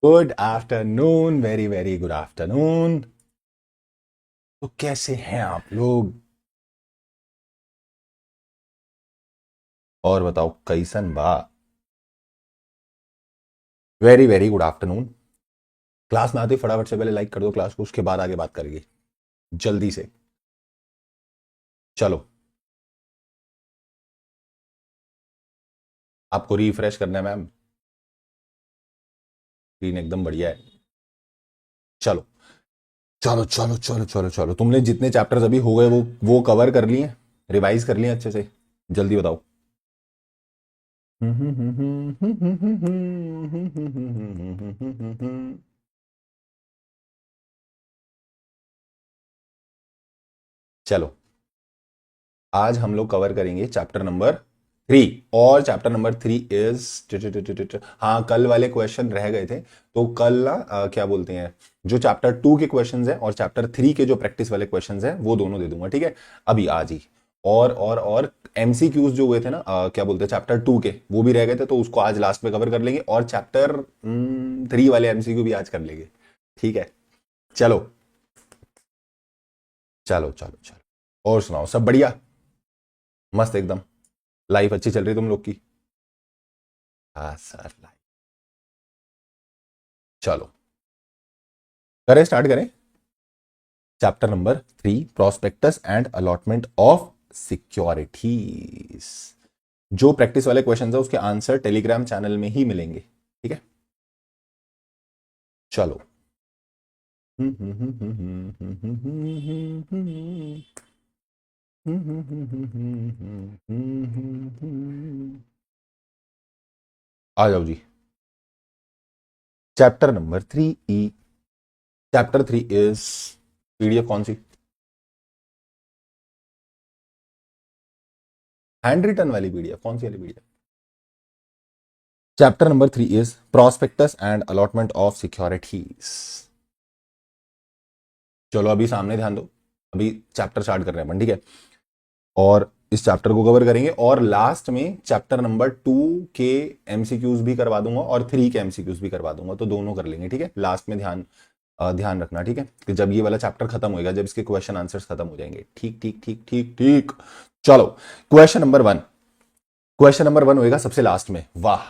Good afternoon, very very good afternoon. तो कैसे हैं आप लोग? और बताओ कैसन बा? Very very good afternoon. Class में आते ही फटाफट से पहले लाइक कर दो क्लास को, उसके बाद आगे बात करेंगे जल्दी से। चलो, आपको रिफ्रेश करना है मैम। स्क्रीन एकदम बढ़िया है। चलो चलो चलो चलो चलो चलो, तुमने जितने चैप्टर्स अभी हो गए वो कवर कर लिए, रिवाइज कर लिए अच्छे से? जल्दी बताओ। चलो, आज हम लोग कवर करेंगे चैप्टर नंबर 3। और चैप्टर नंबर 3 इज, हाँ कल वाले क्वेश्चन रह गए थे, तो कल ना क्या बोलते हैं, जो चैप्टर 2 के क्वेश्चंस हैं और चैप्टर 3 के जो प्रैक्टिस वाले क्वेश्चंस हैं वो दोनों दे दूंगा, ठीक है? अभी आज ही। और एमसीक्यूज जो हुए थे ना, क्या बोलते हैं, चैप्टर 2 के वो भी रह गए थे, तो उसको आज लास्ट में कवर कर लेंगे, और चैप्टर 3 वाले एमसीक्यू भी आज कर लेंगे, ठीक है? चलो चलो चलो चलो, और सुनाओ, सब बढ़िया? मस्त एकदम। लाइफ अच्छी चल रही है तुम लोग की? हाँ सर, लाइफ। चलो, करें, स्टार्ट करें। Chapter number 3, prospectus and allotment of securities. जो प्रैक्टिस वाले क्वेश्चन है उसके आंसर टेलीग्राम चैनल में ही मिलेंगे, ठीक है? चलो। आ जाओ जी। चैप्टर नंबर 3 ई। चैप्टर 3 इज, पीडीएफ कौन सी? हैंड रिटन वाली पीडीएफ? कौन सी वाली PDF? Chapter number 3 is prospectus and allotment of securities. चलो अभी सामने ध्यान दो, अभी चैप्टर स्टार्ट कर रहे हैं अपन, ठीक है? और इस चैप्टर को कवर करेंगे, और लास्ट में चैप्टर नंबर 2 के एमसीक्यूज भी करवा दूंगा और 3 के एमसीक्यूज भी करवा दूंगा, तो दोनों कर लेंगे, ठीक है? लास्ट में ध्यान रखना, ठीक है, कि जब ये वाला चैप्टर खत्म होएगा, जब इसके क्वेश्चन आंसर्स खत्म हो जाएंगे, ठीक ठीक ठीक ठीक ठीक। चलो, क्वेश्चन नंबर 1। क्वेश्चन नंबर 1 होएगा सबसे लास्ट में, वाह।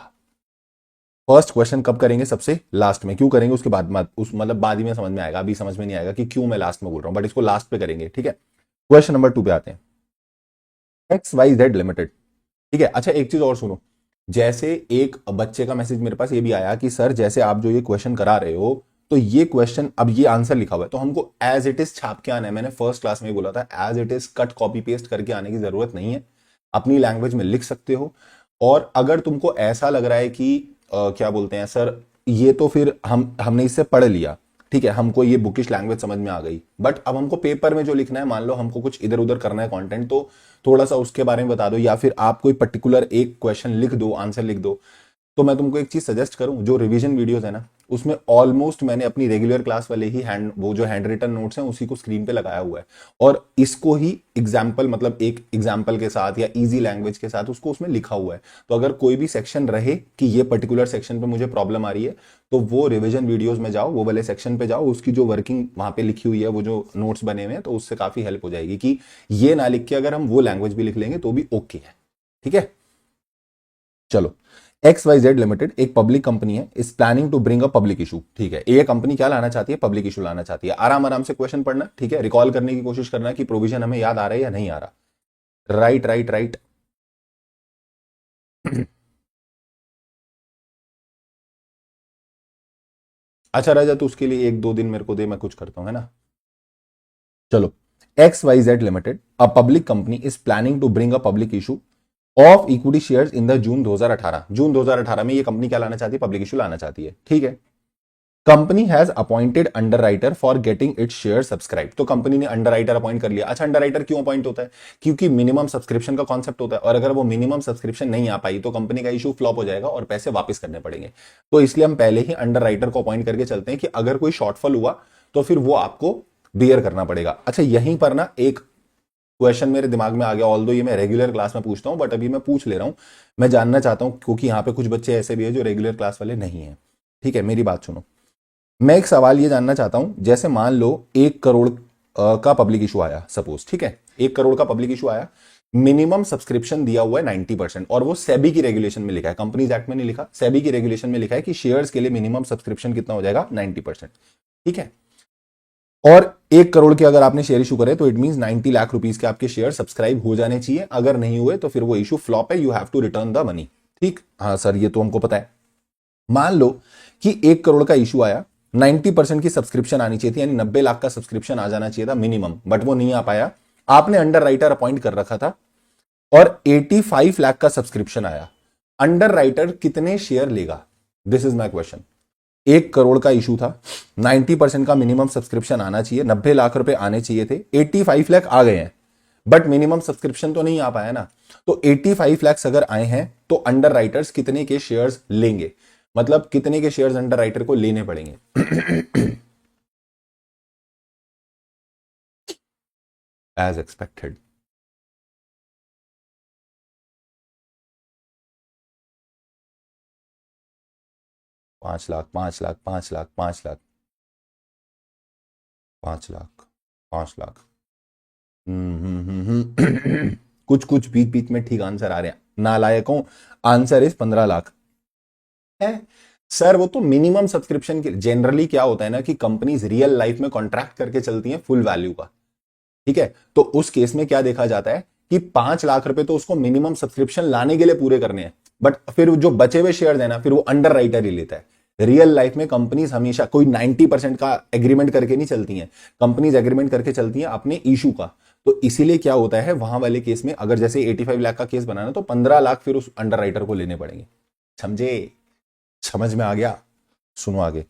फर्स्ट क्वेश्चन कब करेंगे? सबसे लास्ट में। क्यों करेंगे उसके बाद, उस मतलब बाद ही में समझ में आएगा, अभी समझ में नहीं आएगा कि क्यों मैं लास्ट में बोल रहा हूं, बट इसको लास्ट पे करेंगे, ठीक है? क्वेश्चन नंबर 2 पे आते हैं। XYZ लिमिटेड, ठीक है? अच्छा, एक चीज और सुनो। जैसे एक बच्चे का मैसेज मेरे पास ये भी आया कि सर जैसे आप जो ये क्वेश्चन करा रहे हो, तो ये क्वेश्चन, अब ये आंसर लिखा हुआ है तो हमको एज इट इज छाप के आना है। मैंने फर्स्ट क्लास में ही बोला था, as it is cut copy paste करके आने की जरूरत नहीं है, अपनी लैंग्वेज में लिख सकते हो। और अगर तुमको ऐसा लग रहा है कि क्या बोलते हैं सर, ये तो फिर हमने इससे पढ़ लिया, ठीक है, हमको ये बुकिश लैंग्वेज समझ में आ गई, बट अब हमको पेपर में जो लिखना है, मान लो हमको कुछ इधर उधर करना है कंटेंट, तो थोड़ा सा उसके बारे में बता दो, या फिर आप कोई पर्टिकुलर एक क्वेश्चन लिख दो, आंसर लिख दो। तो मैं तुमको एक चीज सजेस्ट करूं, जो रिवीजन वीडियोस है ना, उसमें ऑलमोस्ट मैंने अपनी रेगुलर क्लास वाले ही वो जो हैंड रिटन नोट्स हैं उसी को स्क्रीन पे लगाया हुआ है, और इसको ही एग्जाम्पल, मतलब एक एग्जाम्पल के साथ या इजी लैंग्वेज के साथ उसको उसमें लिखा हुआ है। तो अगर कोई भी सेक्शन रहे कि ये पर्टिकुलर सेक्शन पे मुझे प्रॉब्लम आ रही है, तो वो रिवीजन वीडियोस में जाओ, वो वाले सेक्शन पे जाओ, उसकी जो वर्किंग वहां पे लिखी हुई है, वो जो नोट्स बने हुए हैं, तो उससे काफी हेल्प हो जाएगी कि ये ना लिख के अगर हम वो लैंग्वेज भी लिख लेंगे तो भी ओके है, ठीक है? चलो, XYZ लिमिटेड एक पब्लिक कंपनी है, is planning to bring a public issue, ठीक है? ये कंपनी क्या लाना चाहती है? पब्लिक इशू लाना चाहती है। आराम आराम से क्वेश्चन पढ़ना, ठीक है, रिकॉल करने की कोशिश करना कि प्रोविजन हमें याद आ रहा है या नहीं आ रहा। Right right right. अच्छा राजा, तो उसके लिए 1-2 दिन मेरे को दे, मैं कुछ करता हूं, है ना? चलो, XYZ limited a public company is planning to bring a public issue of equity shares in the June 2018। June 2018 में ये कंपनी क्या लाना चाहती है? पब्लिक इशू लाना चाहती है, ठीक है? Company has appointed under writer for getting its share subscribe. तो कंपनी ने अंडर राइटर अपॉइंट कर लिया। अच्छा, अंडर राइटर क्यों अपॉइंट होता है? क्योंकि मिनिमम सब्सक्रिप्शन का कॉन्सेप्ट होता है, और अगर वो मिनिमम सब्सक्रिप्शन नहीं आ पाई तो कंपनी का इशू फ्लॉप हो जाएगा और पैसे वापस करने पड़ेंगे। तो इसलिए हम पहले ही अंडर राइटर को अपॉइंट करके चलते हैं कि अगर कोई शॉर्टफॉल हुआ तो फिर वो आपको बियर करना पड़ेगा। अच्छा, यहीं पर ना एक क्वेश्चन मेरे दिमाग में आ गया, ऑल दो ये मैं रेगुलर क्लास में पूछता हूं, बट अभी मैं पूछ ले रहा हूं, मैं जानना चाहता हूं, क्योंकि यहाँ पे कुछ बच्चे ऐसे भी है जो रेगुलर क्लास वाले नहीं है। ठीक है, मेरी बात सुनो। मैं एक सवाल ये जानना चाहता हूं, जैसे मान लो 1 करोड़ का पब्लिक इशू आया सपोज, ठीक है, 1 करोड़ का पब्लिक इशू आया, मिनिमम सब्सक्रिप्शन दिया हुआ है 90%, और वो सेबी की रेगुलेशन में लिखा है, कंपनीज एक्ट में नहीं लिखा, सेबी की रेगुलेशन में लिखा है कि शेयर्स के लिए मिनिमम सब्सक्रिप्शन कितना हो जाएगा, 90%। ठीक है, और 1 करोड़ के अगर आपने शेयर इशू करे तो इट मीन 90 लाख रुपीज के आपके शेयर सब्सक्राइब हो जाने चाहिए, अगर नहीं हुए तो फिर वो इशू फ्लॉप है, you have to return the money. ठीक, हाँ सर ये तो हमको पता है। मान लो कि 1 करोड़ का इशू आया, 90% की सब्सक्रिप्शन आनी चाहिए थी, यानी 90 लाख का सब्सक्रिप्शन आ जाना चाहिए था मिनिमम, बट वो नहीं आ पाया। आपने अंडर राइटर अपॉइंट कर रखा था और 85 लाख का सब्सक्रिप्शन आया। अंडर राइटर कितने शेयर लेगा, this is my question. 1 crore का इशू था, 90% का मिनिमम सब्सक्रिप्शन आना चाहिए, 90 लाख रुपए आने चाहिए थे, 85 लाख आ गए हैं, बट मिनिमम सब्सक्रिप्शन तो नहीं आ पाया ना। तो 85 लाख अगर आए हैं तो अंडर राइटर्स कितने के शेयर्स लेंगे, मतलब कितने के शेयर्स अंडर राइटर को लेने पड़ेंगे। As expected. पांच लाख, 5 लाख, 5 लाख, 5 लाख, 5 लाख, 5 लाख। कुछ कुछ बीच बीच में ठीक आंसर आ रहे हैं, नालायकों। आंसर इज 15 लाख है सर। वो तो मिनिमम सब्सक्रिप्शन के, जनरली क्या होता है ना कि कंपनीज रियल लाइफ में कॉन्ट्रैक्ट करके चलती हैं फुल वैल्यू का। ठीक है, तो उस केस में क्या देखा जाता है कि 5 लाख रुपए तो उसको मिनिमम सब्सक्रिप्शन लाने के लिए पूरे करने हैं, बट फिर जो बचे हुए शेयर है ना, फिर वो अंडर राइटर ही लेता है। रियल लाइफ में कंपनीज हमेशा कोई 90% का एग्रीमेंट करके नहीं चलती हैं, कंपनीज एग्रीमेंट करके चलती हैं अपने इशू का। तो इसीलिए क्या होता है वहां वाले केस में, अगर जैसे 85 लाख का केस बनाना तो 15 लाख फिर उस अंडर राइटर को लेने पड़ेंगे। समझे, समझ में आ गया। सुनो आगे।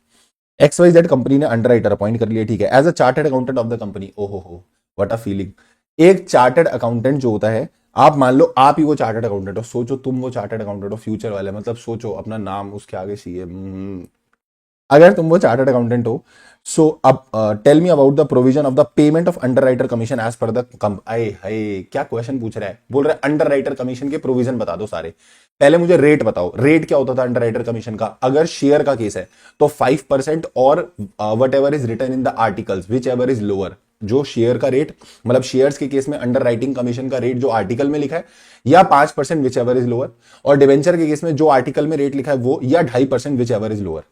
XYZ कंपनी ने अंडर राइटर अपॉइंट कर लिया, ठीक है, as a chartered accountant of the company. ओहो हो, व्हाट अ फीलिंग। एक चार्टर्ड अकाउंटेंट जो होता है, आप मान लो आप ही वो चार्टर्ड अकाउंटेंट हो, सोचो तुम वो चार्टर्ड अकाउंटेंट हो फ्यूचर वाले, मतलब सोचो अपना नाम उसके आगे सीए, अगर तुम वो चार्टर्ड अकाउंटेंट हो, सो अब tell me about the provision of the payment of underwriter commission as per the आए हाय क्या क्वेश्चन पूछ रहा है, बोल रहा है अंडर राइटर कमीशन के प्रोविजन बता दो सारे। पहले मुझे रेट बताओ, रेट क्या होता था अंडर राइटर कमीशन का। अगर शेयर का केस है तो 5% और whatever is return in the articles which ever is lower. जो शेयर का रेट, मतलब शेयर्स के केस में अंडर राइटिंग कमीशन का रेट जो आर्टिकल में लिखा है, या 5% विच एवर इज लोअर, और डिवेंचर के केस में जो आर्टिकल में रेट लिखा है वो, या 2.5% विच एवर इज लोअर।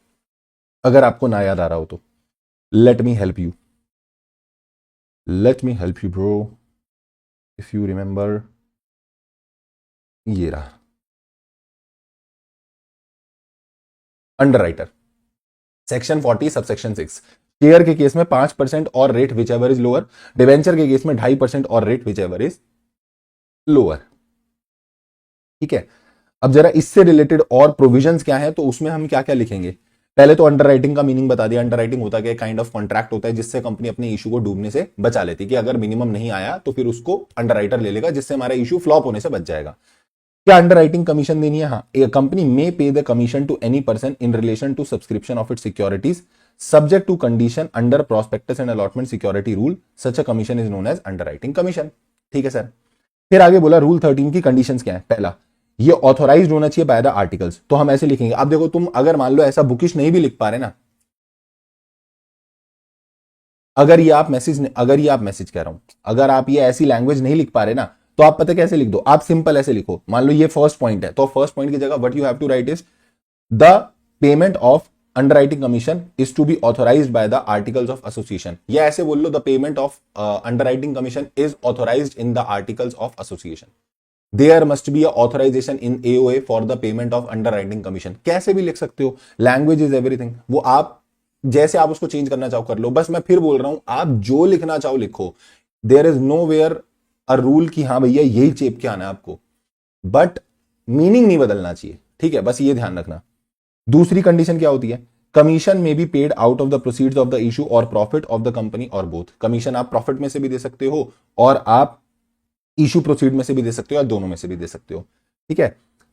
अगर आपको ना याद आ रहा हो तो let me help you, let me help you bro, if you remember. ये रहा under writer, section 40 subsection 6। Share के केस में 5% और rate which ever is lower, debenture के केस में 2.5% और rate which ever is lower. ठीक है, अब जरा इससे रिलेटेड और प्रोविजंस क्या है, तो उसमें हम क्या क्या लिखेंगे। पहले तो अंडर राइटिंग का मीनिंग बता दिया। अंडर राइटिंग होता क्या, काइंड ऑफ कॉन्ट्रैक्ट होता है जिससे कंपनी अपने इशू को डूबने से बचा लेती है, कि अगर मिनिमम नहीं आया तो फिर उसको अंडर राइटर ले लेगा, जिससे हमारा इशू फ्लॉप होने से बच जाएगा। क्या अंडर राइटिंग कमीशन देनी है, हाँ, ए company may pay the commission to any person in relation to subscription of its securities subject to condition under prospectus and allotment security rule, such a commission is known as underwriting commission. ठीक है sir. फिर आगे बोला rule 13 की conditions क्या है। पहला, ये ऑथोराइज्ड होना चाहिए बाय द आर्टिकल्स, तो हम ऐसे लिखेंगे। अब देखो तुम अगर मान लो ऐसा बुकिश नहीं भी लिख पा रहे ना, अगर ये आप मैसेज कह रहा हूं, अगर आप ये ऐसी लैंग्वेज नहीं लिख पा रहे ना, तो आप पता कैसे लिख दो, आप सिंपल ऐसे लिखो। मान लो ये फर्स्ट पॉइंट है, तो फर्स्ट पॉइंट की जगह what you have to write is the payment of underwriting commission is to be authorised by the articles of association, या ऐसे बोल लो the payment of underwriting commission is authorised in the articles of association. There must be authorisation in AOA for the payment of underwriting commission. कैसे भी लिख सकते हो, language is everything. वो आप जैसे आप उसको चेंज करना चाहो कर लो, बस मैं फिर बोल रहा हूं आप जो लिखना चाहो लिखो। There is nowhere a rule कि हाँ भैया यही चेप के आना है आपको, बट मीनिंग नहीं बदलना चाहिए। ठीक है, बस ये ध्यान रखना। दूसरी कंडीशन क्या होती है, कमीशन में be paid out of the proceeds of the issue और प्रॉफिट ऑफ द कंपनी और बोथ। कमीशन आप प्रॉफिट में से भी दे सकते हो और आप इशू प्रोसीड में से भी दे सकते हो, या दोनों में से भी दे सकते हो। ठीक है।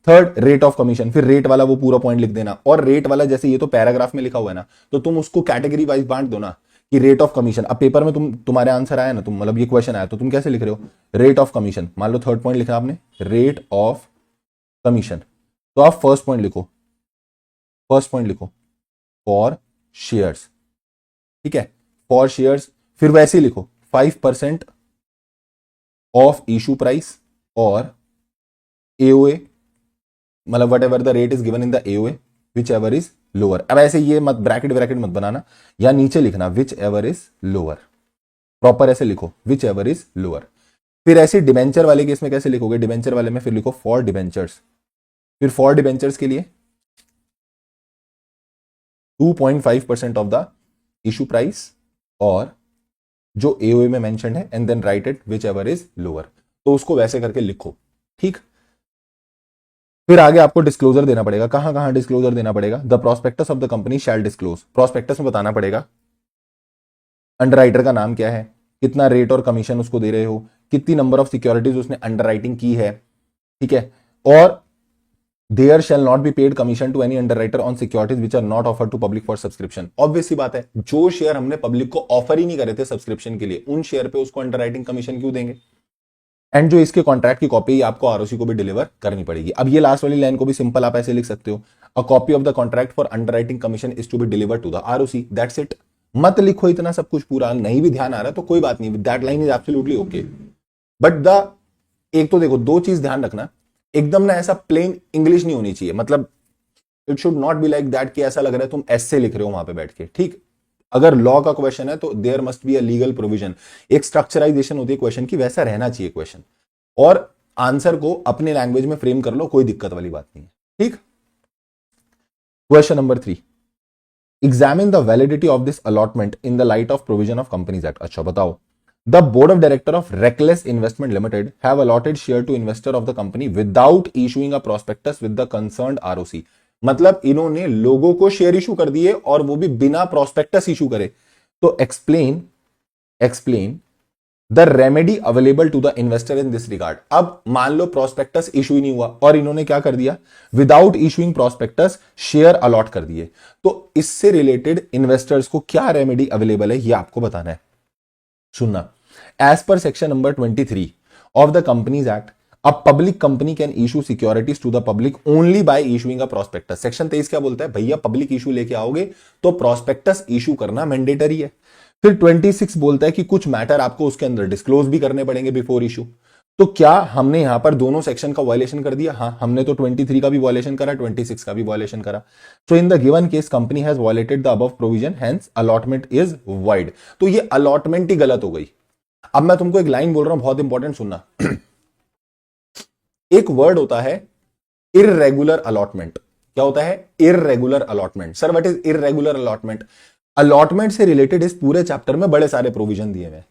Third, rate of commission. फिर रेट वाला वो पूरा पॉइंट लिख देना, और रेट वाला जैसे ये तो पैराग्राफ में लिखा हुआ है ना, तो तुम उसको कैटेगरी वाइज बांट दो ना कि रेट ऑफ कमीशन। अब पेपर में तुम्हारे आंसर आया ना, तुम मतलब ये क्वेश्चन आया तो तुम कैसे लिख रहे हो, रेट ऑफ कमीशन। मान लो थर्ड पॉइंट लिखा आपने रेट ऑफ कमीशन, तो आप फर्स्ट पॉइंट लिखो, फर्स्ट पॉइंट लिखो फॉर शेयर्स, ठीक है, फॉर शेयर्स। फिर वैसे ही लिखो 5% ऑफ इशू प्राइस और एओए, मतलब what ever the rate is given in the AOA which ever is lower. अब ऐसे ये मत ब्रैकेट ब्रैकेट मत बनाना, या नीचे लिखना which ever is lower, proper ऐसे लिखो विच एवर इज लोअर। फिर ऐसे डिबेंचर वाले केस में कैसे लिखोगे, डिबेंचर वाले में फिर लिखो फॉर डिबेंचर्स। फिर फॉर डिबेंचर्स के लिए 2.5% ऑफ द इशू प्राइस और जो एओए में मेंशन है, and then write it whichever is lower. तो उसको वैसे करके लिखो, ठीक। फिर आगे आपको डिस्क्लोजर देना पड़ेगा। कहां कहां डिस्क्लोजर देना पड़ेगा, the prospectus of the company shell disclose. Prospectus में बताना पड़ेगा अंडरराइटर का नाम क्या है, कितना रेट और कमीशन उसको दे रहे हो, कितनी नंबर ऑफ सिक्योरिटीज उसने अंडरराइटिंग की है, ठीक है, और there shall not be paid commission to any underwriter on securities which are not offer to public for subscription. Obvious सी बात है, जो शेयर हमने पब्लिक को ऑफर ही नहीं करे थे सब्सक्रिप्शन के लिए, उन शेयर पे उसको अंडरराइटिंग कमीशन क्यों देंगे। एंड जो इसके कॉन्ट्रैक्ट की कॉपी आपको आरओसी को भी डिलीवर करनी पड़ेगी। अब ये लास्ट वाली लाइन को भी सिंपल आप ऐसे लिख सकते हो, a copy of the contract for underwriting commission is to be deliver to the ROC, that's it. मत लिखो इतना सब कुछ पूरा, नहीं भी ध्यान आ रहा तो कोई बात नहीं, that line is absolutely okay. But the एक तो देखो, दो चीज ध्यान रखना, एकदम ना ऐसा प्लेन इंग्लिश नहीं होनी चाहिए, मतलब it should not be like that कि ऐसा लग रहा है तुम ऐसे लिख रहे हो वहां पे बैठ के, ठीक। अगर लॉ का क्वेश्चन है तो there must be a legal provision, एक स्ट्रक्चराइजेशन होती है क्वेश्चन की, वैसा रहना चाहिए क्वेश्चन। और आंसर को अपने लैंग्वेज में फ्रेम कर लो, कोई दिक्कत वाली बात नहीं है, ठीक। Question number 3, examine the validity of this allotment in the light of provision of companies act. अच्छा बताओ, the board of director of reckless investment limited have allotted share to investor of the company without issuing a prospectus with the concerned ROC. मतलब इन्होंने लोगों को share issue कर दिए और वो भी बिना प्रोस्पेक्टस इशू करे। तो explain the remedy available to the investor in this regard. अब मान लो प्रोस्पेक्टस इशू ही नहीं हुआ और इन्होंने क्या कर दिया, without issuing prospectus share allot कर दिए, तो इससे रिलेटेड इन्वेस्टर्स को क्या रेमेडी अवेलेबल है ये आपको बताना है। सुनना, as per section number 23 of the companies act, a public company can issue securities to the public only by issuing a prospectus. Section 23 क्या बोलता है, भैया पब्लिक इशू लेके आओगे तो प्रोस्पेक्टस इशू करना मैंडेटरी है। फिर 26 बोलता है कि कुछ मैटर आपको उसके अंदर डिस्क्लोज भी करने पड़ेंगे बिफोर इशू। तो क्या हमने यहां पर दोनों सेक्शन का वायलेशन कर दिया, हाँ हमने तो 23 का भी वायलेशन करा, 26 का भी वायलेशन करा। So in the given case company has violated the above provision, hence allotment is void. तो ये अलॉटमेंट ही गलत हो गई। अब मैं तुमको एक लाइन बोल रहा हूं, बहुत इंपॉर्टेंट सुनना। एक वर्ड होता है इररेगुलर अलॉटमेंट। क्या होता है, irregular allotment. Sir what is irregular allotment? Allotment से रिलेटेड इस पूरे चैप्टर में बड़े सारे प्रोविजन दिए हुए।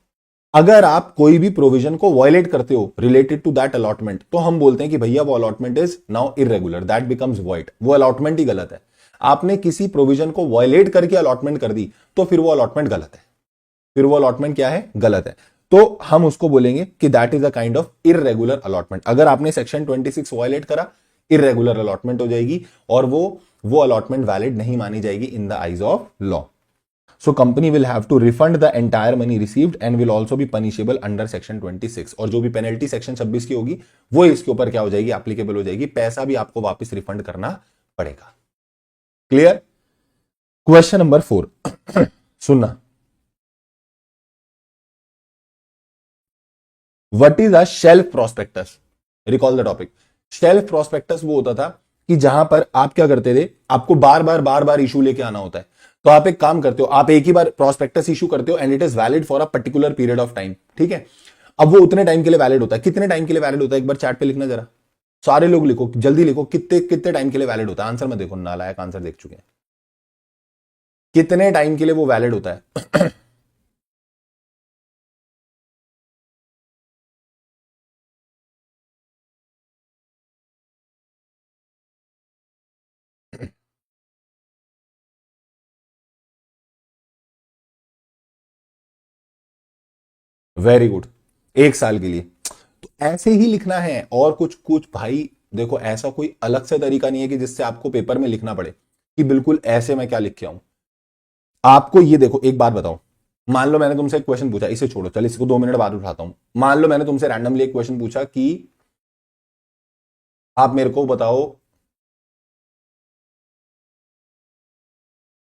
अगर आप कोई भी प्रोविजन को वायलेट करते हो रिलेटेड टू दैट अलॉटमेंट, तो हम बोलते हैं कि भैया वो allotment is now irregular, that becomes void. वो अलॉटमेंट ही गलत है। आपने किसी प्रोविजन को वायलेट करके अलॉटमेंट कर दी तो फिर वो अलॉटमेंट गलत है, फिर वो अलॉटमेंट क्या है, गलत है। तो हम उसको बोलेंगे कि that is a kind of irregular allotment. अगर आपने सेक्शन 26 वायलेट करा, इररेगुलर अलॉटमेंट हो जाएगी और वो अलॉटमेंट वैलिड नहीं मानी जाएगी in the eyes of law. So company will have to refund the entire money received and will also be punishable under section 26। और जो भी पेनल्टी सेक्शन 26 की होगी वो इसके ऊपर क्या हो जाएगी, एप्लीकेबल हो जाएगी। पैसा भी आपको वापस रिफंड करना पड़ेगा। क्लियर? क्वेश्चन नंबर 4 सुनना, what is a shelf prospectus? Recall the topic. Shelf prospectus वो होता था कि जहां पर आप क्या करते थे, आपको बार बार इशू लेके आना होता है। तो आप एक काम करते हो, आप एक ही बार प्रोस्पेक्टस इशू करते हो and it is valid for a particular period of time, ठीक है। अब वो उतने टाइम के लिए वैलिड होता है। कितने टाइम के लिए वैलिड होता है, एक बार चैट पे लिखना जरा, सारे लोग लिखो, जल्दी लिखो, कितने कितने टाइम के लिए वैलिड होता है। आंसर में देखो, नालायक आंसर देख चुके हैं। कितने टाइम के लिए वो वैलिड होता है? वेरी गुड, 1 साल के लिए। तो ऐसे ही लिखना है, और कुछ कुछ भाई देखो, ऐसा कोई अलग से तरीका नहीं है कि जिससे आपको पेपर में लिखना पड़े कि बिल्कुल ऐसे मैं क्या लिख के आऊं। आपको ये देखो, एक बात बताओ, मान लो मैंने तुमसे एक क्वेश्चन पूछा, इसे छोड़ो, चल इसको 2 मिनट बाद उठाता हूं। मान लो मैंने तुमसे रैंडमली एक क्वेश्चन पूछा कि आप मेरे को बताओ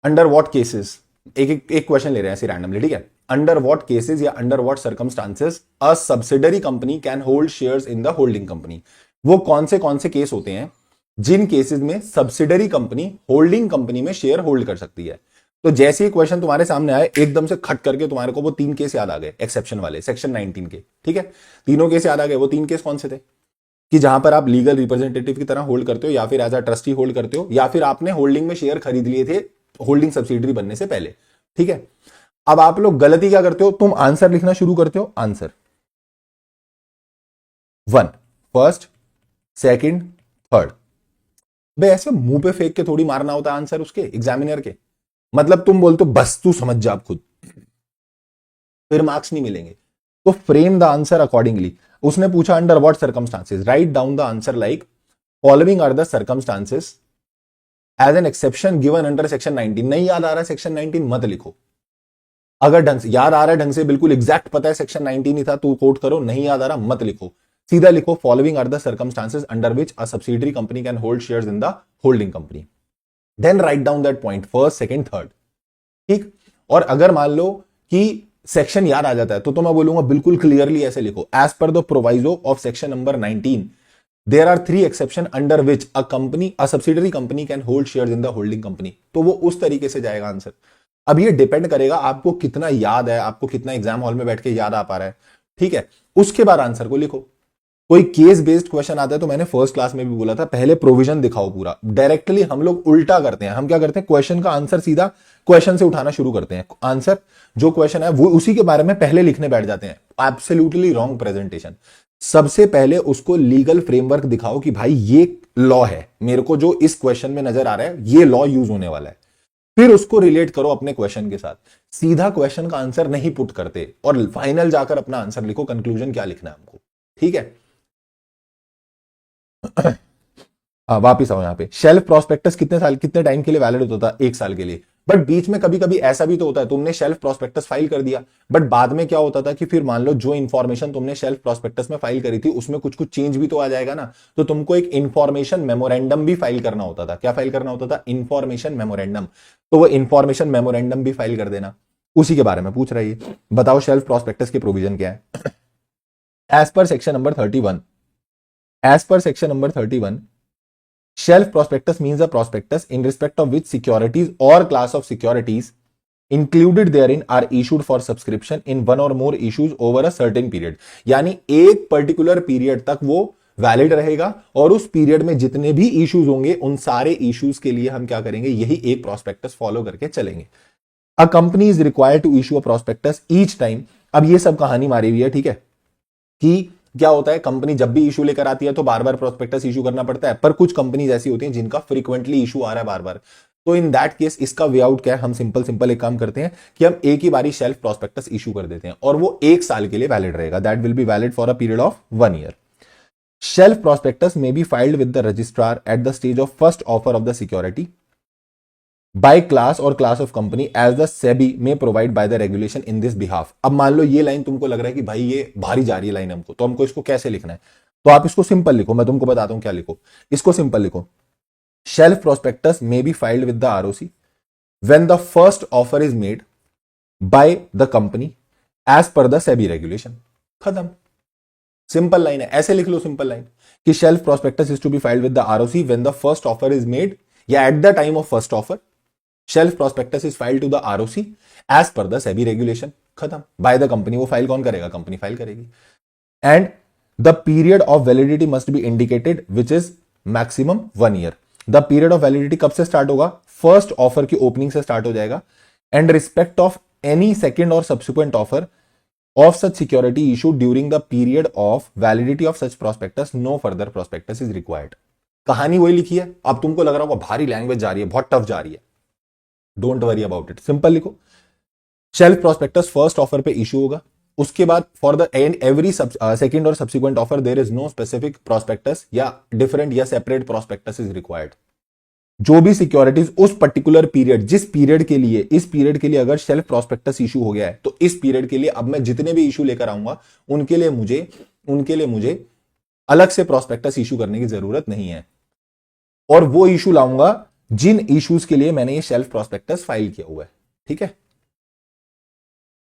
अंडर व्हाट केसेस, एक क्वेश्चन ले रहे हैं ऐसे रैंडमली, ठीक है। अंडर व्हाट केसेस या under what circumstances a subsidiary company can hold shares in the holding company. वो कौन से केस होते हैं जिन केसेस में सब्सिडरी कंपनी होल्डिंग कंपनी में शेयर होल्ड कर सकती है। तो जैसे ही क्वेश्चन तुम्हारे सामने आए एकदम से खट करके तुम्हारे को वो 3 केस याद आ गए एक्सेप्शन वाले, सेक्शन 19 के, ठीक है। तीनों केस याद आ गए। वो 3 केस कौन से थे कि जहां पर आप लीगल रिप्रेजेंटेटिव की तरह होल्ड करते हो, या फिर एज अ ट्रस्टी होल्ड करते हो, या फिर आपने होल्डिंग में शेयर खरीद लिए थे होल्डिंग सब्सिडरी बनने से पहले, ठीक है। अब आप लोग गलती क्या करते हो, तुम आंसर लिखना शुरू करते हो, आंसर 1, फर्स्ट, सेकंड, थर्ड। बे ऐसे मुंह पे फेंक के थोड़ी मारना होता है आंसर उसके एग्जामिनर के। मतलब तुम बोलते हो बस तू समझ जा आप खुद, फिर मार्क्स नहीं मिलेंगे। तो फ्रेम द आंसर अकॉर्डिंगली। उसने पूछा under what circumstances, write down the answer like following are the circumstances as an exception given under section 19। नहीं याद आ रहा है सेक्शन 19 मत लिखो। अगर ढंग से याद आ रहा है, ढंग से बिल्कुल एग्जैक्ट पता है सेक्शन 19 ही था, तो कोट करो। नहीं याद आ रहा मत लिखो, सीधा लिखो following are the circumstances under which a subsidiary company can hold shares in the holding company. Then write down that point, first, second, third, ठीक। और अगर मान लो कि सेक्शन याद आ जाता है तो मैं बोलूंगा बिल्कुल क्लियरली ऐसे लिखो, as per the proviso of section number 19 there are 3 exception under which a subsidiary company can hold shares in the holding company. तो वो उस तरीके से जाएगा आंसर। अब ये डिपेंड करेगा आपको कितना याद है, आपको कितना एग्जाम हॉल में बैठ के याद आ पा रहा है, ठीक है। उसके बाद आंसर को लिखो। कोई केस बेस्ड क्वेश्चन आता है तो मैंने फर्स्ट क्लास में भी बोला था, पहले प्रोविजन दिखाओ पूरा। डायरेक्टली हम लोग उल्टा करते हैं। हम क्या करते हैं, क्वेश्चन का आंसर सीधा क्वेश्चन से उठाना शुरू करते हैं। आंसर जो क्वेश्चन है वो उसी के बारे में पहले लिखने बैठ जाते हैं। Absolutely wrong presentation. सबसे पहले उसको लीगल फ्रेमवर्क दिखाओ कि भाई ये लॉ है, मेरे को जो इस क्वेश्चन में नजर आ रहा है ये लॉ यूज होने वाला है। फिर उसको रिलेट करो अपने क्वेश्चन के साथ। सीधा क्वेश्चन का आंसर नहीं पुट करते और फाइनल जाकर अपना आंसर लिखो, कंक्लूजन क्या लिखना है हमको, ठीक है। वापिस आओ यहाँ पे। शेल्फ प्रोस्पेक्टस कितने टाइम के लिए वैलिड होता था, 1 साल के लिए। बट बीच में कभी कभी ऐसा भी तो होता है, तुमने शेल्फ प्रोस्पेक्टस फाइल कर दिया, बट बाद में क्या होता था कि फिर मान लो जो इंफॉर्मेशन तुमने शेल्फ प्रोस्पेक्टस में फाइल करी थी उसमें कुछ कुछ चेंज भी तो आ जाएगा ना। तो तुमको एक इंफॉर्मेशन मेमोरेंडम भी फाइल करना होता था। क्या फाइल करना होता था, इंफॉर्मेशन मेमोरेंडम। तो वो इंफॉर्मेशन मेमोरेंडम भी फाइल कर देना। उसी के बारे में पूछ रही है। बताओ शेल्फ प्रोस्पेक्टस के प्रोविजन क्या है। As per section number 31, as per section number 31, shelf prospectus means a prospectus in respect of which securities or class of securities included therein are issued for subscription in one or more issues over a certain period। यानी एक particular period तक वो valid रहेगा और उस period में जितने भी इश्यूज होंगे उन सारे इश्यूज के लिए हम क्या करेंगे, यही एक प्रोस्पेक्टस फॉलो करके चलेंगे। A company is required to issue a prospectus each time. अब ये सब कहानी मारी हुई है, ठीक है, कि क्या होता है कंपनी जब भी इशू लेकर आती है तो बार बार प्रोस्पेक्टस इशू करना पड़ता है। पर कुछ कंपनीज ऐसी होती हैं जिनका फ्रीक्वेंटली इशू आ रहा है बार बार। तो इन दैट केस इसका वे आउट क्या है, हम सिंपल एक काम करते हैं कि हम एक ही बारी शेल्फ प्रोस्पेक्टस इशू कर देते हैं और वो 1 साल के लिए वैलिड रहेगा। That will be valid for a period of 1 year. Shelf prospectus may be filed with the registrar at the stage of first offer of the security by class और class of company as the SEBI में provide by the regulation in this behalf. अब मान लो ये line तुमको लग रहा है कि भाई ये भारी जा रही है लाइन हमको, तो हमको इसको कैसे लिखना है, तो आप इसको सिंपल लिखो। मैं तुमको बताता हूं क्या लिखो, इसको सिंपल लिखो। Shelf prospectus may be filed with the ROC when the first offer is made by the company as per the SEBI regulation. खत्म, सिंपल लाइन है, ऐसे लिख लो सिंपल लाइन कि shelf prospectus is to be filed with the ROC when the first offer is made या at the time of first offer. Shelf prospectus is filed to the ROC as per the SEBI regulation. खत्म, by the company. वो file कौन करेगा, company file करेगी। And the period of validity must be indicated which is maximum 1 year. The period of validity कब से start होगा, first offer की opening से स्टार्ट हो जाएगा। And respect of any second और subsequent offer of such security issued during the period of validity of such prospectus no further prospectus is required। कहानी वही लिखी है। अब तुमको लग रहा होगा भारी लैंग्वेज जा रही है, बहुत टफ जा रही है, don't worry about it, simple लिखो। शेल्फ प्रोस्पेक्टस फर्स्ट ऑफर पे इशू होगा, उसके बाद फॉर द एवरी सेकेंड और subsequent offer there is no specific prospectus या डिफरेंट या सेपरेट प्रोस्पेक्टस इज रिक्वायर्ड। जो भी सिक्योरिटीज उस पर्टिकुलर पीरियड, जिस पीरियड के लिए, इस पीरियड के लिए अगर शेल्फ प्रोस्पेक्टस इशू हो गया है तो इस पीरियड के लिए अब मैं जितने भी इशू लेकर आऊंगा उनके लिए मुझे अलग से प्रोस्पेक्टस इशू करने की जरूरत नहीं है। और वो इशू लाऊंगा जिन इश्यूज के लिए मैंने ये शेल्फ प्रोस्पेक्टस फाइल किया हुआ है, ठीक है।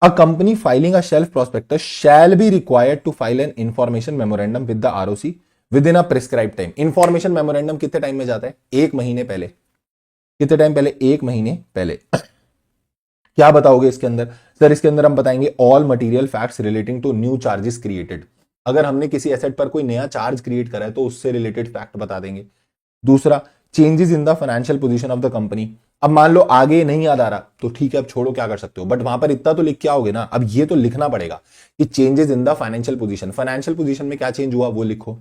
A company filing a shelf prospectus shall be required to file an information memorandum with the ROC within a prescribed time. Information memorandum कितने टाइम में जाता है? 1 महीने पहले। कितने टाइम पहले? 1 महीने पहले। क्या बताओगे इसके अंदर? सर इसके अंदर हम बताएंगे all material facts relating to new charges created. अगर हमने किसी एसेट पर कोई नया चार्ज क्रिएट करा है तो उससे रिलेटेड फैक्ट बता देंगे। दूसरा, changes in the financial position of the company. अब मान लो आगे नहीं याद आ रहा तो ठीक है, अब छोड़ो, क्या कर सकते हो, बट वहां पर इतना तो लिख के आओगे ना। अब ये तो लिखना पड़ेगा कि changes in the financial position, financial position में क्या चेंज हुआ वो लिखो,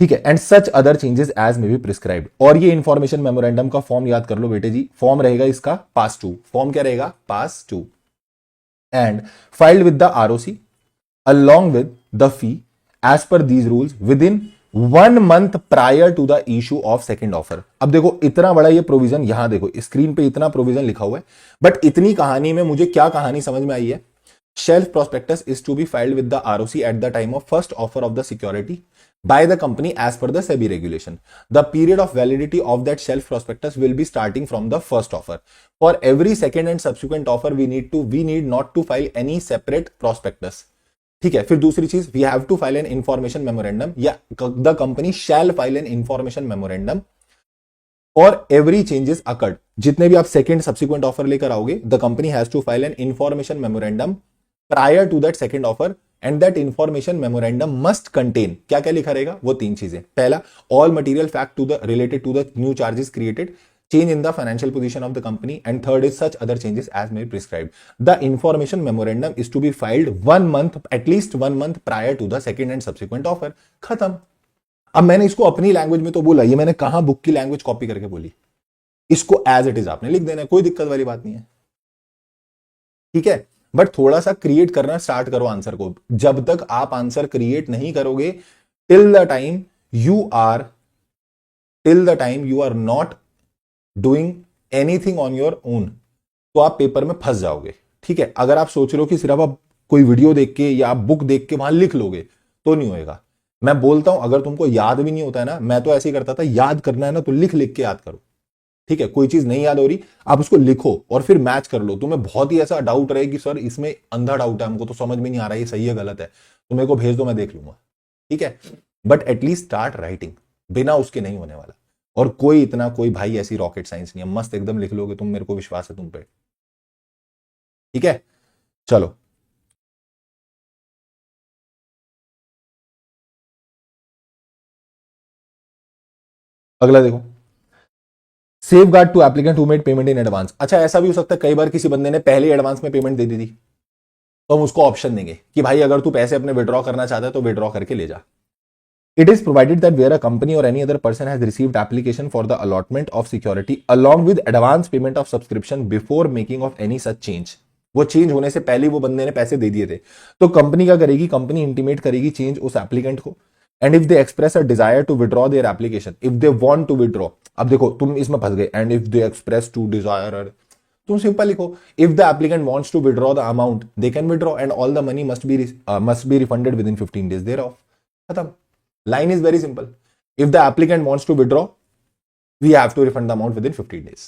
ठीक है। And such other changes as may be prescribed. और ये इंफॉर्मेशन मेमोरेंडम का फॉर्म याद कर लो बेटे जी, फॉर्म रहेगा इसका पास टू। फॉर्म क्या रहेगा? PAS two. And filed with the ROC along with the fee as per these rules within 1 month prior to the issue of second offer। अब देखो इतना बड़ा ये प्रोविजन, यहां देखो स्क्रीन पे इतना प्रोविजन लिखा हुआ है, बट इतनी कहानी में मुझे क्या कहानी समझ में आई है? Shelf prospectus is to be filed with the ROC at the time of first offer of the security by the company as per the SEBI regulation. The period of validity of that shelf prospectus will be starting from the first offer. For every second and subsequent offer, we need not to file any separate prospectus. ठीक है। फिर दूसरी चीज, we have to file an information memorandum, या the company shall file an information memorandum और every changes occurred. जितने भी आप सेकंड सब्सिक्वेंट ऑफर लेकर आओगे, the company has to file an information memorandum prior to that second offer and that information memorandum must contain, क्या क्या लिखा रहेगा? वो 3 चीजें। पहला, all material fact to the related to the new charges created, change in the financial position of the company, and third is such other changes as may be prescribed. The information memorandum is to be filed 1 month, at least 1 month prior to the second and subsequent offer. खत्म। अब मैंने इसको अपनी language में तो बोला, ये मैंने कहां बुक की लैंग्वेज कॉपी करके बोली, इसको एज इट इज आपने लिख देना है, कोई दिक्कत वाली बात नहीं है, ठीक है। बट थोड़ा सा क्रिएट करना स्टार्ट करो आंसर को। जब तक आप आंसर क्रिएट नहीं करोगे, till the time you are not doing anything on your own, तो आप पेपर में फंस जाओगे, ठीक है। अगर आप सोच रहे हो कि सिर्फ आप कोई वीडियो देख के या आप बुक देख के वहां लिख लोगे तो नहीं होएगा। मैं बोलता हूं, अगर तुमको याद भी नहीं होता है ना, मैं तो ऐसे ही करता था, याद करना है ना तो लिख लिख के याद करो, ठीक है। कोई चीज नहीं याद हो रही, आप उसको लिखो और फिर मैच कर लो। तुम्हें बहुत ही ऐसा डाउट रहे कि सर इसमें अंधा डाउट है, हमको तो समझ में नहीं आ रहा ये सही है गलत है, तो मेरे को भेज दो, मैं देख लूंगा, ठीक है। बट एटलीस्ट स्टार्ट राइटिंग, बिना उसके नहीं होने वाला। और कोई भाई ऐसी रॉकेट साइंस नहीं है, मस्त एकदम लिख लोगे तुम, मेरे को विश्वास है तुम पे, ठीक है। चलो अगला देखो, safeguard to applicant who made payment in advance. अच्छा, ऐसा भी हो सकता है कई बार किसी बंदे ने पहले एडवांस में पेमेंट दे दी थी, तो हम उसको ऑप्शन देंगे कि भाई अगर तू पैसे अपने विड्रॉ करना चाहता है तो विड्रॉ करके ले जा। It is provided that where a company or any other person has received application for the allotment of security along with advance payment of subscription before making of any such change, वो change होने से पहले वो बंदे ने पैसे दे दिए थे, तो कंपनी क्या करेगी? कंपनी इंटीमेट करेगी चेंज उस एप्लीकेंट को। And if they express a desire to withdraw their application, if they want to withdraw, अब देखो तुम इसमें फंस गए, and if they express to desire, तुम सिंपल लिखो, if the applicant wants to withdraw the amount they can withdraw and all the money must be refunded within 15 days thereof. खत्म। Line is very simple. If the applicant wants to withdraw, we have to refund the amount within 15 days.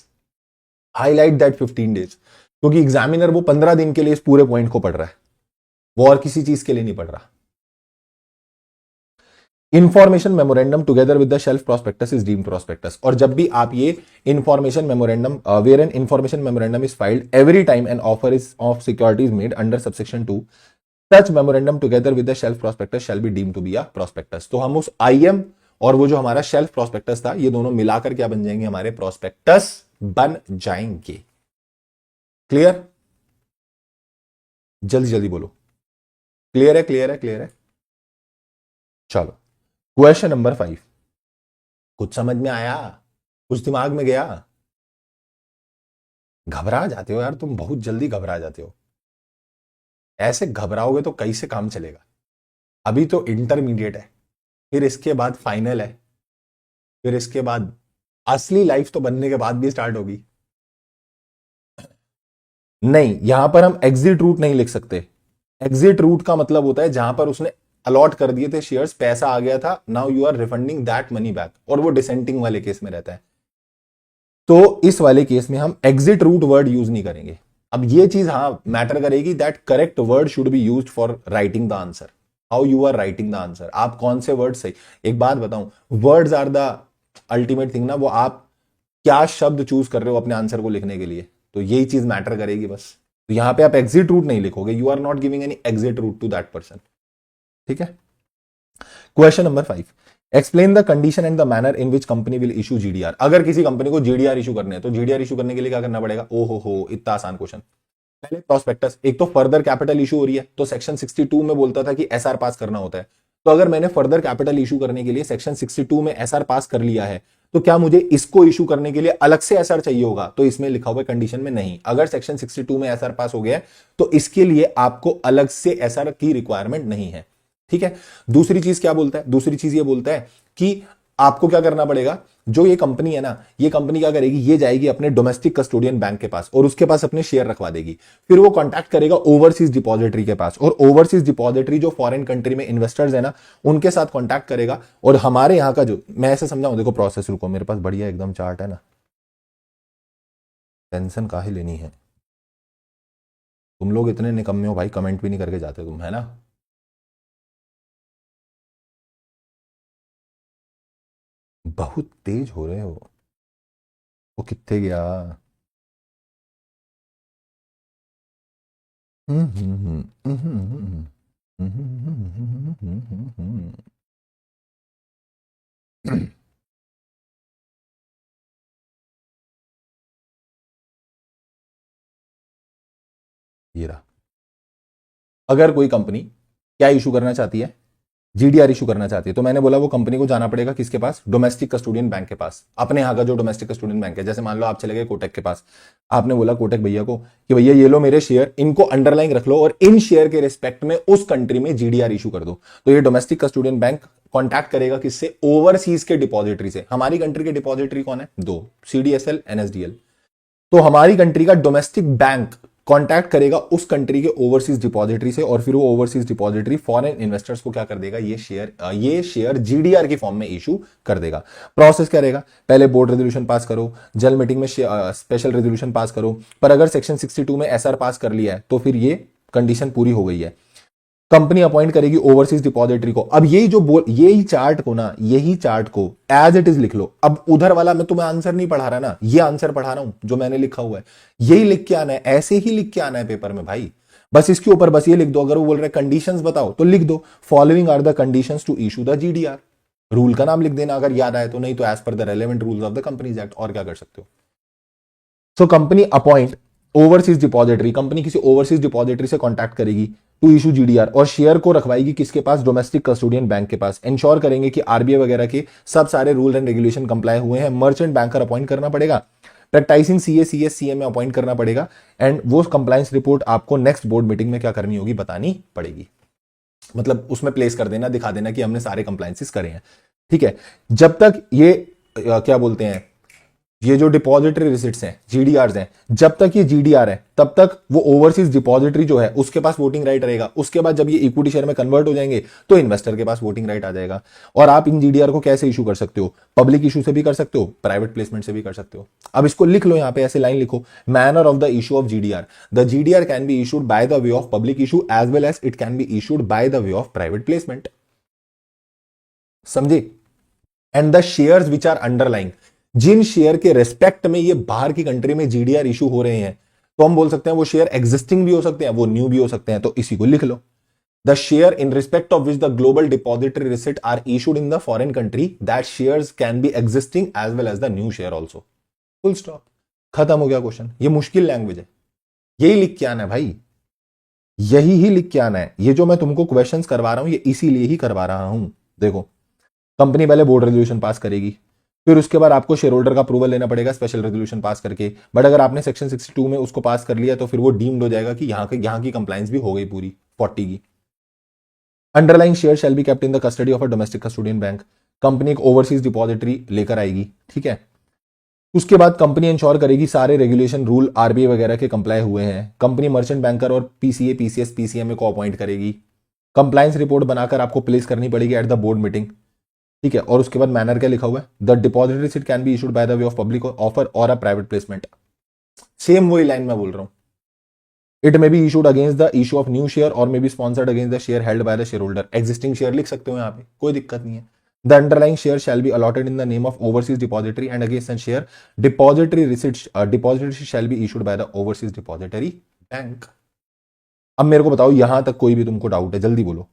Highlight that 15 days, क्योंकि examiner वो 15 दिन के लिए इस पूरे point को पढ़ रहा है, वो और किसी चीज के लिए नहीं पढ़ रहा। Information memorandum together with the shelf prospectus is deemed prospectus. और जब भी आप ये information memorandum, where an information memorandum is filed every time an offer is of securities made under subsection 2, such memorandum together with the shelf prospectus shall be deemed to be a prospectus। तो हम उस IM और वो जो हमारा shelf prospectus था, ये दोनों मिलाकर क्या बन जाएंगे? हमारे प्रोस्पेक्टस बन जाएंगे। क्लियर? जल्दी जल्दी बोलो, क्लियर है? क्लियर है? क्लियर है? चलो क्वेश्चन नंबर 5, कुछ समझ में आया? कुछ दिमाग में गया? घबरा जाते हो यार तुम, बहुत जल्दी घबरा जाते हो। ऐसे घबराओगे तो कैसे काम चलेगा? अभी तो इंटरमीडिएट है, फिर इसके बाद फाइनल है, फिर इसके बाद असली लाइफ तो बनने के बाद भी स्टार्ट होगी। नहीं, यहां पर हम एग्जिट रूट नहीं लिख सकते। एग्जिट रूट का मतलब होता है जहां पर उसने अलॉट कर दिए थे शेयर्स, पैसा आ गया था, now you are refunding that money back, और वो डिसेंटिंग वाले केस में रहता है। तो इस वाले केस में हम एग्जिट रूट वर्ड यूज नहीं करेंगे। अब ये चीज हाँ मैटर करेगी, that correct word should be used for writing the answer, how you are writing the answer, आप कौन से वर्ड सही। एक बात बताऊं, words are the ultimate thing ना, वो आप क्या शब्द चूज कर रहे हो अपने आंसर को लिखने के लिए, तो यही चीज मैटर करेगी बस। तो यहां पे आप एग्जिट रूट नहीं लिखोगे, you are not giving any exit route to that person. ठीक है। Question number 5, explain the condition and the manner in which company will issue GDR. अगर किसी कंपनी को जीडीआर इशू करने हैं तो जीडीआर इशू करने के लिए क्या करना पड़ेगा। ओ हो इतना आसान क्वेश्चन। पहले प्रोस्पेक्टस, एक तो फर्दर कैपिटल इशू हो रही है, तो सेक्शन 62 में बोलता था कि एसआर पास करना होता है। तो अगर मैंने फर्दर कैपिटल इशू करने के लिए सेक्शन 62 में एसआर पास कर लिया है, तो क्या मुझे इसको इशू करने के लिए अलग से एसआर चाहिए होगा। तो इसमें लिखा हुआ कंडीशन में नहीं, अगर सेक्शन 62 में एसआर पास हो गया तो इसके लिए आपको अलग से एसआर की रिक्वायरमेंट नहीं है। ठीक है। दूसरी चीज क्या बोलता है, दूसरी चीज ये बोलता है कि आपको क्या करना पड़ेगा, जो ये कंपनी है ना, ये कंपनी क्या करेगी, ये जाएगी अपने डोमेस्टिक कस्टोडियन बैंक के पास और उसके पास अपने शेयर रखवा देगी। फिर वो कांटेक्ट करेगा ओवरसीज डिपॉजिटरी के पास, और ओवरसीज डिपॉजिटरी जो फॉरेन कंट्री में इन्वेस्टर्स है ना, उनके साथ कांटेक्ट करेगा। और हमारे यहाँ का जो, मैं ऐसे समझाऊं, देखो प्रोसेस, रुको मेरे पास बढ़िया एकदम चार्ट है ना, टेंशन काहे लेनी है। तुम लोग इतने निकम्मे हो भाई, कमेंट भी नहीं करके जाते तुम, है ना। बहुत तेज हो रहे हो। वो कितने गया। ये रहा। अगर कोई कंपनी क्या इशू करना चाहती है, जीडीआर इशू करना चाहती है, तो मैंने बोला वो कंपनी को जाना पड़ेगा किसके पास, डोमेस्टिक कस्टोडियन बैंक के पास, अपने यहाँ का जो डोमेस्टिक कस्टोडियन बैंक है। जैसे मान लो आप चले गए कोटक के पास, आपने बोला कोटक भैया को कि भैया ये लो मेरे शेयर, इनको अंडरलाइन रख लो और इन शेयर के रिस्पेक्ट में उस कंट्री में जीडीआर इशू कर दो। तो ये डोमेस्टिक कस्टोडियन बैंक कॉन्टैक्ट करेगा किससे, ओवरसीज के डिपॉजिटरी से। हमारी कंट्री के डिपॉजिटरी कौन है, दो, सीडीएसएल, एनएसडीएल। तो हमारी कंट्री का डोमेस्टिक बैंक कांटेक्ट करेगा उस कंट्री के ओवरसीज डिपॉजिटरी से, और फिर वो ओवरसीज डिपॉजिटरी फॉरेन इन्वेस्टर्स को क्या कर देगा, ये शेयर जीडीआर की फॉर्म में इशू कर देगा। प्रोसेस क्या रहेगा, पहले बोर्ड रेजोल्यूशन पास करो, जनरल मीटिंग में स्पेशल रेजोल्यूशन पास करो। पर अगर सेक्शन 62 में एसआर पास कर लिया है तो फिर ये कंडीशन पूरी हो गई है। कंपनी अपॉइंट करेगी ओवरसीज डिपॉजिटरी को। अब यही जो यही चार्ट को ना, यही चार्ट को एज इट इज लिख लो। अब उधर वाला मैं तुम्हें आंसर नहीं पढ़ा रहा ना, ये आंसर पढ़ा रहा हूं जो मैंने लिखा हुआ है, यही लिख के आना है, ऐसे ही लिख के आना है पेपर में भाई। बस इसके ऊपर बस ये लिख दो, अगर वो बोल रहे कंडीशंस बताओ तो लिख दो, following are the conditions to issue the GDR. Rule का नाम लिख देना अगर याद आए तो, नहीं तो as per the relevant rules of the companies act, और क्या कर सकते हो। So company appoint overseas depository, company किसी ओवरसीज डिपॉजिटरी से कांटेक्ट करेगी टू इशू जीडीआर, और शेयर को रखवाएगी किसके पास, डोमेस्टिक कस्टोडियन बैंक के पास। इंश्योर करेंगे कि आरबीआई वगैरह के सब सारे रूल एंड रेगुलेशन कंप्लाई हुए हैं। मर्चेंट बैंकर अपॉइंट करना पड़ेगा, प्रैक्टिसिंग सीए, सीएस, सीएम में अपॉइंट करना पड़ेगा, एंड वो कंप्लायंस रिपोर्ट आपको नेक्स्ट बोर्ड मीटिंग में क्या करनी होगी, बतानी पड़ेगी। मतलब उसमें प्लेस कर देना, दिखा देना कि हमने सारे कंप्लायंसेस करे हैं। ठीक है। जब तक ये क्या बोलते हैं, ये जो डिपॉजिटरी रिसिट्स हैं, जीडीआर हैं, जब तक ये जीडीआर है तब तक वो ओवरसीज डिपॉजिटरी जो है उसके पास वोटिंग राइट रहेगा। उसके बाद जब ये इक्विटी शेयर में कन्वर्ट हो जाएंगे तो इन्वेस्टर के पास वोटिंग राइट आ जाएगा। और आप इन जीडीआर को कैसे इशू कर सकते हो, पब्लिक इशू से भी कर सकते हो, प्राइवेट प्लेसमेंट से भी कर सकते हो। अब इसको लिख लो, यहां पे ऐसे लाइन लिखो, manner of the issue of GDR, the GDR can be issued by the way of public issue as well as it can be issued by the way of private placement. समझे। And the shares which are underlying, जिन share के respect में ये बाहर की country में GDR issue हो रहे हैं, तो हम बोल सकते हैं वो शेयर एग्जिस्टिंग भी हो सकते हैं, वो न्यू भी हो सकते हैं। तो इसी को लिख लो, the share in respect of which the global depository receipt are issued in the foreign country, that shares can be existing as well as the new share also. Full stop, खत्म हो गया क्वेश्चन। ये मुश्किल language है, यही लिख के आना है भाई, यही ही लिख के आना है। ये जो मैं तुमको क्वेश्चन करवा रहा हूं ये इसीलिए ही करवा रहा हूं। देखो, कंपनी पहले बोर्ड रेजोल्यूशन पास करेगी, फिर उसके बाद आपको शेयर होल्डर का अप्रूवल लेना पड़ेगा स्पेशल रेजोल्यूशन पास करके। बट अगर आपने सेक्शन 62 में उसको पास कर लिया तो फिर वो डीम्ड हो जाएगा कि यहाँ की कंप्लायंस भी हो गई पूरी 40 की। Underlying share shall be kept in the custody of a domestic custodian bank, company एक ओवरसीज डिपॉजिटरी लेकर आएगी। ठीक है। उसके बाद कंपनी इंश्योर करेगी सारे रेगुलेशन रूल आरबीआई वगैरह के कंप्लाई हुए हैं। कंपनी मर्चेंट बैंकर और पीसीए, पीसीएस, पीसीएमए को अपॉइंट करेगी। कंप्लायंस रिपोर्ट बनाकर आपको प्लेस करनी पड़ेगी एट द बोर्ड मीटिंग। ठीक है, और उसके बाद मैनर क्या लिखा हुआ है, the depository receipt can be issued by the way of public offer और अ प्राइवेट प्लेसमेंट। सेम वही लाइन मैं बोल रहा हूं, it may be issued against the issue of new share और may be sponsored against the share held by the share holder. Existing share लिख सकते हो यहाँ पे, कोई दिक्कत नहीं है। The underlying share shall be allotted in the name of overseas depository and against an share depository receipt shall be issued by the overseas depository bank. अब मेरे को बताओ यहां तक कोई भी तुमको डाउट है, जल्दी बोलो,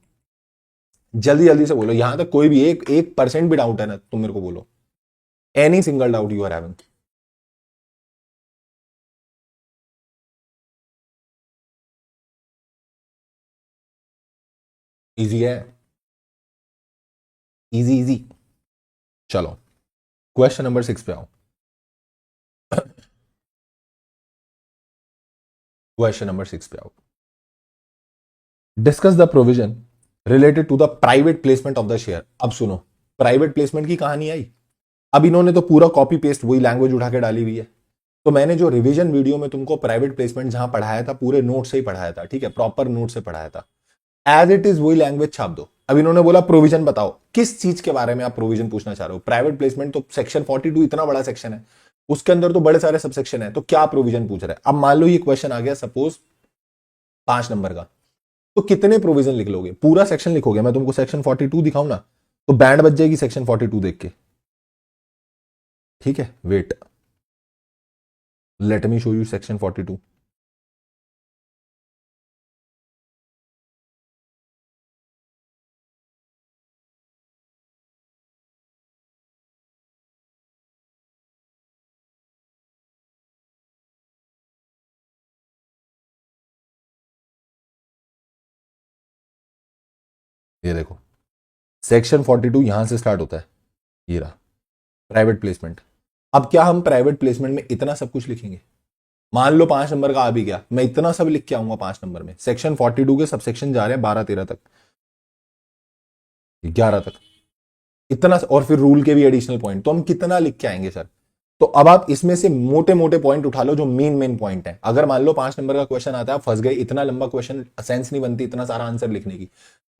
जल्दी जल्दी से बोलो, यहां तक कोई भी एक परसेंट भी डाउट है ना, तुम मेरे को बोलो, any single doubt you are having. Easy है, इजी इजी। चलो क्वेश्चन नंबर 6 पे आओ। क्वेश्चन नंबर 6 पे आओ। Discuss the provision related to the private placement of the share. अब सुनो, प्राइवेट प्लेसमेंट की कहानी आई। अब इन्होंने तो पूरा कॉपी पेस्ट वही लैंग्वेज उठा के डाली हुई है। तो मैंने जो रिवीजन वीडियो में तुमको प्राइवेट प्लेसमेंट जहां पढ़ाया था, पूरे नोट से ही पढ़ाया था, ठीक है, प्रॉपर नोट से पढ़ाया था, एज इट इज वही लैंग्वेज छाप दो। अब इन्होंने बोला प्रोविजन बताओ, किस चीज के बारे में आप प्रोविजन पूछना चाह रहे हो। प्राइवेट प्लेसमेंट तो सेक्शन 42 इतना बड़ा सेक्शन है, उसके अंदर तो बड़े सारे सबसेक्शन है, तो क्या प्रोविजन पूछ रहे हैं। अब मान लो ये क्वेश्चन आ गया सपोज 5 नंबर का, तो कितने प्रोविजन लिख लोगे, पूरा सेक्शन लिखोगे। मैं तुमको सेक्शन 42 दिखाऊं ना तो बैंड बज जाएगी सेक्शन 42 देख के। ठीक है, wait, let me show you section 42। ये देखो, सेक्शन 42 यहां से स्टार्ट होता है, ये रहा प्राइवेट प्लेसमेंट। अब क्या हम प्राइवेट प्लेसमेंट में इतना सब कुछ लिखेंगे। मान लो 5 नंबर का आ भी गया, मैं इतना सब लिख के आऊंगा 5 नंबर में। सेक्शन 42 के सबसेक्शन जा रहे हैं 12 13 तक, 11 तक, इतना, और फिर रूल के भी एडिशनल पॉइंट, तो हम कितना लिख के आएंगे सर। तो अब आप इसमें से मोटे मोटे पॉइंट उठा लो जो मेन मेन पॉइंट है। अगर मान लो 5 नंबर का क्वेश्चन आता है, आप फंस गए, इतना लंबा क्वेश्चन सेंस नहीं बनती इतना सारा आंसर लिखने की,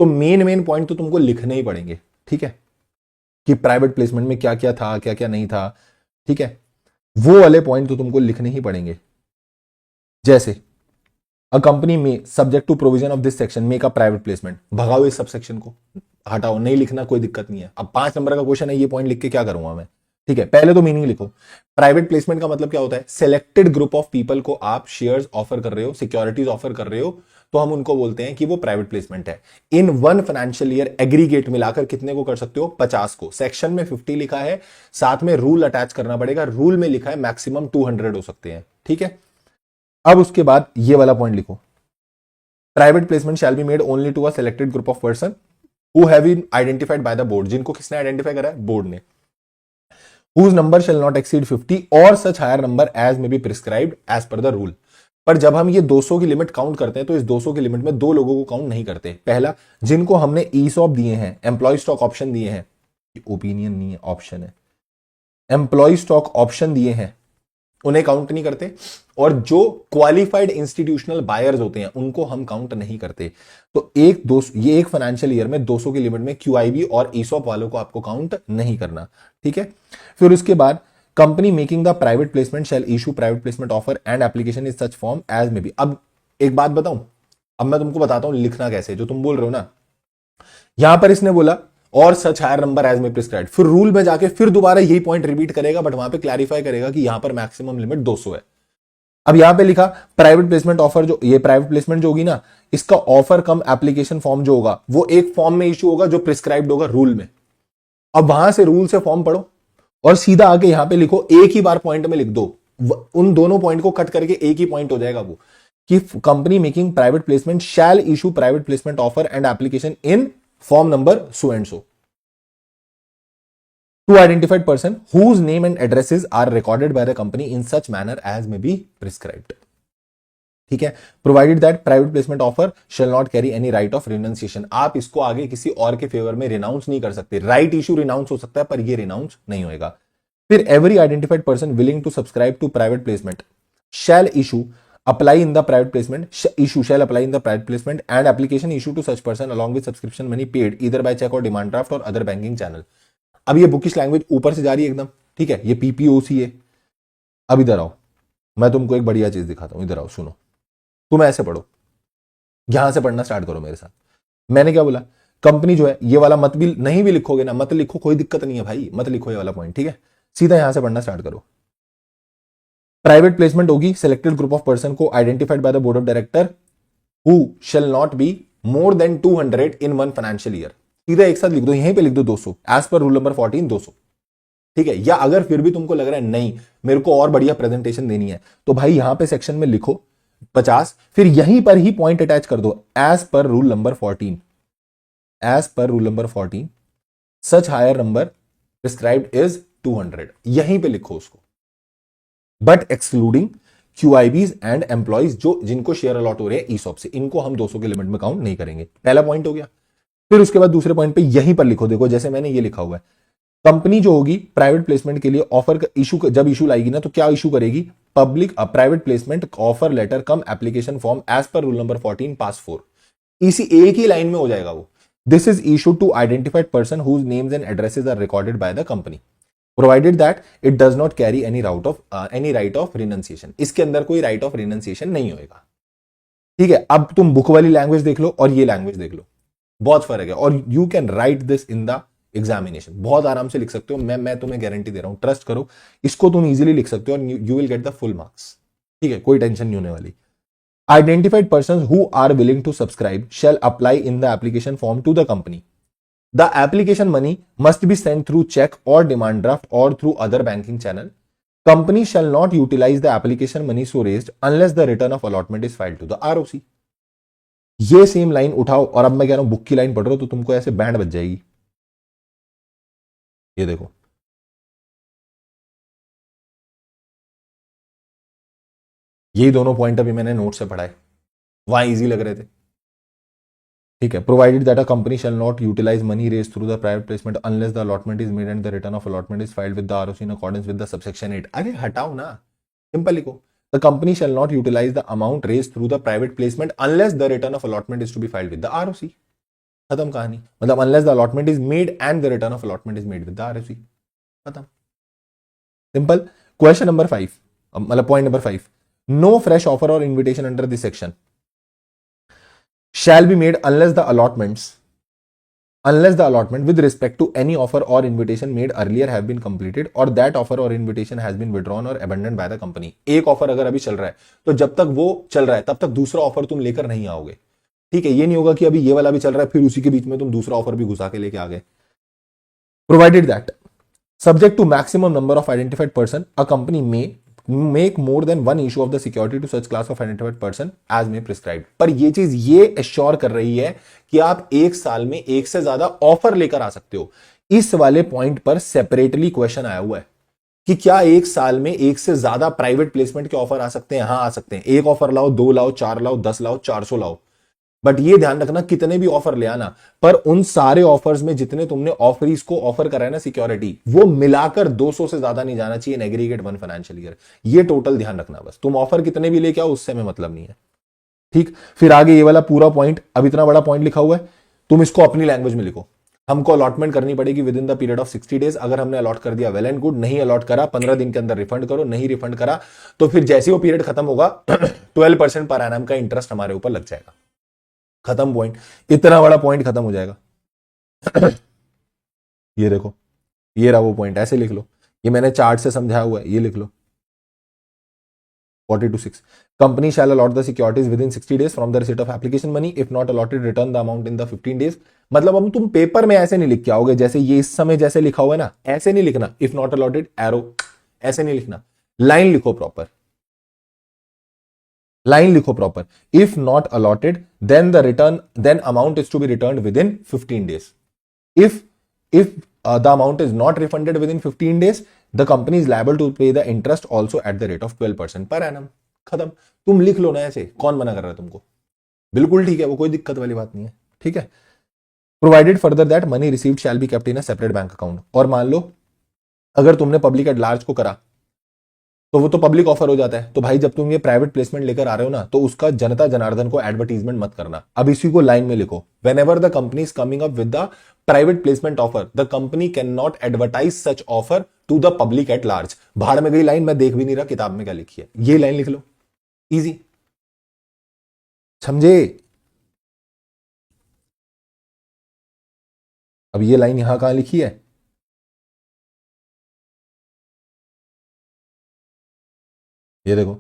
तो मेन मेन पॉइंट तो तुमको लिखने ही पड़ेंगे। ठीक है, कि प्राइवेट प्लेसमेंट में क्या क्या था, क्या क्या नहीं था, ठीक है, वो वाले पॉइंट तो तुमको लिखने ही पड़ेंगे। जैसे a company may subject to provision of this section make a private placement, भगाओ इस सब सेक्शन को, हटाओ, नहीं लिखना कोई दिक्कत नहीं है। अब 5 नंबर का क्वेश्चन है, ये पॉइंट लिख के क्या करूंगा मैं। ठीक है, पहले तो मीनिंग लिखो। प्राइवेट प्लेसमेंट का मतलब क्या होता है, सिलेक्टेड ग्रुप ऑफ पीपल को आप शेयर्स ऑफर कर रहे हो, सिक्योरिटीज ऑफर कर रहे हो, तो हम उनको बोलते हैं कि वो प्राइवेट प्लेसमेंट है। In one financial year aggregate मिलाकर कितने को कर सकते हो, 50 को। सेक्शन में 50 लिखा है, साथ में रूल अटैच करना पड़ेगा, रूल में लिखा है मैक्सिमम 200 हो सकते हैं। ठीक है, अब उसके बाद ये वाला पॉइंट लिखो, private placement shall be made only to a selected group of person who have been identified by the board, जिनको किसने आइडेंटिफाई करा है, बोर्ड ने, whose number shall not exceed 50 और such higher number as may be prescribed as per the rule। पर जब हम ये 200 की लिमिट काउंट करते हैं तो इस 200 की लिमिट में दो लोगों को काउंट नहीं करते। पहला, जिनको हमने ईसॉप दिए हैं, एम्प्लॉय स्टॉक ऑप्शन दिए हैं, ओपिनियन नहीं है ऑप्शन है, एम्प्लॉय स्टॉक ऑप्शन दिए हैं, उन्हें काउंट नहीं करते। और जो क्वालिफाइड इंस्टीट्यूशनल बायर्स होते हैं उनको हम काउंट नहीं करते। तो ये एक फाइनेंशियल ईयर में 200 की लिमिट में क्यूआईबी और ईसॉप वालों को आपको काउंट नहीं करना। ठीक है, फिर उसके बाद company making the private placement shall issue private placement offer and application is such form as may be. अब एक बात बताऊं, अब मैं तुमको बताता हूं लिखना कैसे, जो तुम बोल रहे हो ना, यहां पर इसने बोला और सच हायर नंबर एज में प्रिस्क्राइब्ड, फिर रूल में जाके फिर दोबारा यही पॉइंट रिपीट करेगा, बट वहां पे क्लैरिफाई करेगा कि यहां पर मैक्सिमम लिमिट 200 है। अब यहां पे लिखा प्राइवेट प्लेसमेंट ऑफर, जो ये प्राइवेट प्लेसमेंट जो होगी ना, इसका ऑफर कम एप्लीकेशन फॉर्म जो होगा वो एक फॉर्म में इशू होगा जो प्रिस्क्राइब्ड होगा रूल में। अब वहां से रूल से फॉर्म पढ़ो और सीधा आके यहां पे लिखो, एक ही बार पॉइंट में लिख दो, उन दोनों पॉइंट को कट करके एक ही पॉइंट हो जाएगा वो, कि company making private placement shall issue private placement offer and application in form number so and so to identified person whose name and addresses are recorded by the company in such manner as may be prescribed। ठीक है, provided that private placement offer shall not carry any right of renunciation. आप इसको आगे किसी और के favour में renounce नहीं कर सकते। राइट इशू रिनाउंस हो सकता है पर ये रिनाउंस नहीं होगा। फिर every identified person willing to subscribe to private placement shall issue apply in the private placement issue shall apply in the private placement and application issue to such person along with subscription money paid either by check or demand draft or other banking channel। अब ये bookish language ऊपर से जा रही है एकदम, ठीक है, ये पीपीओसी है। अब इधर आओ, मैं तुमको एक बढ़िया चीज दिखाता हूं, इधर आओ, सुनो, तुम ऐसे पढ़ो, यहां से पढ़ना स्टार्ट करो मेरे साथ। मैंने क्या बोला, कंपनी जो है, ये वाला मत भी नहीं भी लिखोगे ना, मत लिखो, कोई दिक्कत नहीं है भाई, मत लिखो ये वाला पॉइंट, ठीक है, सीधा यहां से पढ़ना स्टार्ट करो। प्राइवेट प्लेसमेंट होगी, सिलेक्टेड ग्रुप ऑफ पर्सन को identified by the board of director who shell not be more than 200 in one financial year. सीधा एक साथ लिख दो, यहीं पे लिख दो 200, एज पर रूल नंबर 14 200, ठीक है। या अगर फिर भी तुमको लग रहा है नहीं मेरे को और बढ़िया प्रेजेंटेशन देनी है, तो भाई यहां पे सेक्शन में लिखो 50, फिर यहीं पर ही पॉइंट अटैच कर दो, as per rule number 14, as per rule number 14 such higher number prescribed is 200, यहीं पे लिखो उसको, but excluding QIBs and employees जो जिनको शेयर अलॉट हो रहे हैं ईसॉप से, इनको हम 200 के लिमिट में काउंट नहीं करेंगे। पहला पॉइंट हो गया। फिर उसके बाद दूसरे पॉइंट पे यहीं पर लिखो, देखो जैसे मैंने ये लिखा हुआ है, कंपनी जो होगी प्राइवेट प्लेसमेंट के लिए ऑफर इशू, जब इशू लाएगी ना तो क्या इशू करेगी, public private placement offer letter cum application form as per rule number 14 PAS 4, इसी एक ही लाइन में हो जाएगा वो। This is issue to identified person whose names and addresses are recorded by the company provided that it does not carry any right of renunciation. इसके अंदर कोई राइट ऑफ रिनंसिएशन नहीं होगा, ठीक है। अब तुम बुक वाली लैंग्वेज देख लो और ये लैंग्वेज देख लो, बहुत फर्क है, और you can write this in the examination, बहुत आराम से लिख सकते हो, मैं तुम्हें गारंटी दे रहा हूं, ट्रस्ट करो, इसको तुम इजीली लिख सकते हो और you will get the full marks, ठीक है, कोई टेंशन नहीं होने वाली। Identified person who are willing to subscribe shall apply in the application form to the company. The application money must be sent through check or demand draft or through other banking channel. Company shall not utilize the application money so raised unless the return of allotment is filed to the ROC. ये same line उठाओ और अब मैं कह रहा हूं book की line पढ़ रहा हूं तो तुमको ऐसे बैंड बज जाएगी। ये देखो, यही दोनों पॉइंट अभी मैंने नोट से पढ़ाए, वहां इजी लग रहे थे, ठीक है। Provided that a company shall not utilise money raise through the private placement unless the allotment is made and the return of allotment is filed with the ROC in accordance with the subsection 8। अरे हटाओ ना, simple लिखो, the company shall not utilise the amount raise through the private placement unless the return of allotment is to be filed with the ROC. खत्म कहानी, मतलब unless the allotment is made and the return of allotment is made with the ROC, खत्म, simple. Question number 5, मतलब point number 5, no fresh offer और invitation under this section shall be made unless the allotment with respect to any offer or invitation made earlier have been completed or that offer or invitation has been withdrawn or abandoned by the company। एक offer अगर अभी चल रहा है तो जब तक वो चल रहा है तब तक दूसरा ऑफर तुम लेकर नहीं आओगे, ठीक है। ये नहीं होगा कि अभी ये वाला भी चल रहा है फिर उसी के बीच में तुम दूसरा ऑफर भी घुसा के लेके आ गए। Provided that subject to maximum number of identified person a company may make more than one issue of the security to such class of identified person as may prescribed। पर ये चीज ये एश्योर कर रही है कि आप एक साल में एक से ज्यादा ऑफर लेकर आ सकते हो। इस वाले पॉइंट पर सेपरेटली क्वेश्चन आया हुआ है कि क्या एक साल में एक से ज्यादा प्राइवेट प्लेसमेंट के ऑफर आ सकते हैं? हाँ आ सकते हैं। एक ऑफर लाओ, 2 लाओ, 4 लाओ, 10 लाओ, 400 लाओ, बट ये ध्यान रखना कितने भी ऑफर ले आना, पर उन सारे ऑफर्स में जितने तुमने ऑफरीज को ऑफर करा है ना सिक्योरिटी, वो मिलाकर 200 से ज्यादा नहीं जाना चाहिए in aggregate one financial year. ये टोटल ध्यान रखना, बस तुम ऑफर कितने भी लेके आओ उससे हमें मतलब नहीं है, ठीक। फिर आगे ये वाला पूरा पॉइंट, अब इतना बड़ा पॉइंट लिखा हुआ है, तुम इसको अपनी लैंग्वेज में लिखो। हमको अलॉटमेंट करनी पड़ेगी with in the period of 60 days. अगर हमने अलॉट कर दिया वेल एंड गुड, नहीं अलॉट करा 15 दिन के अंदर रिफंड करो, नहीं रिफंड करा तो फिर जैसे वो पीरियड खत्म होगा 12% पर एनम का इंटरेस्ट हमारे ऊपर लग जाएगा। खत्म पॉइंट, इतना बड़ा पॉइंट खत्म हो जाएगा। ये देखो, ये रहा वो पॉइंट, ऐसे लिख लो, ये मैंने चार्ट से समझाया हुआ है, ये लिख लो 42.6 company shall allot the securities within 60 days from the receipt of application money, if not allotted return the amount in the 15 days. मतलब अब तुम पेपर में ऐसे नहीं लिख के आओगे, जैसे ये इस समय जैसे लिखा हुआ है ना, ऐसे नहीं लिखना, इफ नॉट अलॉटेड एरो ऐसे नहीं लिखना, लाइन लिखो प्रॉपर, लाइन लिखो proper, if not allotted then amount is to be return within 15 days. If the amount is not refunded within 15 days the company is liable to pay the interest also at the rate of 12% per annum. खत्म, तुम लिख लो ना ऐसे, कौन मना कर रहा है तुमको? बिल्कुल ठीक है, वो कोई दिक्कत वाली बात नहीं है, ठीक है। Provided further that money received shall be kept in a separate bank account. और मान लो अगर तुमने पब्लिक एट लार्ज को करा तो वो तो पब्लिक ऑफर हो जाता है। तो भाई जब तुम ये प्राइवेट प्लेसमेंट लेकर आ रहे हो ना, तो उसका जनता जनार्दन को एडवर्टीजमेंट मत करना। अब इसी को लाइन में लिखो, whenever the company is coming up with the private placement offer, the company can not advertise such offer to the public at large. भाड़ में गई लाइन, मैं देख भी नहीं रहा किताब में क्या लिखी है, ये लाइन लिख लो, इजी, समझे। अब ये लाइन यहां कहां लिखी है, ये देखो।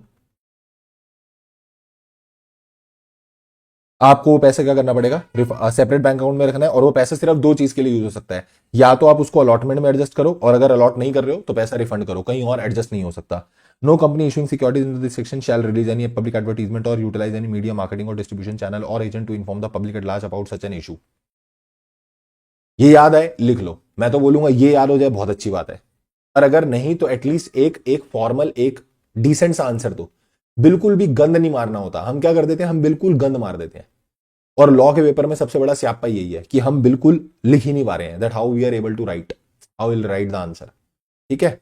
आपको वो पैसे क्या करना पड़ेगा, सेपरेट बैंक अकाउंट में रखना है, और वो पैसे सिर्फ दो चीज के लिए यूज हो सकता है, या तो आप उसको अलॉटमेंट में एडजस्ट करो, और अगर अलॉट नहीं कर रहे हो तो पैसा रिफंड करो, कहीं और एडजस्ट नहीं हो सकता। No company issuing securities in this section shall release any public advertisement or utilise any media marketing or distribution channel or agent to inform the public at large about such an issue. ये याद है, लिख लो। मैं तो बोलूंगा ये याद हो जाए बहुत अच्छी बात है, और अगर नहीं तो एटलीस्ट एक एक फॉर्मल, एक डिसेंट सा आंसर दो। बिल्कुल भी गंद नहीं मारना होता। हम क्या कर देते हैं, हम बिल्कुल गंद मार देते हैं। और लॉ के पेपर में सबसे बड़ा स्यापा यही है कि हम बिल्कुल लिख ही नहीं पा रहे हैं, that how we are able to write, how will write the answer. ठीक है,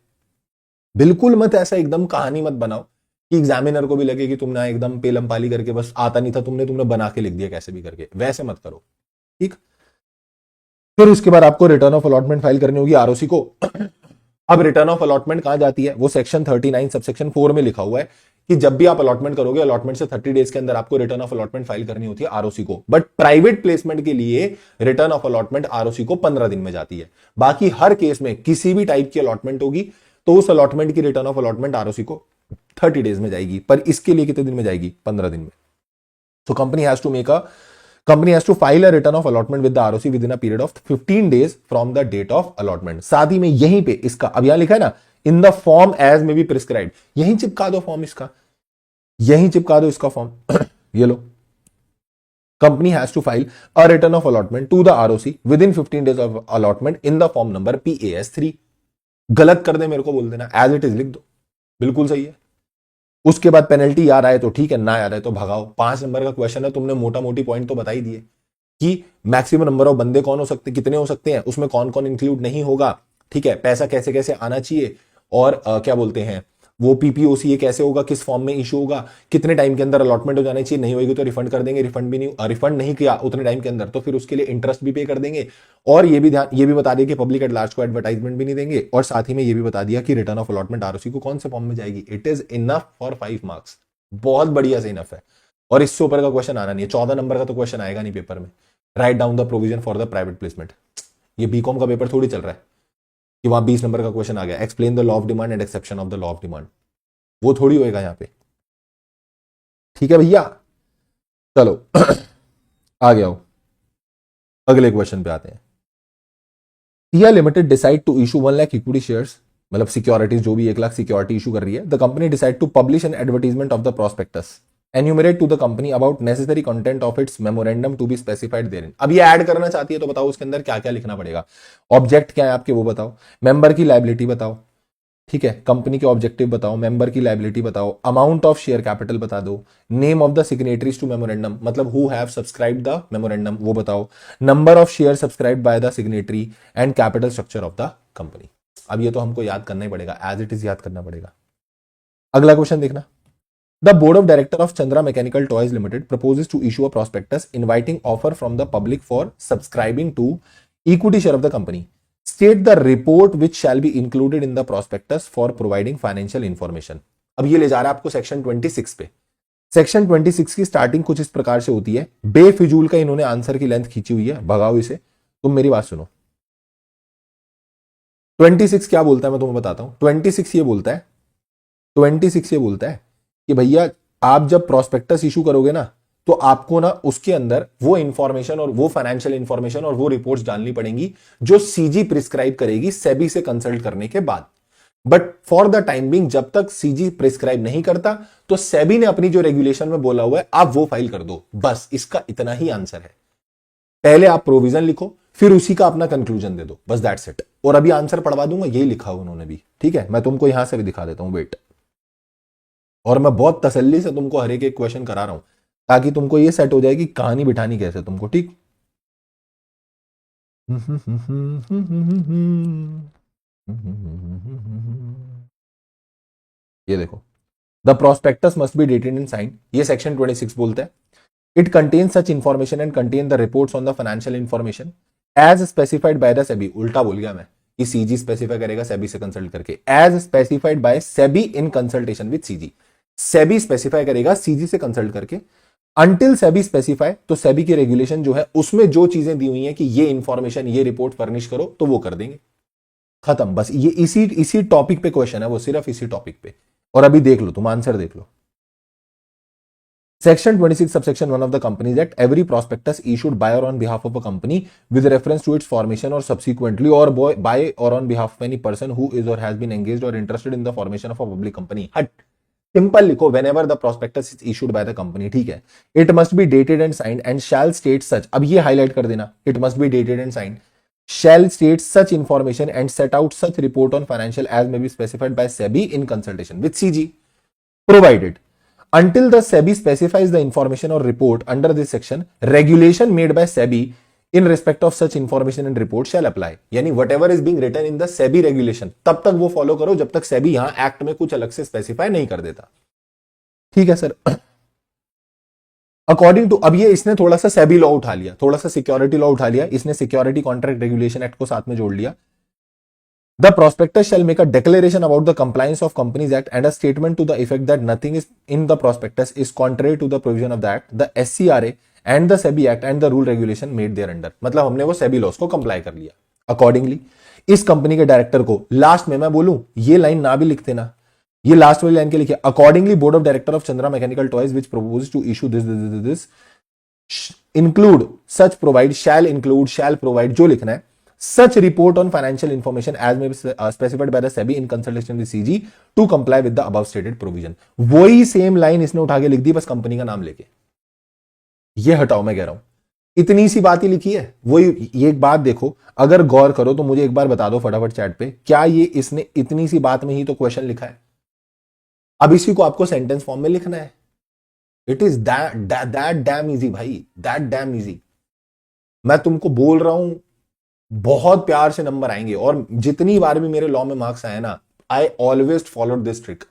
बिल्कुल मत ऐसा एकदम कहानी मत बनाओ कि एग्जामिनर को भी लगे कि तुमने एकदम पेलम पाली करके, बस आता नहीं था तुमने तुमने बना के लिख दिया कैसे भी करके, वैसे मत करो। ठीक, फिर उसके बाद आपको रिटर्न ऑफ अलॉटमेंट फाइल करनी होगी आरओसी को। अब रिटर्न ऑफ अलॉटमेंट कहां जाती है, वो सेक्शन 39 सबसेक्शन 4 में लिखा हुआ है कि जब भी आप अलॉटमेंट करोगे, अलॉटमेंट से 30 डेज के अंदर आपको रिटर्न ऑफ अलॉटमेंट फाइल करनी होती है आरओसी को। बट प्राइवेट प्लेसमेंट के लिए रिटर्न ऑफ अलॉटमेंट आरओसी को 15 दिन में जाती है। बाकी हर केस में किसी भी टाइप की अलॉटमेंट होगी तो उस अलॉटमेंट की रिटर्न ऑफ अलॉटमेंट आरओसी को 30 डेज में जाएगी, पर इसके लिए कितने दिन में जाएगी, 15 दिन में। So company has to file a return of allotment with the ROC within a period of 15 days from the date of allotment। साथ ही में यहीं पे इसका, अब यहां लिखा है ना, इन द फॉर्म एज में बी प्रिस्क्राइब, यहीं चिपका दो फॉर्म इसका, यहीं चिपका दो इसका फॉर्म। ये लो, company has to file a return of allotment to the ROC within 15 days of allotment in the form number PAS3। गलत कर दे मेरे को बोल देना, एज इट इज लिख दो, बिल्कुल सही है। उसके बाद पेनल्टी याद आए तो ठीक है, ना याद आए तो भगाओ। 5 नंबर का क्वेश्चन है, तुमने मोटा मोटी पॉइंट तो बता ही दिए कि मैक्सिमम नंबर ऑफ बंदे कौन हो सकते, कितने हो सकते हैं, उसमें कौन कौन इंक्लूड नहीं होगा। ठीक है, पैसा कैसे कैसे आना चाहिए, और क्या बोलते हैं वो PPOC ये कैसे होगा, किस फॉर्म में इशू होगा, कितने टाइम के अंदर अलॉटमेंट हो जानी चाहिए, नहीं होगी तो रिफंड कर देंगे, रिफंड नहीं किया उतने टाइम के अंदर तो फिर उसके लिए इंटरेस्ट भी पे कर देंगे। और ये भी बता दिया कि पब्लिक एट लार्ज को एडवर्टाइजमेंट भी नहीं देंगे, और साथ ही में ये भी बता दिया कि रिटर्न ऑफ अलॉटमेंट आरओसी को कौन से फॉर्म में जाएगी। It is enough for 5 marks, बहुत बढ़िया से इनफ है। और इससे ऊपर का क्वेश्चन आना नहीं है, 14 नंबर का तो क्वेश्चन आएगा नहीं पेपर में। Right down the provision for the private placement. ये बीकॉम का पेपर थोड़ी चल रहा है कि वहां 20 नंबर का क्वेश्चन आ गया, explain the law of demand and exception of the law of demand, वो थोड़ी होएगा यहाँ पे। ठीक है भैया, चलो आ गया हो, अगले क्वेश्चन पे आते हैं। Tia limited decide to issue 1 lakh equity shares, मतलब सिक्योरिटीज, जो भी 1 लाख सिक्योरिटी इशू कर रही है। The company decide to publish an advertisement of the prospectus enumerate to the company about necessary content of its memorandum to be specified therein. अब ये add करना चाहती है तो बताओ उसके अंदर क्या क्या लिखना पड़ेगा। ऑब्जेक्ट क्या है आपके वो बताओ, मेंबर की लाइबिलिटी बताओ, ठीक है, कंपनी के ऑब्जेक्टिव बताओ, मेंबर की लाइबिलिटी बताओ, अमाउंट ऑफ शेयर कैपिटल बता दो, name of the signatories to memorandum, मतलब who have subscribe the memorandum वो बताओ, number of share subscribe by the signatory and capital structure of the company. अब ये तो हमको याद करना ही पड़ेगा, एज इट इज याद करना पड़ेगा। अगला क्वेश्चन देखना। The board of director of Chandra Mechanical Toys Limited proposes to issue a prospectus inviting offer from the public for subscribing to equity share of the company. State the report which shall be included in the prospectus for providing financial information। अब ये ले जा रहा है आपको section 26 पे। Section 26 की starting कुछ इस प्रकार से होती है, बेफिजूल का इन्होंने आंसर की लेंथ खींची हुई है, भगाओ इसे। तुम मेरी बात सुनो, 26 क्या बोलता है मैं तुम्हें बताता हूं। 26 ये बोलता है, 26 ये बोलता है कि भैया आप जब प्रोस्पेक्टस इशू करोगे ना, तो आपको ना उसके अंदर वो इंफॉर्मेशन और वो फाइनेंशियल इंफॉर्मेशन और वो रिपोर्ट्स डालनी पड़ेंगी जो सीजी प्रिस्क्राइब करेगी सेबी से कंसल्ट करने के बाद। But for the time being जब तक सीजी प्रिस्क्राइब नहीं करता तो सेबी ने अपनी जो रेगुलेशन में बोला हुआ है आप वो फाइल कर दो, बस इसका इतना ही आंसर है। पहले आप प्रोविजन लिखो, फिर उसी का अपना कंक्लूजन दे दो, बस दैट्स इट। और अभी आंसर पढ़वा दूंगा, यही लिखा हुआ उन्होंने भी, ठीक है। मैं तुमको यहां से भी दिखा देता हूं, वेट। और मैं बहुत तसल्ली से तुमको हर एक क्वेश्चन करा रहा हूं ताकि तुमको ये सेट हो जाए कि कहानी बिठानी कैसे तुमको, ठीक। ये देखो, the prospectus must be dated and signed, ये सेक्शन 26 बोलता है। It contain such information and contain the reports on the financial information as specified by the SEBI, उल्टा बोल गया मैं, कि सीजी स्पेसिफाई करेगा सेबी से कंसल्ट करके, as specified by SEBI in consultation with CG, SEBI specify करेगा सीजी से कंसल्ट करके। अंटिल सेबी स्पेसिफाई, तो सेबी की रेगुलेशन जो है उसमें जो चीजें दी हुई हैं कि ये इंफॉर्मेशन ये रिपोर्ट फर्निश करो, तो वो कर देंगे, खत्म। बस ये इसी टॉपिक पे क्वेश्चन है, वो सिर्फ इसी टॉपिक पे। और अभी देख लो, तुम आंसर देख लो। Section 26, subsection 1 of the Companies Act, every prospectus issued by or on behalf of a company with reference to its formation or subsequently or by or on behalf of any person who is or has been engaged or interested in the formation of a public company. हट, simple लिखो, whenever the prospectus is issued by the company, ठीक है। It must be dated and signed and shall state such, अब ये highlight कर देना, it must be dated and signed, shall state such information and set out such report on financial as may be specified by SEBI in consultation with CG, provided until the SEBI specifies the information or report under this section, regulation made by SEBI in respect of such information and report shall apply. यानी whatever is being written in the SEBI regulation, तब तक वो follow करो जब तक SEBI यहां act में कुछ अलग से स्पेसिफाई नहीं कर देता। ठीक है सर। अकॉर्डिंग टू, अब ये इसने थोड़ा सा SEBI लॉ उठा लिया, थोड़ा सा सिक्योरिटी लॉ उठा लिया, इसने सिक्योरिटी कॉन्ट्रैक्ट रेगुलेशन एक्ट को साथ में जोड़ लिया। The prospectus shall make a declaration about the compliance of Companies Act and a statement to the effect that nothing is in the prospectus is contrary to the provision of the Act, the SCRA and the SEBI Act and the rule regulation made thereunder. मतलब हमने वो SEBI loss को comply कर लिया। Accordingly इस company के director को, last में मैं बोलूं ये लाइन ना भी लिखते ना, ये लास्ट वाली लाइन के लिखे, accordingly board of director of Chandra mechanical toys which propose to issue this include such provide, shall include, shall provide, जो लिखना है, such report on financial information as may be specified by the SEBI in consultation with CG to comply with the above stated provision. वही same line इसने उठा के लिख दी, बस company का नाम लेके। ये हटाओ, मैं कह रहा हूं इतनी सी बात ही लिखी है। वही, ये एक बात देखो, अगर गौर करो तो मुझे एक बार बता दो फटाफट चैट पे, क्या ये इसने इतनी सी बात में ही तो क्वेश्चन लिखा है? अब इसी को आपको सेंटेंस फॉर्म में लिखना है। It is that dam easy भाई, दैट डैम इजी। मैं तुमको बोल रहा हूं, बहुत प्यार से नंबर आएंगे, और जितनी बार भी मेरे लॉ में मार्क्स आए ना, I always followed this trick.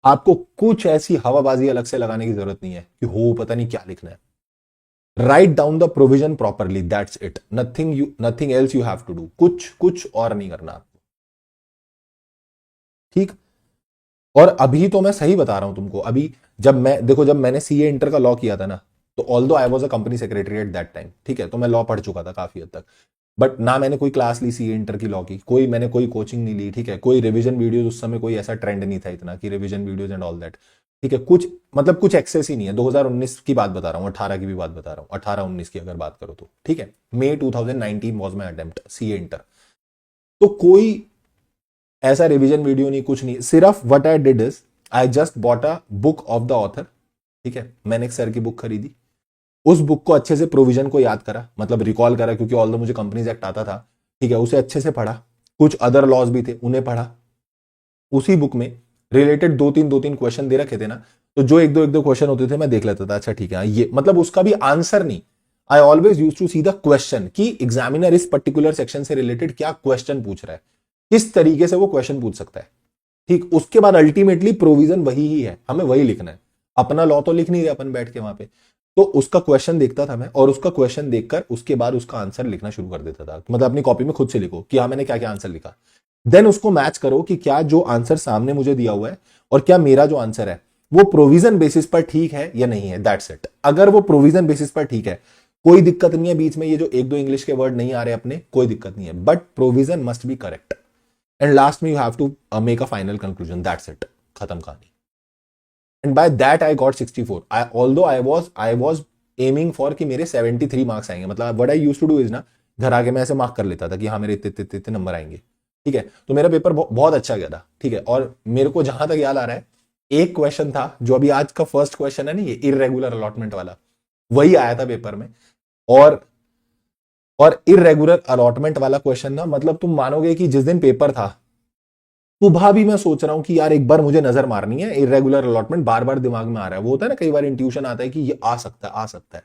आपको कुछ ऐसी हवाबाजी अलग से लगाने की जरूरत नहीं है कि हो पता नहीं क्या लिखना है। Write down the provision properly, that's it, nothing else you have to do. कुछ और नहीं करना आपको, ठीक। और अभी तो मैं सही बता रहा हूं तुमको, अभी जब मैंने सीए इंटर का लॉ किया था ना, तो although I was a company secretary at that time, ठीक है, तो मैं लॉ पढ़ चुका था काफी हद तक, बट ना मैंने कोई क्लास ली सीए इंटर की लॉ की, मैंने कोई कोचिंग नहीं ली, ठीक है, कोई रिवीजन वीडियोस, उस समय कोई ऐसा ट्रेंड नहीं था इतना कि revision videos and all that, ठीक है, कुछ एक्सेस ही नहीं है। 2019 की बात बता रहा हूँ, 18 की भी बात बता रहा हूँ, 18-19 की अगर बात करो तो, ठीक है, May 2019 was my attempt CA inter. तो कोई ऐसा रिवीजन वीडियो नहीं, कुछ नहीं, सिर्फ what I did is I just bought a book of the author, ठीक है, मैंने एक सर की बुक खरीदी, उस बुक को अच्छे से प्रोविजन को याद करा, मतलब रिकॉल करा, क्योंकि ऑल दो मुझे कंपनीज एक्ट आता था, ठीक है, उसे अच्छे से पढ़ा, कुछ अदर लॉज भी थे उन्हें पढ़ा, उसी बुक में रिलेटेड दो तीन क्वेश्चन दे रखे थे ना, तो जो एक दो क्वेश्चन होते थे मैं देख लेता था, अच्छा ठीक है, ये मतलब उसका भी आंसर नहीं, I always use to see the question कि एग्जामिनर इस पर्टिकुलर सेक्शन से रिलेटेड क्या क्वेश्चन पूछ रहा है, किस तरीके से वो क्वेश्चन पूछ सकता है, ठीक। उसके बाद अल्टीमेटली प्रोविजन वही ही है, हमें वही लिखना है, अपना लॉ तो लिख नहीं रहे अपन बैठ के वहां पे, तो उसका क्वेश्चन देखता था मैं, और उसका क्वेश्चन देखकर उसके बाद उसका आंसर लिखना शुरू कर देता था। मतलब अपनी कॉपी में खुद से लिखो कि हाँ मैंने क्या क्या आंसर लिखा, देन उसको मैच करो कि क्या जो आंसर सामने मुझे दिया हुआ है और क्या मेरा जो आंसर है वो प्रोविजन बेसिस पर ठीक है या नहीं है, दैट्स इट। अगर वो प्रोविजन बेसिस पर ठीक है, कोई दिक्कत नहीं है, बीच में ये जो एक दो इंग्लिश के वर्ड नहीं आ रहे अपने, कोई दिक्कत नहीं है, but provision must be correct, and last में you have to make a final conclusion, that's it, खत्म कहानी। And by that I got 64, although I was aiming for कि मेरे 73 मार्क्स आएंगे। मतलब what I used to do is ना, घर आके मैं ऐसे मार्क कर लेता था कि हाँ मेरे इतने नंबर आएंगे, ठीक है, तो मेरा पेपर बहुत अच्छा गया था, ठीक है। और मेरे को जहां तक याद आ रहा है, एक क्वेश्चन था जो अभी आज का फर्स्ट क्वेश्चन है ना, ये इररेगुलर अलॉटमेंट वाला, वही आया था पेपर में, और इररेगुलर अलॉटमेंट वाला क्वेश्चन ना, मतलब तुम मानोगे कि जिस दिन पेपर था सुबह भी मैं सोच रहा हूं कि यार एक बार मुझे नजर मारनी है, इररेगुलर अलॉटमेंट बार बार दिमाग में आ रहा है, वो होता है ना कई बार इंट्यूशन आता है कि ये आ सकता है,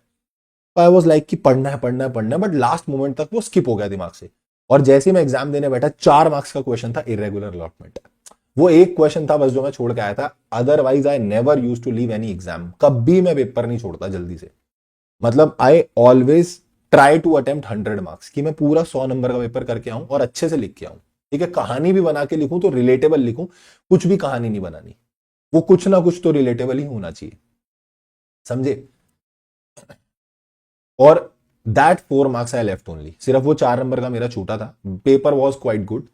तो आई वाज लाइक कि पढ़ना है, बट लास्ट मोमेंट तक वो स्किप हो गया दिमाग से, और जैसे मैं एग्जाम देने बैठा 4 मार्क्स का क्वेश्चन था इररेगुलर अलॉटमेंट, वो एक क्वेश्चन था बस जो मैं छोड़ के आया था, otherwise I never use to leave any exam, कभी मैं पेपर नहीं छोड़ता जल्दी से। मतलब I always try to attempt 100 marks, कि मैं पूरा 100 नंबर का पेपर करके आऊं और अच्छे से लिख के आऊं। ठीक है, कहानी भी बना के लिखूं तो रिलेटेबल लिखूं, कुछ भी कहानी नहीं बनानी, वो कुछ ना कुछ तो रिलेटेबल ही होना चाहिए, समझे। और that 4 marks I left only, सिर्फ वो 4 नंबर का मेरा छूटा था। Paper was quite good,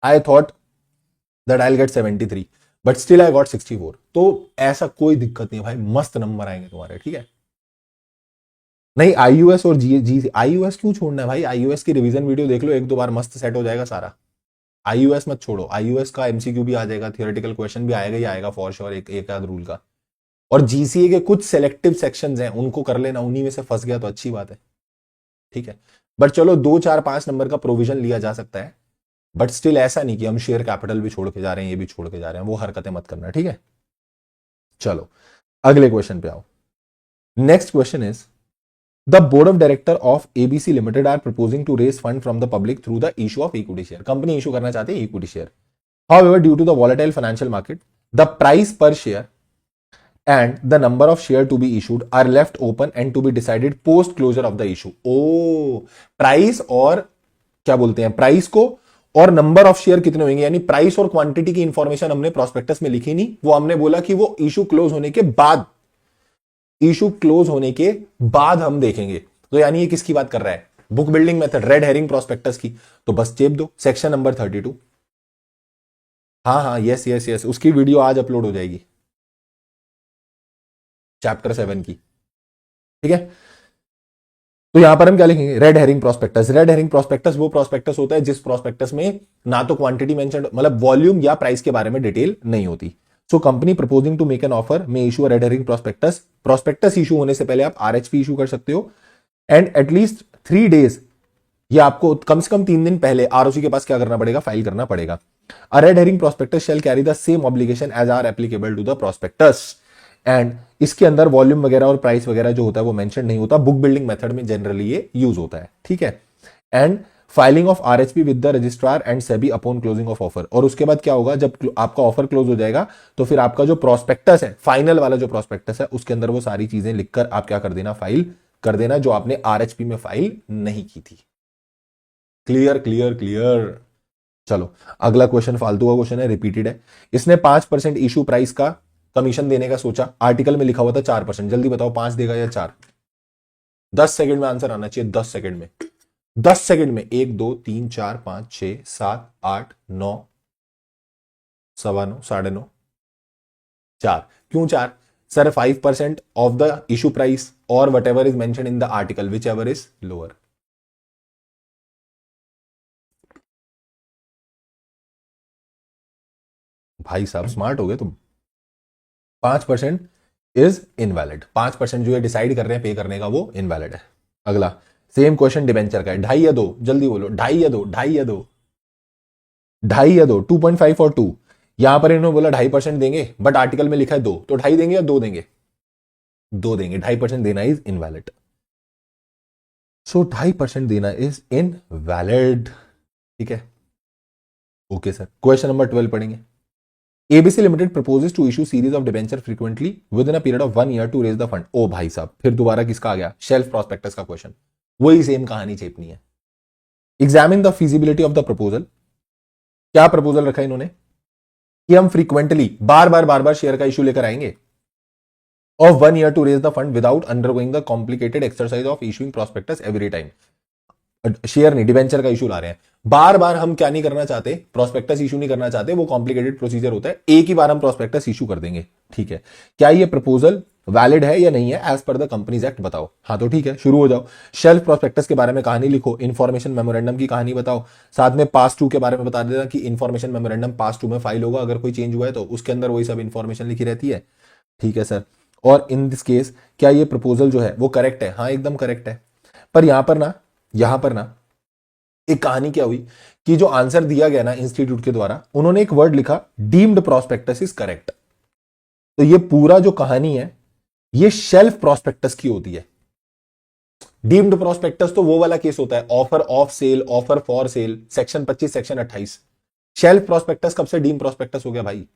I thought that I get 73, but still I got 64। तो ऐसा कोई दिक्कत नहीं है भाई, मस्त नंबर आएंगे तुम्हारे, ठीक है। नहीं, आईयूएस और जी जी आईयूएस क्यों छोड़ना है भाई, आईयूएस की रिवीजन वीडियो देख लो एक दो बार, मस्त सेट हो जाएगा सारा। आईयूएस मत छोड़ो, आईयूएस का एमसीक्यू भी आ जाएगा, थियोरेटिकल क्वेश्चन भी आएगा ही आएगा फॉर श्योर, एक आध रूल का। और जीसीए के कुछ सेलेक्टिव सेक्शंस हैं, उनको कर लेना, उन्हीं में से फंस गया तो अच्छी बात है, ठीक है। बट चलो 2 4 5 नंबर का प्रोविजन लिया जा सकता है, बट स्टिल ऐसा नहीं कि हम शेयर कैपिटल भी छोड़ के जा रहे हैं, ये भी छोड़ के जा रहे हैं, वो हरकतें मत करना, ठीक है। चलो अगले क्वेश्चन पे आओ। Next question is, the board of director of ABC limited are proposing to raise fund from the public through the issue of equity share. Company issue करना चाहती है equity share. However, due to the volatile financial market, the price per share and the number of share to be issued are left open and to be decided post closure of the issue। ओ, price और क्या बोलते हैं, price को और number of share कितने होंगे, यानी प्राइस और क्वांटिटी की इंफॉर्मेशन हमने प्रोस्पेक्टस में लिखी नहीं, वो हमने बोला कि वो इशू क्लोज होने के बाद, इशू क्लोज होने के बाद हम देखेंगे। तो यानी ये किसकी बात कर रहा है, book building method, red herring prospectus की। तो बस चेप दो, सेक्शन नंबर 32। हाँ हाँ, यस यस यस, उसकी वीडियो आज अपलोड हो जाएगी, चैप्टर 7 की, ठीक है। तो यहां पर हम क्या लिखेंगे, red herring prospectus. Red herring prospectus वो प्रोस्पेक्टस होता है जिस प्रोस्पेक्टस में ना तो क्वांटिटी मेंशन, मतलब वॉल्यूम या प्राइस के बारे में डिटेल नहीं होती। So company proposing to make an offer may issue red herring prospectus. Prospectus issue होने से पहले आप आरएचपी इशू कर सकते हो, एंड एटलीस्ट 3 days, ये आपको कम से कम 3 दिन पहले आरओसी के पास क्या करना पड़ेगा, फाइल करना पड़ेगा। A red herring prospectus shall carry the same obligation as are applicable to the prospectus, and इसके अंदर वॉल्यूम वगैरह और प्राइस वगैरह जो होता है वो मेंशन नहीं होता। बुक बिल्डिंग मेथड में जनरली ये यूज होता है, ठीक है। And filing of RHP with the registrar and SEBI upon closing of offer. और उसके बाद क्या होगा, जब आपका ऑफर क्लोज हो जाएगा तो फिर आपका जो प्रोस्पेक्टस है, फाइनल वाला जो प्रोस्पेक्टस है, उसके अंदर वो सारी चीजें लिखकर आप क्या कर देना, फाइल कर देना, जो आपने आरएचपी में फाइल नहीं की थी। Clear clear clear. चलो अगला क्वेश्चन फालतू का क्वेश्चन है, रिपीटेड है। इसने 5% इशू प्राइस का कमीशन देने का सोचा, आर्टिकल में लिखा हुआ था 4%। जल्दी बताओ 5 देगा या 4? 10 सेकंड में आंसर आना चाहिए, 10 सेकंड में, 10 सेकंड में। 1 2 3 4 5 6 7 8 9 9:15 9:30 4। क्यों 4? Sir 5% of the issue price और whatever is mention in the article whichever is lower. भाई साहब स्मार्ट हो गए तुम। 5% इज इनवैलिड, 5% जो है डिसाइड कर रहे हैं पे करने का, वो इनवैलिड है। अगला सेम क्वेश्चन डिबेंचर का है, 2.5 या 2, जल्दी बोलो, 2.5 या 2, 2.5 या 2, 2.5 या 2, 2.5 और 2। यहां पर इन्होंने बोला 2.5% देंगे, बट आर्टिकल में लिखा है 2, तो 2.5 देंगे या 2 देंगे? 2 देंगे, 2.5% देना इज इनवैलिड। सो 2.5% देना इज इनवैलिड, ठीक है। ओके सर, क्वेश्चन नंबर 12 पढ़ेंगे। ABC Limited proposes to issue series of debenture frequently within a period of 1 year to raise the fund। ओ भाई साहब, फिर दोबारा किसका आ गया, शेल्फ प्रोस्पेक्टस का क्वेश्चन। वही सेम कहानी चेपनी है। Examine the feasibility of the proposal. क्या प्रपोजल रखा इन्होंने कि हम फ्रीक्वेंटली बार बार शेयर का इशू लेकर आएंगे of 1 year to raise the fund without undergoing the complicated exercise of issuing prospectus every time। Share नहीं, डिवेंचर का इशू ला रहे हैं। बार बार हम क्या नहीं करना चाहते, प्रोस्पेक्टस इशू नहीं करना चाहते, वो कॉम्प्लिकेटेड प्रोसीजर होता है, एक ही बार हम प्रोस्पेक्टस इशू कर देंगे, ठीक है। क्या ये प्रपोजल वैलिड है या नहीं है as per the companies act, बताओ। हाँ तो ठीक है, शुरू हो जाओ। शेल्फ प्रोस्पेक्टस के बारे में कहानी लिखो, इन्फॉर्मेशन मेमोरेंडम की कहानी बताओ, साथ में पास 2 के बारे में बता देना कि इन्फॉर्मेशन मेमोरेंडम पास 2 में फाइल होगा, अगर कोई चेंज हुआ है तो उसके अंदर वही सब इन्फॉर्मेशन लिखी रहती है, ठीक है सर। और इन दिस केस क्या ये प्रपोजल जो है वो करेक्ट है? हाँ एकदम करेक्ट है। पर यहां पर ना एक कहानी क्या हुई कि जो आंसर दिया गया ना इंस्टीट्यूट के द्वारा, उन्होंने एक वर्ड लिखा, डीम्ड प्रोस्पेक्टस इज करेक्ट। तो ये पूरा जो कहानी है ये शेल्फ प्रोस्पेक्टस की होती है। डीम्ड प्रोस्पेक्टस तो वो वाला केस होता है, offer of sale, offer for sale, section 25 section 28। Shelf prospectus कब से डीम प्रोस्पेक्टस हो गया भाई?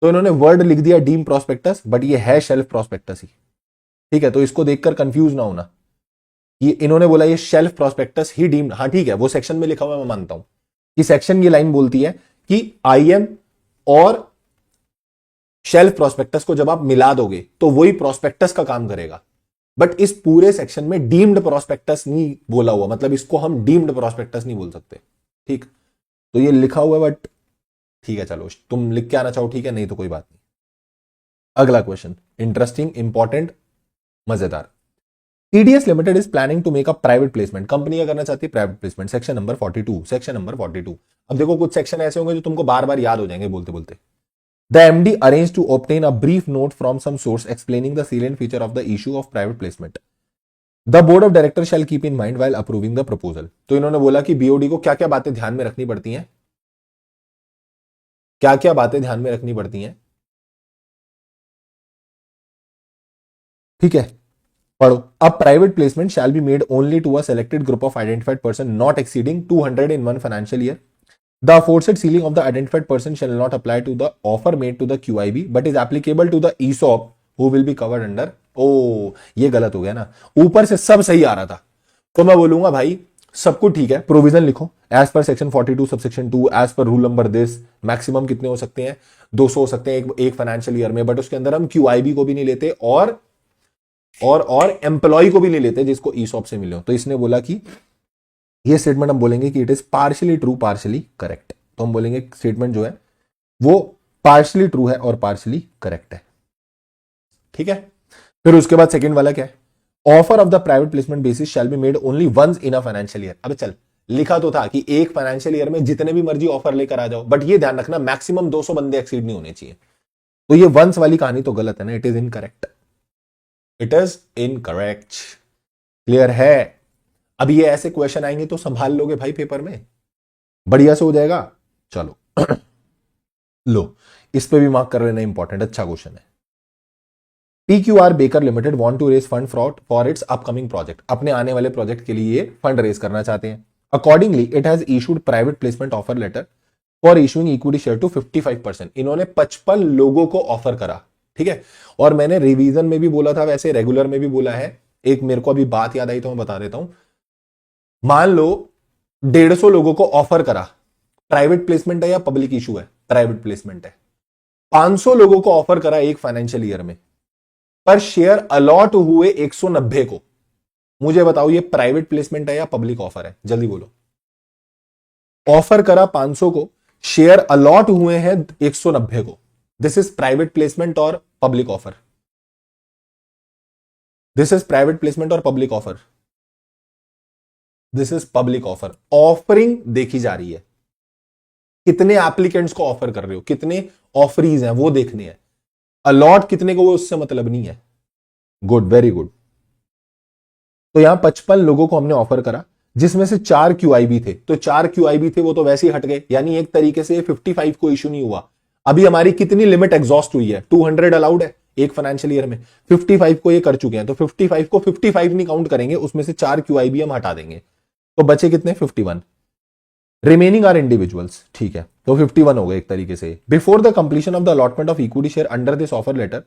तो इन्होंने वर्ड लिख दिया डीम प्रोस्पेक्टस, बट ये है शेल्फ प्रोस्पेक्टस ही, ठीक है? तो इसको देखकर कंफ्यूज ना होना, ये इन्होंने बोला ये शेल्फ प्रोस्पेक्टस ही डीम्ड, हाँ ठीक है, वो सेक्शन में लिखा हुआ मैं मानता हूं कि सेक्शन ये लाइन बोलती है कि आईएम और शेल्फ प्रोस्पेक्टस को जब आप मिला दोगे तो वही प्रोस्पेक्टस का काम करेगा, बट इस पूरे सेक्शन में डीम्ड प्रोस्पेक्टस नहीं बोला हुआ, मतलब इसको हम डीम्ड प्रोस्पेक्टस नहीं बोल सकते, ठीक? तो ये लिखा हुआ है, बट ठीक है, चलो तुम लिख के आना चाहो ठीक है, नहीं तो कोई बात नहीं। अगला क्वेश्चन इंटरेस्टिंग, इंपॉर्टेंट, मजेदार। TDS limited is planning to make a private placement, company क्या करना चाहती है? Private placement. Section number 42, section number 42। अब देखो कुछ सेक्शन ऐसे होंगे जो तुमको बार बार याद हो जाएंगे बोलते बोलते। The MD arranged to obtain a brief note from some source explaining the salient feature of the issue of private placement. The board of directors shall keep in mind while approving the proposal. तो इन्होंने बोला कि BOD को क्या क्या बातें ध्यान में रखनी पड़ती हैं, क्या क्या बातें ध्यान में रखनी पड़ती हैं, ठीक है? पढ़ो। A private placement shall be made only to a selected group of identified person not exceeding 200 in one financial year. The aforesaid ceiling of the identified person shall not apply to the offer made to the QIB but is applicable to the ESOP who will be covered under। ओ ये गलत हो गया ना, ऊपर से सब सही आ रहा था, तो मैं बोलूंगा भाई सब कुछ ठीक है, प्रोविजन लिखो as per section 42 subsection 2 as per rule number this, maximum कितने हो सकते हैं? 200 हो सकते हैं एक फाइनेंशियल ईयर में, बट उसके अंदर हम QIB को भी नहीं लेते और एम्प्लॉय को भी नहीं लेते जिसको ईसॉप से मिले हो। तो इसने बोला कि ये स्टेटमेंट हम बोलेंगे कि it is partially true partially correct, तो हम बोलेंगे स्टेटमेंट जो है वो पार्शियली ट्रू है और पार्शियली करेक्ट है, ठीक है? फिर उसके बाद सेकंड वाला क्या है? Offer of the private placement basis shall be made only once in a financial year. अब चल लिखा तो था कि एक फाइनेंशियल ईयर में जितने भी मर्जी ऑफर लेकर आ जाओ, बट ये ध्यान रखना मैक्सिमम 200 बंदे एक्सीड नहीं होने चाहिए। तो ये वंस वाली कहानी तो गलत है ना, it is incorrect, it is incorrect. Clear है? अब ये ऐसे क्वेश्चन आएंगे तो संभाल लोगे भाई पेपर में, बढ़िया से हो जाएगा। चलो लो इस पे भी मार्क कर लेना, इंपॉर्टेंट, अच्छा क्वेश्चन है। PQR baker limited want to raise fund for its upcoming project, अपने आने वाले प्रोजेक्ट के लिए फंड रेज करना चाहते हैं। Accordingly it has issued private placement offer letter for issuing equity share to 55%। इन्होंने 55 लोगों को ऑफर करा, ठीक है? और मैंने रिवीजन में भी बोला था, वैसे रेगुलर में भी बोला है, एक मेरे को अभी बात याद आई तो मैं बता देता हूं। मान लो 150 लोगों को ऑफर करा, प्राइवेट प्लेसमेंट है या पब्लिक इशू है? प्राइवेट प्लेसमेंट है। 500 लोगों को ऑफर करा एक फाइनेंशियल ईयर में, पर शेयर अलॉट हुए 190 को। मुझे बताओ ये प्राइवेट प्लेसमेंट है या पब्लिक ऑफर है? जल्दी बोलो। ऑफर करा 500 को, शेयर अलॉट हुए हैं 190 को, दिस इज प्राइवेट प्लेसमेंट और public offer? This is private placement और public offer? This is public offer. Offering देखी जा रही है, कितने एप्लीकेंट्स को ऑफर कर रहे हो, कितने ऑफरीज हैं वो देखने हैं, अलॉट कितने को वो उससे मतलब नहीं है। Good, very good. तो यहां 55 लोगों को हमने ऑफर करा, जिसमें से 4 QIB थे, तो 4 QIB थे वो तो वैसे ही हट गए, यानी एक तरीके से 55 को इशू नहीं हुआ। अभी हमारी कितनी लिमिट एग्जॉस्ट हुई है? 200 अलाउड है एक फाइनेंशियल ईयर में, 55 को ये कर चुके हैं, तो 55 को 55 नहीं काउंट करेंगे, उसमें से 4 QIB हम हटा देंगे, तो बचे कितने? 51। रिमेनिंग आर इंडिविजुअल्स, ठीक है? तो 51 हो गए एक तरीके से। Before the completion of the allotment of equity share under this offer letter,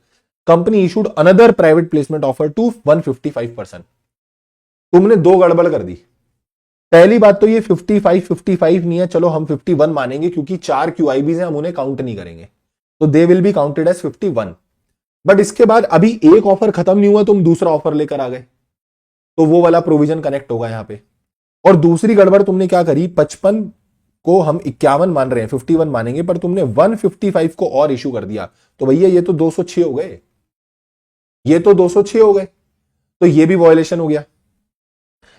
company issued another private placement offer to 155%। तुमने दो गड़बड़ कर दी। पहली बात तो ये 55 नहीं है, चलो हम 51 मानेंगे क्योंकि 4 QIBs हैं, हम उन्हें काउंट नहीं करेंगे, तो they will be counted as 51। But इसके बाद अभी एक ऑफर खत्म नहीं हुआ, तुम दूसरा ऑफर लेकर आ गए, तो वो वाला प्रोविजन कनेक्ट होगा यहां पे। और दूसरी गड़बड़ तुमने क्या करी, 55 को हम 51 मान रहे हैं, 51 मानेंगे, पर तुमने 155 को और इशू कर दिया, तो भैया ये तो 206 हो गए, ये तो 206 हो गए, तो ये भी वॉयलेशन हो गया।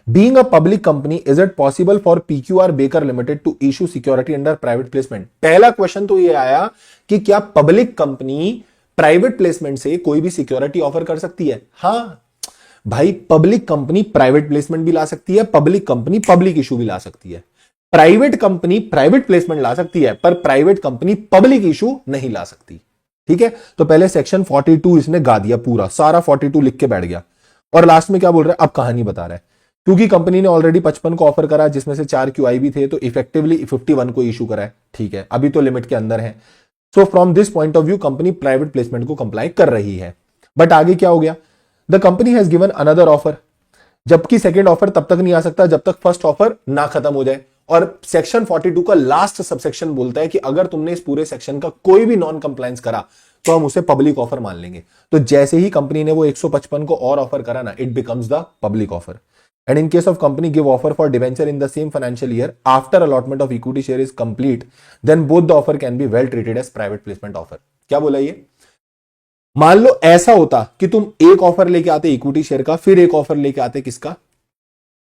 Being a public company, is it possible for PQR Baker Limited to issue security under private placement? पहला क्वेश्चन तो ये आया कि क्या पब्लिक कंपनी प्राइवेट प्लेसमेंट से कोई भी सिक्योरिटी ऑफर कर सकती है? हाँ भाई, पब्लिक कंपनी प्राइवेट प्लेसमेंट भी ला सकती है, पब्लिक कंपनी पब्लिक इशू भी ला सकती है। प्राइवेट कंपनी प्राइवेट प्लेसमेंट ला सकती है, पर प्राइवेट कंपनी पब्लिक इशू नहीं ला सकती, ठीक है? तो पहले सेक्शन 42 इसने गा दिया, पूरा सारा 42 लिख के बैठ गया, और लास्ट में क्या बोल रहा है, अब कहानी बता रहा है क्योंकि कंपनी ने ऑलरेडी 55 को ऑफर करा, जिसमें से 4 QI भी थे, तो इफेक्टिवली 51 को इशू करा है। ठीक है, अभी तो लिमिट के अंदर है। So from this point of view company private placement को कंप्लाई कर रही है। बट आगे क्या हो गया, the company has given another offer, जबकि सेकेंड ऑफर तब तक नहीं आ सकता जब तक फर्स्ट ऑफर ना खत्म हो जाए। और सेक्शन 42 का लास्ट सबसेक्शन बोलता है कि अगर तुमने इस पूरे सेक्शन का कोई भी नॉन कंप्लायंस करा तो हम उसे पब्लिक ऑफर मान लेंगे। तो जैसे ही कंपनी ने वो 155 को और ऑफर करा ना, it becomes the public offer. And in case of company give offer for debenture in the same financial year after allotment of equity share is complete, then both the offer can be well treated as private placement offer. क्या बोला ये? मान लो ऐसा होता कि तुम एक offer लेके आते इक्विटी शेयर का, फिर एक ऑफर लेके आते किसका,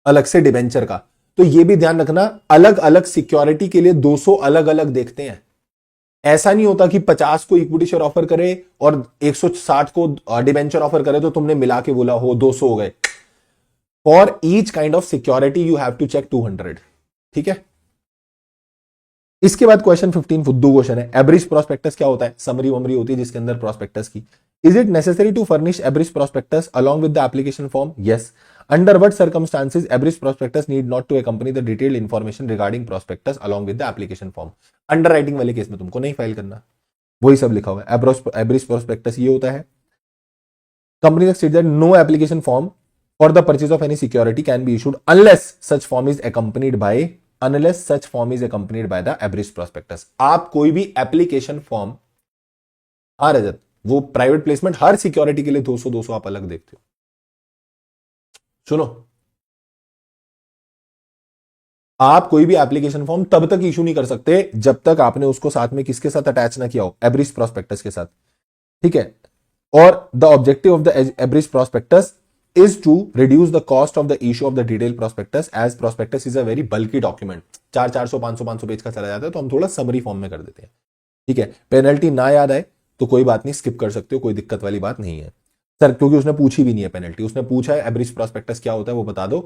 अलग से डिबेंचर का, तो ये भी ध्यान रखना अलग अलग सिक्योरिटी के लिए 200 अलग अलग देखते हैं। ऐसा नहीं होता कि 50 को इक्विटी शेयर ऑफर करे और 160 को डिबेंचर ऑफर करे तो तुमने मिला के बोला हो 200 हो गए। For each kind of security you have to check 200। ठीक है, इसके बाद क्वेश्चन 15 फुद्दू क्वेश्चन है। एवरेज प्रोस्पेक्टस क्या होता है? समरी वमरी होती है जिसके अंदर प्रोस्पेक्टस की। Is it necessary to furnish average prospectus along with the application form? Yes. Under what circumstances average prospectus need not to accompany the detailed information regarding prospectus along with the application form? Underwriting वाले case में तुमको नहीं file करना, वही सब लिखा हुआ है। एवरेज प्रोस्पेक्टस ये होता है, company state that no application form for the purchase of any security can be issued unless such form is accompanied by the average prospectus। आप कोई भी एप्लीकेशन फॉर्म, हाँ रजत, वो प्राइवेट प्लेसमेंट हर सिक्योरिटी के लिए 200 आप अलग देखते हो। सुनो, आप कोई भी एप्लीकेशन फॉर्म तब तक इशू नहीं कर सकते जब तक आपने उसको साथ में किसके साथ अटैच ना किया हो, एवरेज प्रोस्पेक्टस के साथ। ठीक है, और the objective of the average prospectus is to reduce the cost of the issue of the detailed prospectus as prospectus is a very bulky document। 400 500 page का चला जाता है, तो हम थोड़ा समरी फॉर्म में कर देते हैं। ठीक है, पेनल्टी ना याद आए तो कोई बात नहीं, स्किप कर सकते हो, कोई दिक्कत वाली बात नहीं है सर, क्योंकि उसने पूछी भी नहीं है पेनल्टी। उसने पूछा है एवरेज प्रोस्पेक्टस क्या होता है वो बता दो।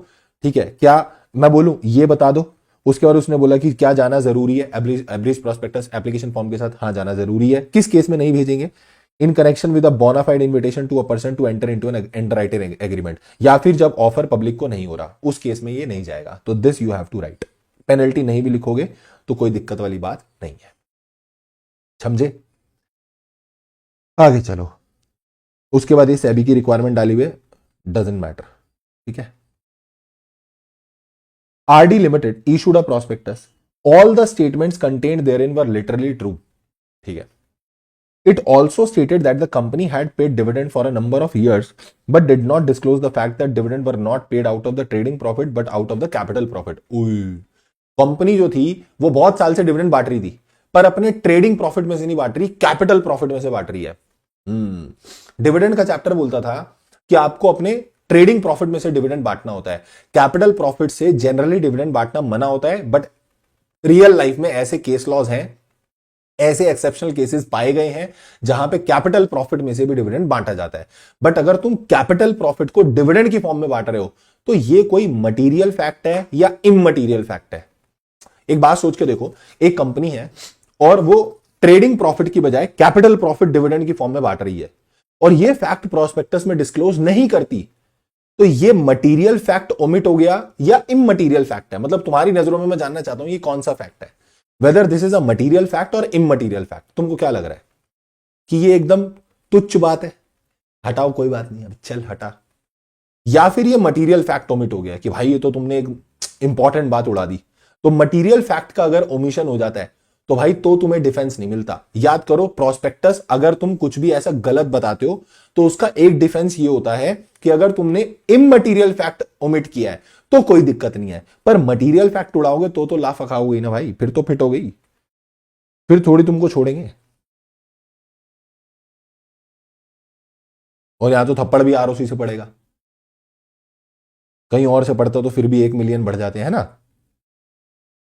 ठीक है, क्या मैं बोलूं ये बता दो, उसके बाद उसने बोला कि क्या जाना जरूरी है एवरेज प्रोस्पेक्टस एप्लीकेशन फॉर्म के साथ? हाँ जाना जरूरी है। किस केस में नहीं भेजेंगे? In connection with a bona fide invitation to a person to enter into an underwriting agreement, या फिर जब ऑफर पब्लिक को नहीं हो रहा, उस केस में ये नहीं जाएगा। तो this you have to write. Penalty नहीं भी लिखोगे तो कोई दिक्कत वाली बात नहीं है, समझे? आगे चलो, उसके बाद ये सेबी की रिक्वायरमेंट डाली हुई, डजंट मैटर। ठीक है, RD limited issued a prospectus, all the statements contained therein were literally true. ठीक है, it also stated that the company had paid dividend for a number of years but did not disclose the fact that dividend were not paid out of the trading profit but out of the capital profit। Company जो थी वो बहुत साल से dividend बांट रही थी, पर अपने ट्रेडिंग प्रॉफिट में से नहीं बांट रही, कैपिटल प्रॉफिट में से बांट रही है। डिविडेंड का चैप्टर बोलता था कि आपको अपने ट्रेडिंग प्रॉफिट में से डिविडेंड बांटना होता है, कैपिटल प्रॉफिट से जनरली डिविडेंड बांटना मना होता है। बट रियल लाइफ में ऐसे केस लॉज हैं, ऐसे एक्सेप्शनल केसेस पाए गए हैं जहां पे कैपिटल प्रॉफिट में से भी डिविडेंड बांटा जाता है। बट अगर तुम कैपिटल प्रॉफिट को डिविडेंड की फॉर्म में बांट रहे हो तो ये कोई मटेरियल फैक्ट है या इममटेरियल फैक्ट है? एक बात सोच के देखो, एक कंपनी है और वो ट्रेडिंग प्रॉफिट की बजाय कैपिटल प्रॉफिट डिविडेंड की फॉर्म में बांट रही है और ये फैक्ट प्रोस्पेक्टस में डिस्क्लोज नहीं करती, तो ये मटेरियल फैक्ट ओमिट हो गया या इममटेरियल फैक्ट है? मतलब तुम्हारी नजरों में मैं जानना चाहता हूं ये कौन सा फैक्ट है, whether this is a material fact और इममटीरियल फैक्ट। तुमको क्या लग रहा है कि ये एकदम तुच्छ बात है, हटाओ कोई बात नहीं, अब चल हटा, या फिर ये मटीरियल फैक्ट ओमिट हो गया कि भाई ये तो तुमने एक इंपॉर्टेंट बात उड़ा दी? तो मटीरियल फैक्ट का अगर ओमिशन हो जाता है तो भाई तो तुम्हें डिफेंस नहीं मिलता। याद करो, प्रोस्पेक्टस अगर तुम कुछ भी ऐसा गलत बताते हो तो उसका एक डिफेंस ये होता है कि अगर तुमने इममटीरियल फैक्ट ओमिट किया है तो कोई दिक्कत नहीं है, पर मटेरियल फैक्ट उड़ाओगे तो लाफा खाओगे ना भाई, फिर तो फिट हो गई, फिर थोड़ी तुमको छोड़ेंगे। और यहां तो थप्पड़ भी आरओसी से पड़ेगा, कहीं और से पड़ता तो फिर भी 1 मिलियन बढ़ जाते हैं ना।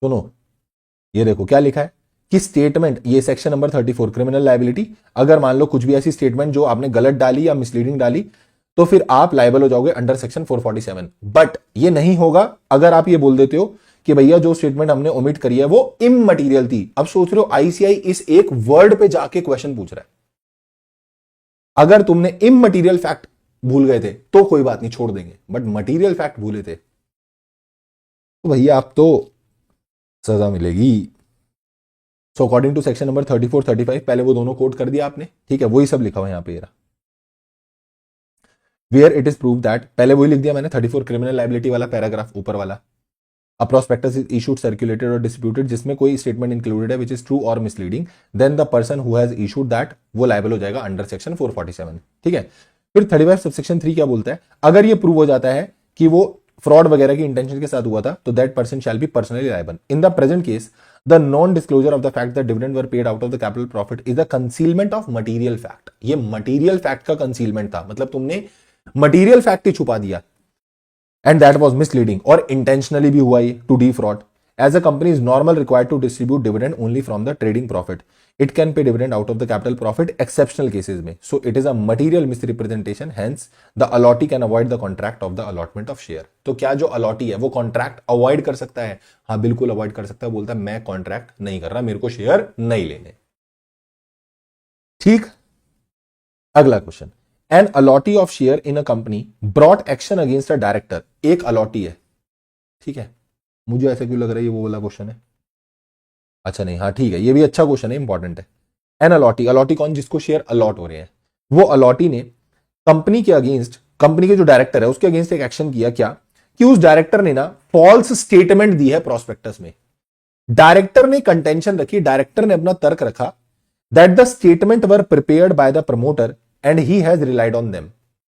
सुनो, ये देखो क्या लिखा है कि स्टेटमेंट, ये सेक्शन नंबर 34 क्रिमिनल लायबिलिटी, अगर मान लो कुछ भी ऐसी स्टेटमेंट जो आपने गलत डाली या मिसलीडिंग डाली तो फिर आप लायबल हो जाओगे अंडर सेक्शन 447। बट ये नहीं होगा अगर आप ये बोल देते हो कि भैया जो स्टेटमेंट हमने ओमिट करी है वो इममटीरियल थी। अब सोच रहे हो आईसीआई इस एक वर्ड पे जाके क्वेश्चन पूछ रहा है, अगर तुमने इममटीरियल फैक्ट भूल गए थे तो कोई बात नहीं, छोड़ देंगे, बट मटीरियल फैक्ट भूले थे तो भैया आप तो सजा मिलेगी। So according to section number 34 35, पहले वो दोनों कोट कर दिया आपने, ठीक है, वही सब लिखा हुआ यहां पे where it is prove that, पहले वही लिख दिया मैंने 34 क्रिमिनल लाइबिलिटी वाला पैराग्राफ ऊपर वाला, a prospectus is issued circulated or disputed, जिसमें कोई स्टेटमेंट इंक्लूडेड है which is true or misleading, then the person who has issued that वो लायबल हो जाएगा अंडर सेक्शन 447, ठीक है। फिर 35 सबसेक्शन 3 क्या बोलता है, अगर ये प्रूव हो जाता है कि वो फ्रॉड वगैरह की इंटेंशन के साथ हुआ था, तो that person shall be personally liable. In the present case the non disclosure of the fact that dividend were paid out of the capital profit is the concealment of material fact. ये material fact का concealment था, मतलब तुमने material fact ही छुपा दिया, and that was misleading, और intentionally भी हुआ ये to defraud. As a company is normal required to distribute dividend only from the trading profit, it can pay dividend out of the capital profit exceptional cases में, so it is a material misrepresentation, hence the allottee can avoid the contract of the allotment of share. तो क्या जो allottee है वो contract avoid कर सकता है? हाँ बिल्कुल अवॉइड कर सकता है, बोलता है मैं कॉन्ट्रैक्ट नहीं कर रहा, मेरे को शेयर नहीं लेने। ठीक, अगला क्वेश्चन, an allottee of share in a company brought action against a director. एक अलॉटी है, ठीक है, मुझे ऐसा क्यों लग रहा है ये वो वाला क्वेश्चन है, अच्छा नहीं, हाँ ठीक है, ये भी अच्छा क्वेश्चन है, इंपॉर्टेंट है। एन अलॉटी, अलॉटी कौन, जिसको शेयर अलॉट हो रहे हैं, वो अलॉटी ने कंपनी के अगेंस्ट, कंपनी के जो डायरेक्टर है उसके अगेंस्ट एक एक्शन किया, क्या कि उस डायरेक्टर ने ना फॉल्स स्टेटमेंट दी है प्रोस्पेक्टस में। डायरेक्टर ने कंटेंशन रखी, डायरेक्टर ने अपना तर्क रखा that the statement were prepared by the promoter and he has relied on them.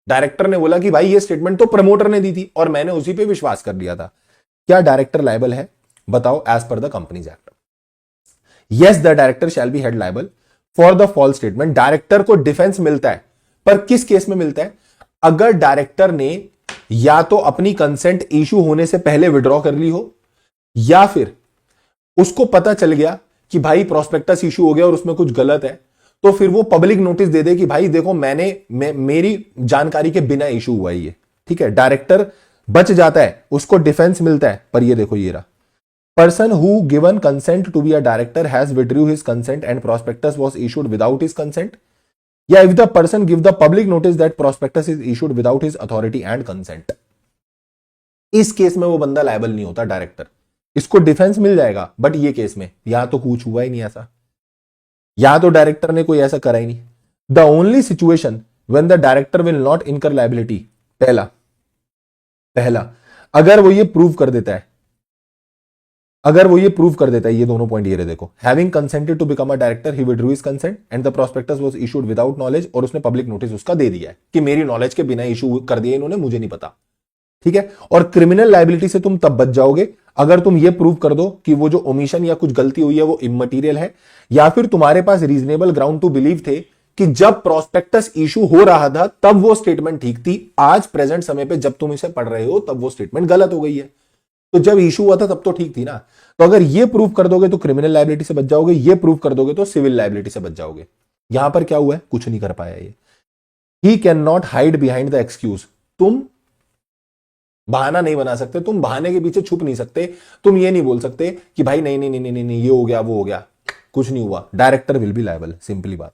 Director ने बोला कि भाई ये स्टेटमेंट तो प्रमोटर ने दी थी और मैंने उसी पे विश्वास कर लिया था। क्या डायरेक्टर लायबल है? बताओ as per the companies act. Yes, the director shall be held liable for the false statement. Director को डिफेंस मिलता है, पर किस केस में मिलता है? अगर डायरेक्टर ने या तो अपनी कंसेंट इशू होने से पहले विड्रॉ कर ली हो, या फिर उसको पता चल गया कि भाई प्रोस्पेक्टस इशू हो गया और उसमें कुछ गलत है, तो फिर वो पब्लिक नोटिस दे दे कि भाई देखो मेरी जानकारी के बिना इशू हुआ ये, ठीक है। डायरेक्टर बच जाता है, उसको डिफेंस मिलता है, पर ये देखो ये रहा, person who given consent to be a director has withdrew his consent and prospectus was issued without his consent, या if the person give the public notice that prospectus is issued without his authority and consent. इस case में वो बंदा liable नहीं होता director, इसको defence मिल जाएगा, but ये केस में यहां तो कुछ हुआ ही नहीं ऐसा, यहां तो डायरेक्टर ने कोई ऐसा करा ही नहीं। The only situation when the director will not इनकर लायबिलिटी, पहला अगर वो ये प्रूव कर देता है, ये दोनों पॉइंट ये रहे देखो, having consented to become a director he withdrew his consent and the prospectus was issued without knowledge, और उसने पब्लिक नोटिस उसका दे दिया है कि मेरी नॉलेज के बिना इशू कर दिया इन्होंने, मुझे नहीं पता, ठीक है। और क्रिमिनल लायबिलिटी से तुम तब बच जाओगे अगर तुम ये प्रूव कर दो कि वो जो ओमिशन या कुछ गलती हुई है वो इममटीरियल है, या फिर तुम्हारे पास रीजनेबल ग्राउंड टू बिलीव थे कि जब प्रोस्पेक्टस इशू हो रहा था तब वो स्टेटमेंट ठीक थी, आज प्रेजेंट समय पे जब तुम इसे पढ़ रहे हो तब वो स्टेटमेंट गलत हो गई है। तो जब इशू हुआ था तब तो ठीक थी ना। तो अगर ये प्रूव कर दोगे तो क्रिमिनल लायबिलिटी से बच जाओगे, ये प्रूव कर दोगे तो सिविल लायबिलिटी से बच जाओगे। यहां पर क्या हुआ है? कुछ नहीं कर पाया ये। He can not hide behind the excuse, तुम बहाना नहीं बना सकते, तुम बहाने के पीछे छुप नहीं सकते, तुम ये नहीं बोल सकते कि भाई नहीं नहीं नहीं नहीं नहीं, नहीं ये हो गया वो हो गया, कुछ नहीं हुआ। Director will be liable, simply बात,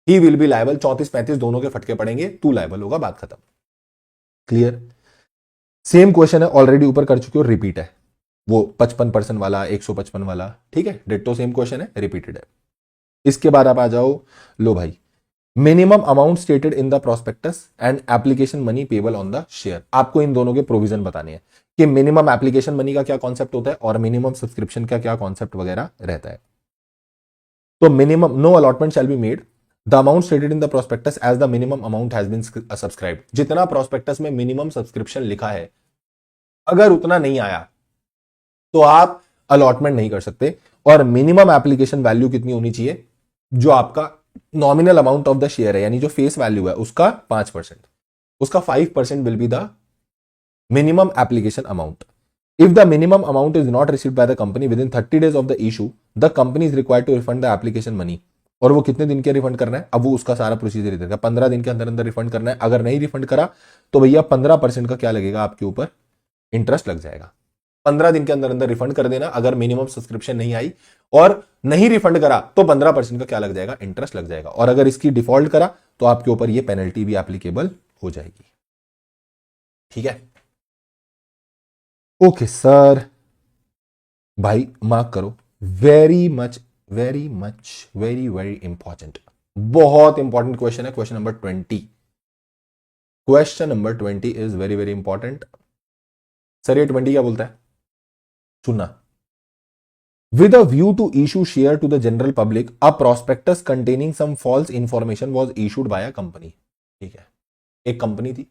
ही विल बी लायबल। 34-35 दोनों के फटके पड़ेंगे, तू लायबल होगा, बात खत्म। क्लियर? सेम क्वेश्चन है, ऑलरेडी ऊपर कर चुके हो, रिपीट है वो 55% वाला, 155 वाला, ठीक है, डिट्टो सेम क्वेश्चन है, रिपीटेड है। इसके बाद आप आ जाओ, लो भाई, minimum amount stated in the prospectus and application money payable on the share. आपको इन दोनों के प्रोविजन बताने हैं कि मिनिमम एप्लीकेशन मनी का क्या कॉन्सेप्ट होता है और मिनिमम सब्सक्रिप्शन का क्या कॉन्सेप्ट वगैरह रहता है। तो minimum, no allotment shall be made the amount stated in the prospectus as the minimum amount has been subscribed. जितना प्रोस्पेक्टस में मिनिमम सब्सक्रिप्शन लिखा है, अगर उतना नहीं आया तो आप अलॉटमेंट नहीं कर सकते। और मिनिमम एप्लीकेशन वैल्यू कितनी होनी चाहिए? जो आपका nominal amount of the share है, यानी जो फेस वैल्यू है उसका 5%, उसका 5% will be the minimum application amount. If the minimum amount is not received by the company within 30 days of the issue, the company is required to refund the application money. और वो कितने दिन के refund करना है? अब वो उसका सारा प्रोसीजर इधर का 15 दिन के अंदर अंदर रिफंड करना है। अगर नहीं रिफंड करा तो भैया 15% का क्या लगेगा आपके ऊपर? इंटरेस्ट लग जाएगा। 15 दिन के अंदर अंदर रिफंड कर देना अगर मिनिमम सब्सक्रिप्शन नहीं आई, और नहीं रिफंड करा तो 15% का क्या लग जाएगा? इंटरेस्ट लग जाएगा। और अगर इसकी डिफॉल्ट करा तो आपके ऊपर ये पेनल्टी भी एप्लीकेबल हो जाएगी। ठीक है, ओके सर, भाई मार्क करो, very much very much very very important, बहुत इंपॉर्टेंट क्वेश्चन है। Question number 20, question number 20 is very very important. Sir ये 20 क्या बोलता है, सुनना। With a view to issue share to the general public, a prospectus containing some false information was issued by a company. ठीक है, एक company थी,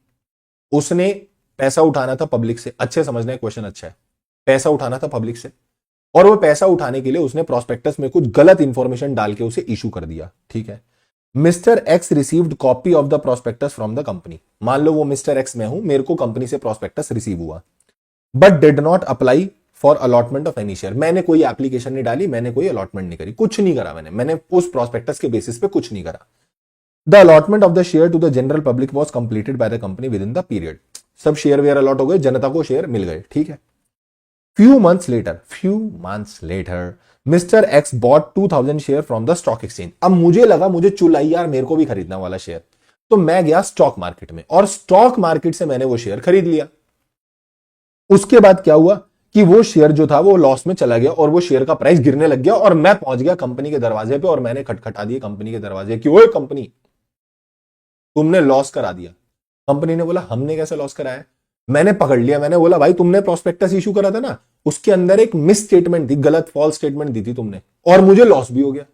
उसने पैसा उठाना था पब्लिक से, अच्छे समझना है क्वेश्चन अच्छा है, पैसा उठाना था पब्लिक से, और वो पैसा उठाने के लिए उसने प्रोस्पेक्टस में कुछ गलत इंफॉर्मेशन डाल के उसे इशू कर दिया। ठीक है, mister x received copy of the prospectus from the company. मान लो वो मिस्टर एक्स में हूं, मेरे को कंपनी से प्रोस्पेक्टस रिसीव हुआ, but did not apply for allotment of any share. मैंने कोई एप्लीकेशन नहीं डाली, मैंने कोई अलॉटमेंट नहीं करी, कुछ नहीं करा, मैंने उस प्रोस्पेक्टस के बेसिस पे कुछ नहीं करा। The allotment of the share to the general public was completed by the company within the period. सब शेयर वेयर अलॉट हो गए, जनता को शेयर मिल गए। ठीक है, few months later mister X bought 2000 share from the stock exchange. अब मुझे लगा, मुझे चुलाई यार, मेरे को भी खरीदना वाला शेयर, तो मैं गया स्टॉक मार्केट में और स्टॉक मार्केट से मैंने वो शेयर खरीद लिया। उसके बाद क्या हुआ कि वो शेयर जो था वो लॉस में चला गया और वो शेयर का प्राइस गिरने लग गया और मैं पहुंच गया कंपनी के दरवाजे पे और मैंने खटखटा दिया कंपनी के दरवाजे कि ओए कंपनी, तुमने लॉस करा दिया। कंपनी ने बोला हमने कैसे लॉस कराया। मैंने पकड़ लिया, मैंने बोला भाई तुमने प्रोस्पेक्टस इशू करा था ना, उसके अंदर एक मिस स्टेटमेंट थी, गलत फॉल्स स्टेटमेंट दी थी तुमने और मुझे लॉस भी हो गया।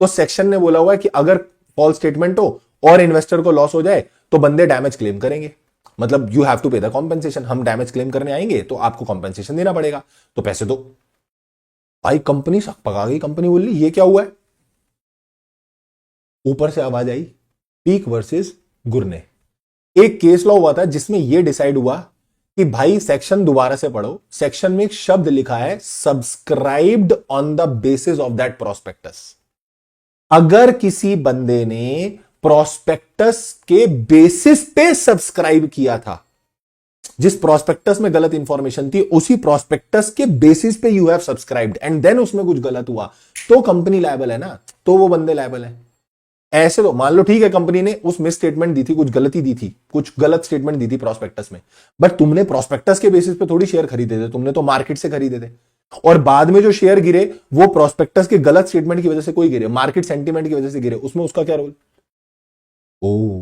तो सेक्शन ने बोला हुआ है कि अगर फॉल्स स्टेटमेंट हो और इन्वेस्टर को लॉस हो जाए तो बंदे डैमेज क्लेम करेंगे, मतलब you have to pay the compensation. हम डैमेज क्लेम करने आएंगे तो आपको कॉम्पेंसेशन देना पड़ेगा, तो पैसे दो। भाई कंपनी शक पका गई, कंपनी बोली ये क्या हुआ है। ऊपर से आवाज आई, पीक वर्सेस गुरने। एक केस लॉ हुआ था जिसमें यह डिसाइड हुआ कि भाई सेक्शन दोबारा से पढ़ो, सेक्शन में एक शब्द लिखा है subscribed on the basis of that prospectus. अगर किसी बंदे ने प्रोस्पेक्टस के बेसिस पे सब्सक्राइब किया था, जिस प्रोस्पेक्टस में गलत इंफॉर्मेशन थी उसी प्रोस्पेक्टस के बेसिस पे you have subscribed and then उसमें कुछ गलत हुआ, तो कंपनी लायबल है ना, तो वो बंदे लायबल है। ऐसे तो मान लो ठीक है कंपनी ने उस मिस स्टेटमेंट दी थी, कुछ गलती दी थी, कुछ गलत स्टेटमेंट दी थी प्रोस्पेक्टस में, बट तुमने प्रोस्पेक्टस के बेसिस पे थोड़ी शेयर खरीदे थे, तुमने तो मार्केट से खरीदे थे। और बाद में जो शेयर गिरे वो प्रोस्पेक्टस के गलत स्टेटमेंट की वजह से कोई गिरे, मार्केट सेंटीमेंट की वजह से गिरे, उसमें उसका क्या रोल। ओ,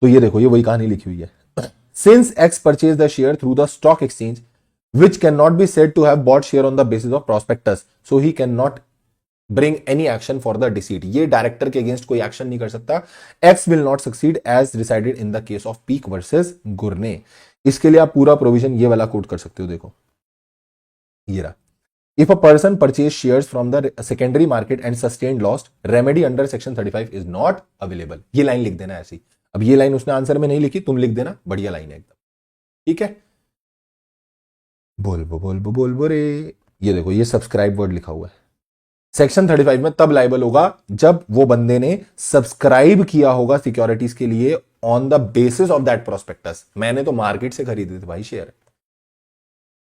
तो ये देखो, ये वही कहानी लिखी हुई है। Since x purchase the share through the stock exchange which cannot be said to have bought share on the basis of prospectus, so he cannot bring any action for the deceit। ये director के against कोई action नहीं कर सकता। X will not succeed as decided in the case of Peak versus गुरने। इसके लिए आप पूरा प्रोविजन ये वाला कोट कर सकते हो, देखो ये रहा। If a person purchase shares from the secondary market and sustained loss, remedy under section 35 is not available। ये लाइन लिख देना ऐसी। अब ये लाइन उसने आंसर में नहीं लिखी, तुम लिख देना, बढ़िया लाइन है एकदम, ठीक है। बोल बो रे, ये देखो ये सब्सक्राइब वर्ड लिखा हुआ है। सेक्शन 35 में तब लाइबल होगा जब वो बंदे ने सब्सक्राइब किया होगा सिक्योरिटीज के लिए on the basis of that prospectus. मैंने तो मार्केट से खरीदे थे भाई शेयर,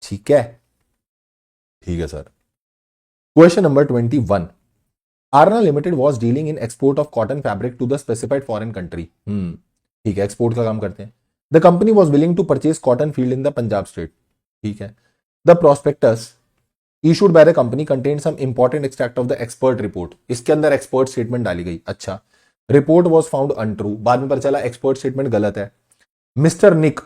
ठीक है, ठीक है सर। Question number 21, Aarna limited was dealing in export of cotton fabric to the specified foreign country. ठीक है, एक्सपोर्ट का काम करते हैं। The company was willing to purchase cotton field in the Punjab state. ठीक है, the prospectus issued by the company contained some important extract of the expert report। इसके अंदर एक्सपर्ट स्टेटमेंट डाली गई। अच्छा, रिपोर्ट वॉज फाउंड अनट्रू, बाद में पता चला एक्सपर्ट स्टेटमेंट गलत है। Mister Nick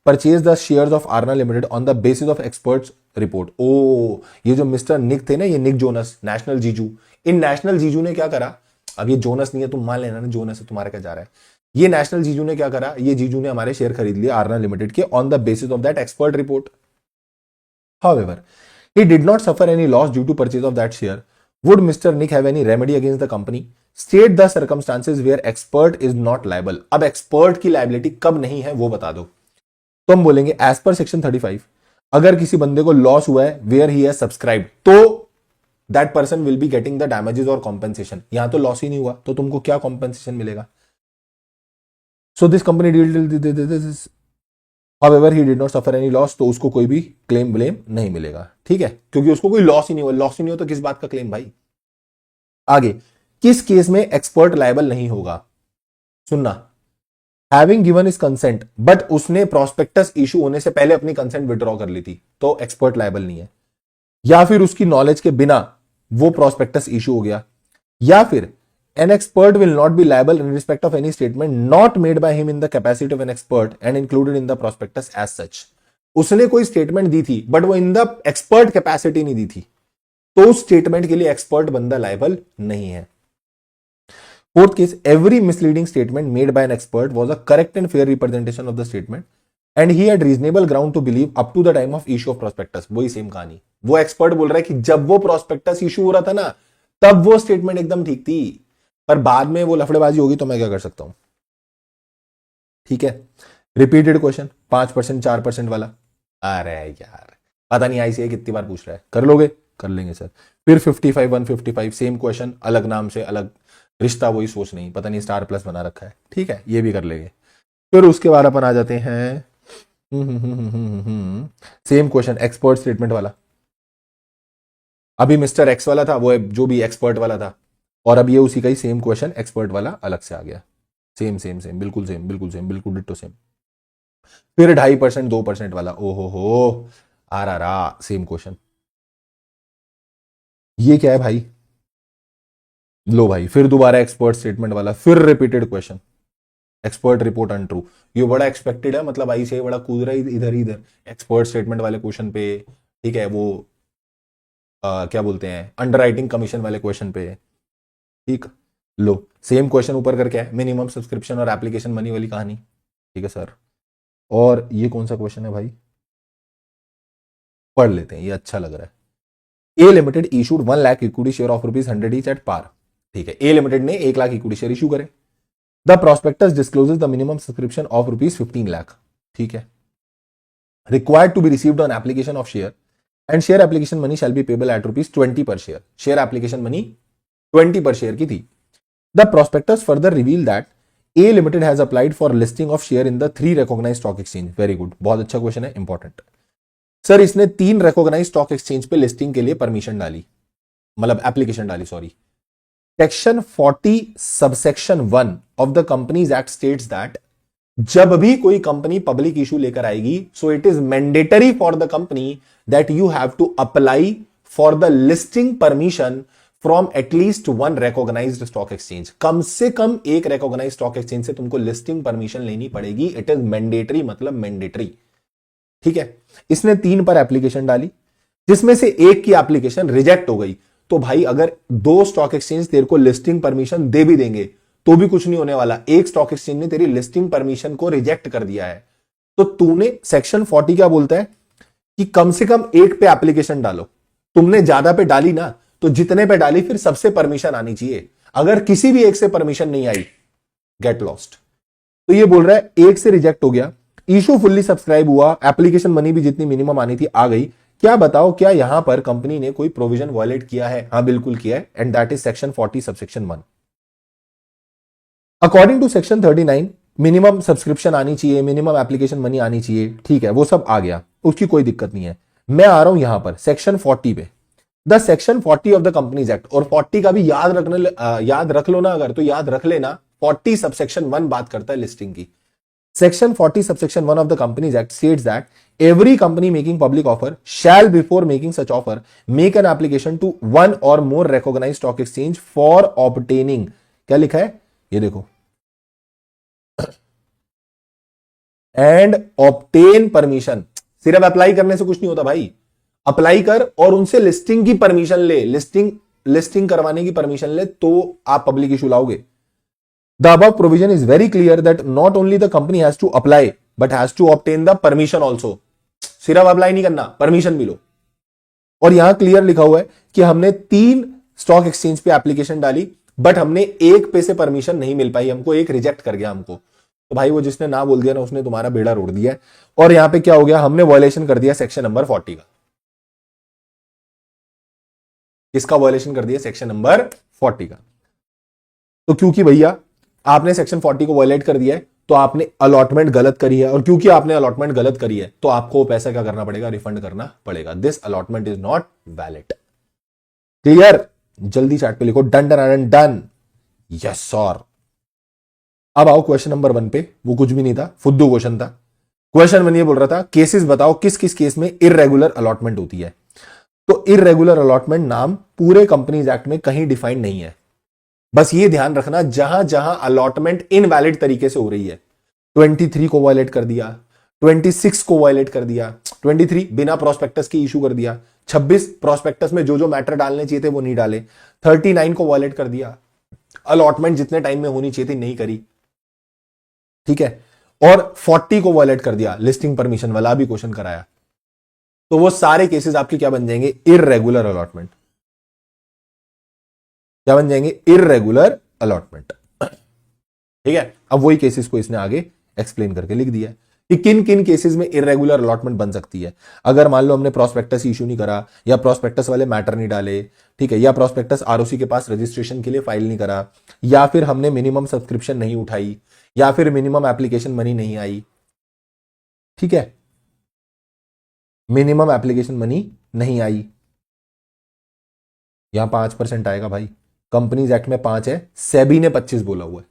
purchase the shares of Aarna limited on the basis of experts report. Oh, ये जो मिस्टर निक थे ना, ये निक जोनस, नेशनल जीजू, इन नेशनल जीजू ने क्या करा, अब ये जोनस नहीं है, तुम मान लेना ना जोनस है, तुम्हारा क्या जा रहा है। ये नेशनल जीजू ने क्या करा, ये जीजू ने हमारे शेयर खरीद लिए आरना लिमिटेड के on the basis of that expert report. However, he did not suffer any loss due to purchase of that share. Would Mr. Nick have any remedy against the company? State the circumstances where expert is not liable। अब expert की liability कब नहीं है वो बता दो। तो हम बोलेंगे as per section 35, अगर किसी बंदे को लॉस हुआ है where he has subscribed, तो that person will be getting the damages or compensation। यहां तो लॉस ही नहीं हुआ तो तुमको क्या compensation मिलेगा। So this company deal However, he did not suffer any loss, तो उसको कोई भी क्लेम ब्लेम नहीं मिलेगा, ठीक है, क्योंकि उसको कोई लॉस ही नहीं हुआ। लॉस ही नहीं हो तो किस बात का क्लेम भाई। आगे, किस केस में एक्सपर्ट लायबल नहीं होगा, सुनना। Having given is consent, but उसने प्रोस्पेक्टस इशू होने से पहले अपनी कंसेंट विड्रॉ कर ली थी, तो एक्सपर्ट लायबल नहीं है। या फिर उसकी नॉलेज के बिना वो प्रोस्पेक्टस इशू हो गया, या फिर an expert will not be liable in respect of any statement not made by him in the capacity of an expert and included in the prospectus as such. उसने कोई statement दी थी but वो in the expert capacity नहीं दी थी, तो उस statement के लिए एक्सपर्ट बंदा लायबल नहीं है. Fourth case, every misleading statement made by an expert was a correct and fair representation of the statement and he had reasonable ground to believe up to the time of issue of prospectus. वही same कहानी, वो expert बोल रहा है कि जब वो prospectus issue हो रहा था ना तब वो स्टेटमेंट एकदम ठीक थी, पर बाद में वो लफड़ेबाजी होगी तो मैं क्या कर सकता हूं. ठीक है. रिपीटेड क्वेश्चन 5% 4% वाला. अरे यार पता नहीं आईसीआई कितनी बार पूछ रहा है. कर लोगे? कर लेंगे सर. फिर 55 155 सेम क्वेश्चन, अलग नाम से अलग रिश्ता, वही सोच नहीं, पता नहीं स्टार प्लस बना रखा है. ठीक है, ये भी कर लेंगे. फिर उसके बाद अपन आ जाते हैं सेम क्वेश्चन एक्सपर्ट स्टेटमेंट वाला. अभी मिस्टर एक्स वाला था, वो जो भी एक्सपर्ट वाला था, और अब ये उसी का ही सेम क्वेश्चन एक्सपर्ट वाला अलग से आ गया. सेम सेम सेम, बिल्कुल सेम, बिल्कुल सेम, बिल्कुल डिट्टो सेम. फिर 2.5% 2% वाला. ओहो हो, आ रहा सेम क्वेश्चन. ये क्या है भाई? लो भाई, फिर दोबारा एक्सपर्ट स्टेटमेंट वाला, फिर repeated question, expert report untrue. ये बड़ा एक्सपेक्टेड है, मतलब आई से बड़ा कूद रहा है इधर इधर एक्सपर्ट स्टेटमेंट वाले क्वेश्चन पे. ठीक है, वो क्या बोलते हैं, अंडरराइटिंग कमीशन वाले क्वेश्चन पे. ठीक, लो सेम क्वेश्चन ऊपर करके है, मिनिमम सब्सक्रिप्शन और एप्लीकेशन मनी वाली कहानी. ठीक है सर. और ये कौन सा क्वेश्चन है भाई? पढ़ लेते हैं, ये अच्छा लग रहा है. A limited issued 1 lakh equity share of ₹100 each at par. ठीक है, ए लिमिटेड ने 1 लाख इक्विटी शेयर इशू करे. The prospectus discloses the minimum subscription of ₹15 lakh. ठीक है. Required to be received on application of share and share application money shall be payable at ₹20 per share. Share application money 20 per share की थी. The prospectus further reveal that A limited has applied for listing of share in the 3 recognised stock exchange. Very good, बहुत अच्छा question है, important. Sir इसने 3 recognised stock exchange पे listing के लिए permission डाली, मतलब एप्लीकेशन डाली, sorry. Section 40 subsection 1 of the companies act states that जब भी कोई कंपनी पब्लिक इशू लेकर आएगी, so it is mandatory for the company that you have to apply for the listing permission from at least 1 recognised stock exchange. कम से कम एक recognised stock exchange से तुमको लिस्टिंग परमिशन लेनी पड़ेगी. इट इज मैंडेटरी, मतलब मैंडेटरी. ठीक है. इसने 3 पर एप्लीकेशन डाली, जिसमें से एक की एप्लीकेशन रिजेक्ट हो गई. तो भाई अगर 2 स्टॉक एक्सचेंज तेरे को लिस्टिंग परमिशन दे भी देंगे तो भी कुछ नहीं होने वाला. एक स्टॉक एक्सचेंज ने तेरी लिस्टिंग परमिशन को रिजेक्ट कर दिया है, तो तूने सेक्शन 40 क्या बोलता है कि कम से कम एक पे एप्लीकेशन डालो. तुमने ज्यादा पे डाली ना, तो जितने पे डाली फिर सबसे परमिशन आनी चाहिए. अगर किसी भी एक से परमिशन नहीं आई, गेट लॉस्ट. तो ये बोल रहा है एक से रिजेक्ट हो गया, इशू फुल्ली सब्सक्राइब हुआ, एप्लीकेशन मनी भी जितनी मिनिमम आनी थी आ गई. क्या बताओ, क्या यहां पर कंपनी ने कोई प्रोविजन वायलेट किया है? हाँ बिल्कुल किया है, and that is section 40 subsection 1. According to section 39 minimum subscription आनी चाहिए, मिनिमम एप्लीकेशन मनी आनी चाहिए. ठीक है, वो सब आ गया, उसकी कोई दिक्कत नहीं है. मैं आ रहा हूं यहां पर सेक्शन 40 पे. The section 40 of the companies act, और 40 का भी याद रख लो ना, अगर तो याद रख लेना. 40 सबसेक्शन 1 बात करता है लिस्टिंग की. Section 40 subsection 1 of the Companies Act states that every company making public offer shall, before making such offer, make an application to 1 or more recognized stock exchange for obtaining. क्या लिखा है ये देखो, and obtain permission. सिर्फ apply करने से कुछ नहीं होता भाई. अप्लाई कर और उनसे लिस्टिंग की परमिशन ले, लिस्टिंग करवाने की परमिशन ले, तो आप पब्लिक इशू लाओगे. The above provision is very clear that not only the company has to apply but has to obtain the permission also. सिर्फ अप्लाई नहीं करना, परमिशन भी लो. और यहां क्लियर लिखा हुआ है कि हमने 3 स्टॉक एक्सचेंज पे एप्लीकेशन डाली, बट हमने एक पे से परमिशन नहीं मिल पाई, हमको एक रिजेक्ट कर गया हमको. तो भाई वो जिसने ना बोल दिया ना, उसने तुम्हारा बेड़ा रोड़ दिया है. और यहां पे क्या हो गया, हमने वायलेशन कर दिया सेक्शन नंबर 40 का. किसका वायलेशन कर दिया? सेक्शन नंबर 40 का. तो क्योंकि भैया आपने सेक्शन 40 को वायलेट कर दिया है, तो आपने अलॉटमेंट गलत करी है, और क्योंकि आपने अलॉटमेंट गलत करी है तो आपको पैसा क्या करना पड़ेगा? रिफंड करना पड़ेगा. This allotment is not valid. Clear? जल्दी चैट पे लिखो done done done done. Yes sir. अब आओ क्वेश्चन नंबर 1 पे. वो कुछ भी नहीं था, फुद्दू क्वेश्चन था. क्वेश्चन 1 ये बोल रहा था केसेस बताओ किस किस केस में इररेगुलर अलॉटमेंट होती है. तो इररेगुलर अलॉटमेंट नाम पूरे कंपनीज एक्ट में कहीं डिफाइंड नहीं है। बस ये ध्यान रखना, जहां जहां अलॉटमेंट इनवैलिड तरीके से हो रही है, 23 को वायलेट कर दिया, 26 को वायलेट कर दिया, 23 बिना प्रोस्पेक्टस की इशू कर दिया, 26 प्रोस्पेक्टस में जो जो मैटर डालने चाहिए थे वो नहीं डाले, 39 को वायलेट कर दिया, अलॉटमेंट जितने टाइम में होनी चाहिए थी नहीं करी, ठीक है, और 40 को वायलेट कर दिया, लिस्टिंग परमिशन वाला भी क्वेश्चन कराया, तो वो सारे केसेस आपके क्या बन जाएंगे, इररेगुलर अलॉटमेंट। क्या बन जाएंगे, इररेगुलर अलॉटमेंट। ठीक है, अब वही केसेस को इसने आगे एक्सप्लेन करके लिख दिया कि किन किन केसेस में इरेगुलर अलॉटमेंट बन सकती है। अगर मान लो हमने प्रोस्पेक्टस इशू नहीं करा, या प्रोस्पेक्टस वाले मैटर नहीं डाले, ठीक है, या प्रोस्पेक्टस आरओसी के पास रजिस्ट्रेशन के लिए फाइल नहीं करा, या फिर हमने मिनिमम सब्सक्रिप्शन नहीं उठाई, या फिर मिनिमम एप्लीकेशन मनी नहीं आई, ठीक है, मिनिमम एप्लीकेशन मनी नहीं आई, यहां 5% आएगा भाई, कंपनीज एक्ट में 5 है, सेबी ने 25 बोला हुआ है,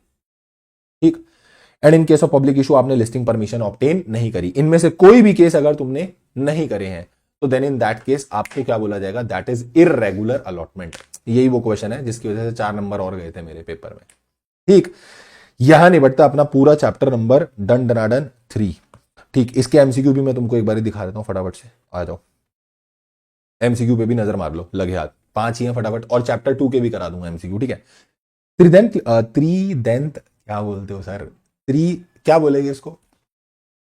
ठीक। And in case of public issue आपने लिस्टिंग परमिशन ऑब्टेन नहीं करी, इनमें से कोई भी केस अगर तुमने नहीं करे हैं, तो देन इन दैट केस आपको क्या बोला जाएगा, दैट इज इररेगुलर अलॉटमेंट। यही वो क्वेश्चन है जिसकी वजह से 4 नंबर और गए थे मेरे पेपर में, ठीक। यहां निबटता अपना पूरा चैप्टर नंबर डन डनाडन 3, ठीक। इसके एमसीक्यू भी मैं तुमको एक बार दिखा देता हूं, फटाफट से आ जाओ, एमसीक्यू पे भी नजर मार लो, लगे हाथ, 5 ही हैं फटाफट, और चैप्टर 2 के भी करा दूंगा एमसीक्यू, ठीक है। त्रिदेंत क्या बोलते हो सर, क्या बोलेंगे इसको,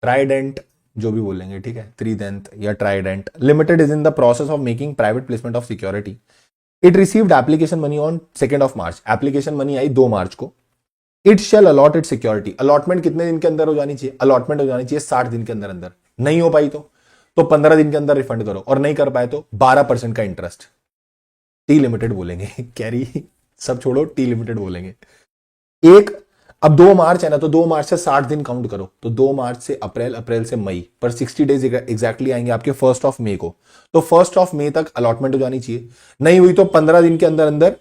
ट्राइडेंट, जो भी बोलेंगे, ठीक है, त्रिदेंत या Trident limited is in the process of making private placement of security. It received application money on 2 March, application money I 2 मार्च को। It shall a lot it security, allotment कितने दिन के अंदर हो जानी चाहिए, अलॉटमेंट हो जानी चाहिए 60 दिन के अंदर अंदर, नहीं हो पाई तो 15 दिन के अंदर रिफंड करो, और नहीं कर पाए तो 12% का इंटरेस्ट, टी लिमिटेड बोलेंगे कैरी सब छोड़ो, टी लिमिटेड बोलेंगे। एक, अब 2 मार्च है ना, तो 2 मार्च से 60 दिन काउंट करो, तो 2 मार्च से अप्रैल, अप्रैल से मई, पर 60 डेज एग्जैक्टली आएंगे आपके 1 मई को, तो 1 मई तक अलॉटमेंट हो जानी चाहिए। नहीं हुई तो 15 दिन के अंदर अंदर,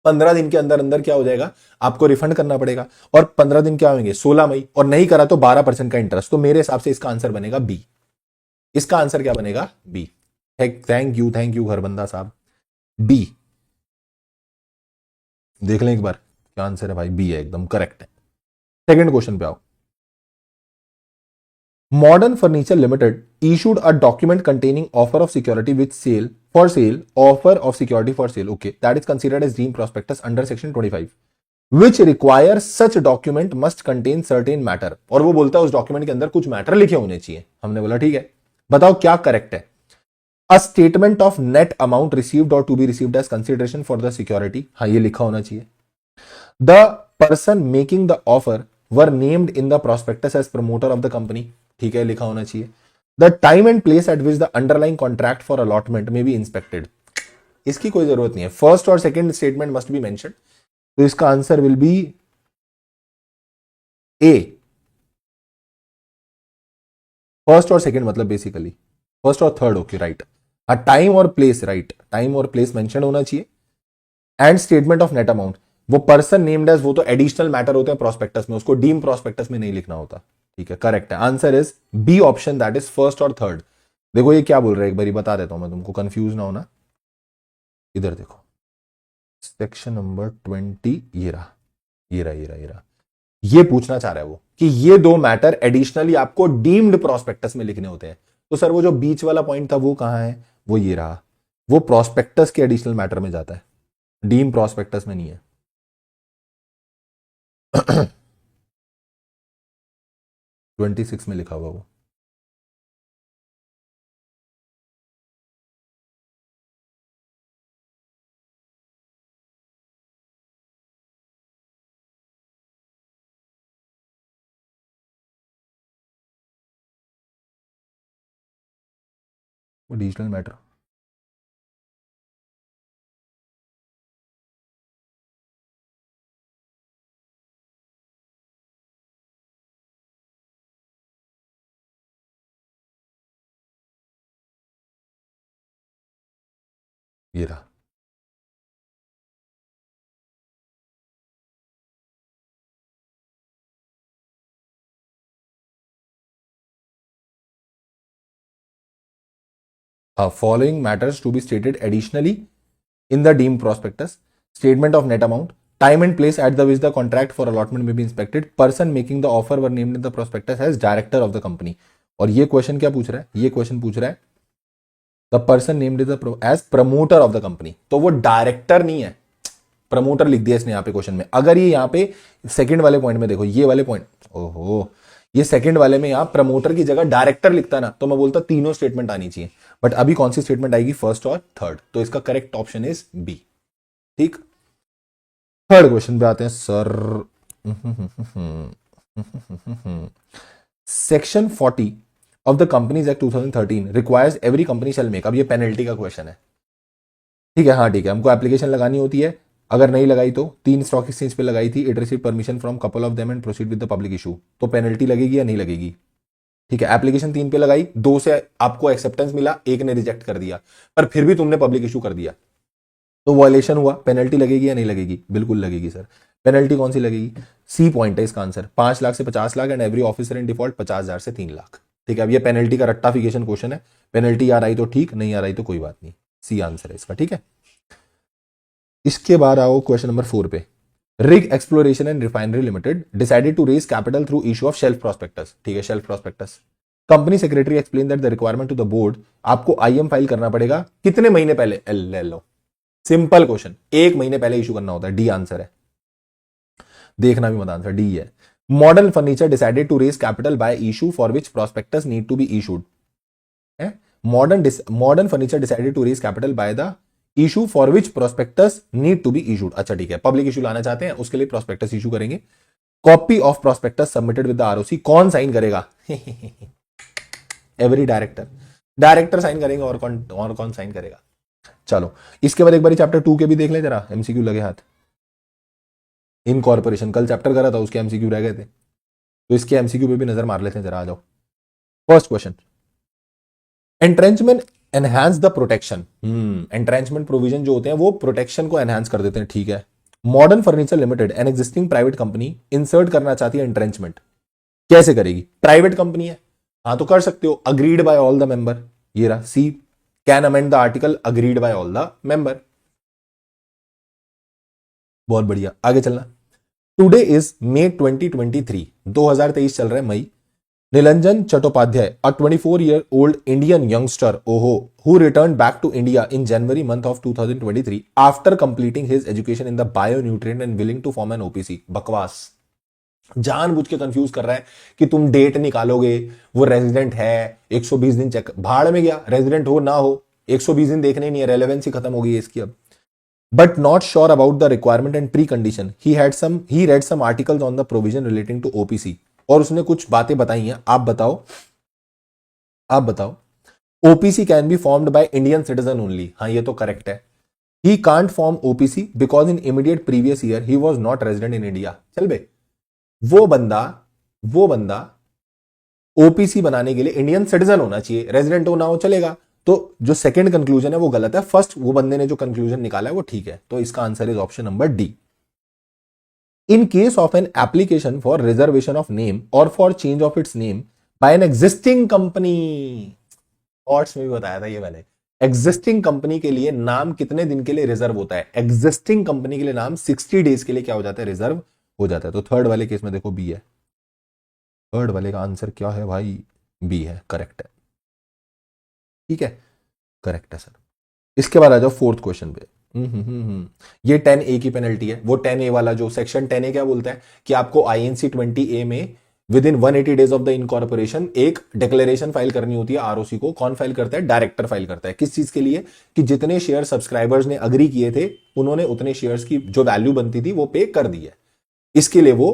15 दिन के अंदर अंदर क्या हो जाएगा, आपको रिफंड करना पड़ेगा, और 15 दिन क्या होंगे, 16 मई, और नहीं करा तो 12% का इंटरेस्ट। तो मेरे हिसाब से इसका आंसर बनेगा बी, इसका आंसर क्या बनेगा, बी। थैंक यू हरबंदा साहब, बी। देख लें एक बार क्या आंसर है भाई, बी है, एकदम करेक्ट है। सेकंड क्वेश्चन पे आओ। Modern Furniture Limited issued a document containing offer of security with sale for sale, offer of security for sale. Okay, that is considered as deemed prospectus under section 25, which requires such document must contain certain matter. और वो बोलता है उस document के अंदर कुछ matter लिखे होने चाहिए। हमने बोला ठीक है, बताओ क्या करेक्ट है। A statement of net amount received or to be received as consideration for the security, हाँ ये लिखा होना चाहिए। The person making the offer were named in the prospectus as promoter of the company, ठीक है, लिखा होना चाहिए। The time and place at which the underlying contract for allotment में बी इंस्पेक्टेड, इसकी कोई जरूरत नहीं है, फर्स्ट और second statement must be mention, तो इसका answer will B A. First और सेकंड मतलब बेसिकली फर्स्ट और थर्ड, ओके राइट। हाँ, टाइम और प्लेस, राइट, टाइम और प्लेस मेंशन होना चाहिए, and statement of net amount. वो पर्सन नेम्ड एज वो तो एडिशनल मैटर होते हैं प्रोस्पेक्टस में, उसको डीम प्रोस्पेक्टस में नहीं लिखना होता, ठीक है, करेक्ट है। Answer is B option, that is first और थर्ड। देखो ये क्या बोल रहे हैं, एक बार बता देता हूं मैं तुमको, कंफ्यूज ना होना। इधर देखो, सेक्शन नंबर 20, ये रहा, ये रहा, ये रहा, ये रहा। ये पूछना चाह रहा है वो कि ये दो मैटर एडिशनली आपको डीम्ड प्रोस्पेक्टस में लिखने होते हैं। तो सर वो जो बीच वाला पॉइंट था वो कहां है, वो ये रहा, वो प्रोस्पेक्टस के एडिशनल मैटर में जाता है, डीम प्रोस्पेक्टस में नहीं है। 26 में लिखा हुआ वो एडिशनल मैटर। ये रहा, following matters to be stated additionally in the deemed prospectus, statement of net amount, time and place at the which the contract for allotment may be inspected, person making the offer were named in the prospectus as director of the company. और ये question क्या पूछ रहा है, ये question पूछ रहा है the person named as promoter of the company, तो वो डायरेक्टर नहीं है, प्रमोटर लिख दिया इसने यहाँ पे क्वेश्चन में। अगर ये यहाँ पे सेकंड वाले पॉइंट में देखो, ये वाले पॉइंट, ओहो, ये सेकंड वाले में यहां प्रमोटर की जगह डायरेक्टर लिखता ना, तो मैं बोलता तीनों स्टेटमेंट आनी चाहिए, बट अभी कौन सी स्टेटमेंट आएगी, फर्स्ट और थर्ड, तो इसका करेक्ट ऑप्शन इज बी। ठीक, थर्ड क्वेश्चन पे आते हैं sir. Section 40 of the companies act 2013 requires every company shall make, अब ये पेनल्टी का क्वेश्चन है, ठीक है, हाँ ठीक है, हमको एप्लीकेशन लगानी होती है, अगर नहीं लगाई तो 3 स्टॉक एक्सचेंज पे लगाई थी, it receive permission from couple of them and proceed with the public issue, तो पेनल्टी लगेगी या नहीं लगेगी। ठीक है, एप्लीकेशन 3 पे लगाई, 2 से आपको एक्सेप्टेंस मिला, 1 ने रिजेक्ट कर दिया, पर फिर भी तुमने पब्लिक इशू कर दिया, तो वायलेशन हुआ, पेनल्टी लगेगी या नहीं लगेगी, बिल्कुल लगेगी सर। पेनल्टी कौन सी लगेगी, सी पॉइंट है इसका आंसर, 5 लाख से 50 lakh and every officer in default 50,000 से 3 लाख। ठीक है, अब ये पेनल्टी का रट्टाफिकेशन क्वेश्चन है, पेनल्टी आ रही तो ठीक, नहीं आ रही तो कोई बात नहीं, सी आंसर है इसका। ठीक है, इसके बाद आओ क्वेश्चन नंबर 4 पे। Rig exploration and refinery limited decided to raise capital through issue of shelf prospectus. ठीक है, shelf prospectus, company secretary explain that the requirement to the board, आपको आईएम फाइल करना पड़ेगा कितने महीने पहले, ले लो, सिंपल क्वेश्चन, 1 महीने पहले इशू करना होता है, डी आंसर है, देखना भी मत, आंसर डी है। Modern furniture decided to raise capital by issue for which prospectus need to be issued. Modern furniture decided to raise capital by the issue for which prospectus need to be issued. अच्छा ठीक है, public issue लाना चाहते हैं, उसके लिए prospectus issue करेंगे। Copy of prospectus submitted with the ROC, कौन साइन करेगा एवरी डायरेक्टर, डायरेक्टर साइन करेंगे, और कौन साइन करेगा। चलो इसके बाद एक बार चैप्टर 2 के भी देख ले जरा, एमसीक्यू लगे हाथ। इनकॉर्पोरेशन कल चैप्टर करा था, उसके एमसीक्यू रह गए थे, तो इसके एमसीक्यू पे भी नजर मार लेते हैं जरा, आ जाओ। First question, entrenchment enhance the protection. Entrenchment provision जो होते हैं वो प्रोटेक्शन को एनहांस कर देते हैं। ठीक है, modern furniture limited an existing private company insert करना चाहती है एंट्रेंचमेंट, कैसे करेगी, प्राइवेट कंपनी है, हाँ तो कर सकते हो, agreed by all the member, ये रहा C, can amend the article agreed by all the member. बहुत बढ़िया, आगे चलना। टुडे इज मे 2023, 2023 चल रहा है मई। Nilanjan Chattopadhyay, a 24-year-old Indian youngster, who returned back to India in January month of 2023 after completing his education in the bionutrient and willing to form an OPC. बकवास, जानबूझ के कंफ्यूज कर रहा है कि तुम डेट निकालोगे, वो रेजिडेंट है, 120 दिन चेक, भाड़ में गया, रेजिडेंट हो ना हो 120 दिन देखने ही नहीं है, रेलेवेंसी खत्म हो गई है इसकी अब। But not sure about the requirement and precondition. He read some articles on the provision relating to OPC. और उसने कुछ बातें बताई हैं, आप बताओ। OPC can be formed by Indian citizen only, हाँ ये तो करेक्ट है। He can't form OPC because in immediate previous year he was not resident in India. चल बे, वो बंदा ओपीसी बनाने के लिए इंडियन सिटीजन होना चाहिए, रेजिडेंट हो ना हो चलेगा। तो जो सेकंड कंक्लूजन है वो गलत है, फर्स्ट वो बंदे ने जो कंक्लूजन निकाला है वो ठीक है, तो इसका answer is option number D. In case of an application for reservation of name or for change of its name by an existing company, odds में भी बताया था ये मैंने, एग्जिस्टिंग कंपनी के लिए नाम कितने दिन के लिए रिजर्व होता है, एग्जिस्टिंग कंपनी के लिए नाम 60 डेज के लिए क्या हो जाता है, रिजर्व हो जाता है। तो थर्ड वाले केस में देखो बी है, थर्ड वाले का आंसर क्या है भाई, बी है, करेक्ट है। ठीक है, करेक्ट है सर। इसके बाद आ जाओ फोर्थ क्वेश्चन पे। ये 10A की पेनल्टी है, वो 10A वाला जो सेक्शन 10A क्या बोलता है कि आपको INC 20A में with in 180 days of the incorporation एक डिक्लेरेशन फाइल करनी होती है आरओसी को। कौन फाइल करता है, डायरेक्टर फाइल करता है। किस चीज के लिए, कि जितने शेयर सब्सक्राइबर्स ने अग्री किए थे उन्होंने उतने शेयर्स की जो वैल्यू बनती थी वो पे कर दी है, इसके लिए वो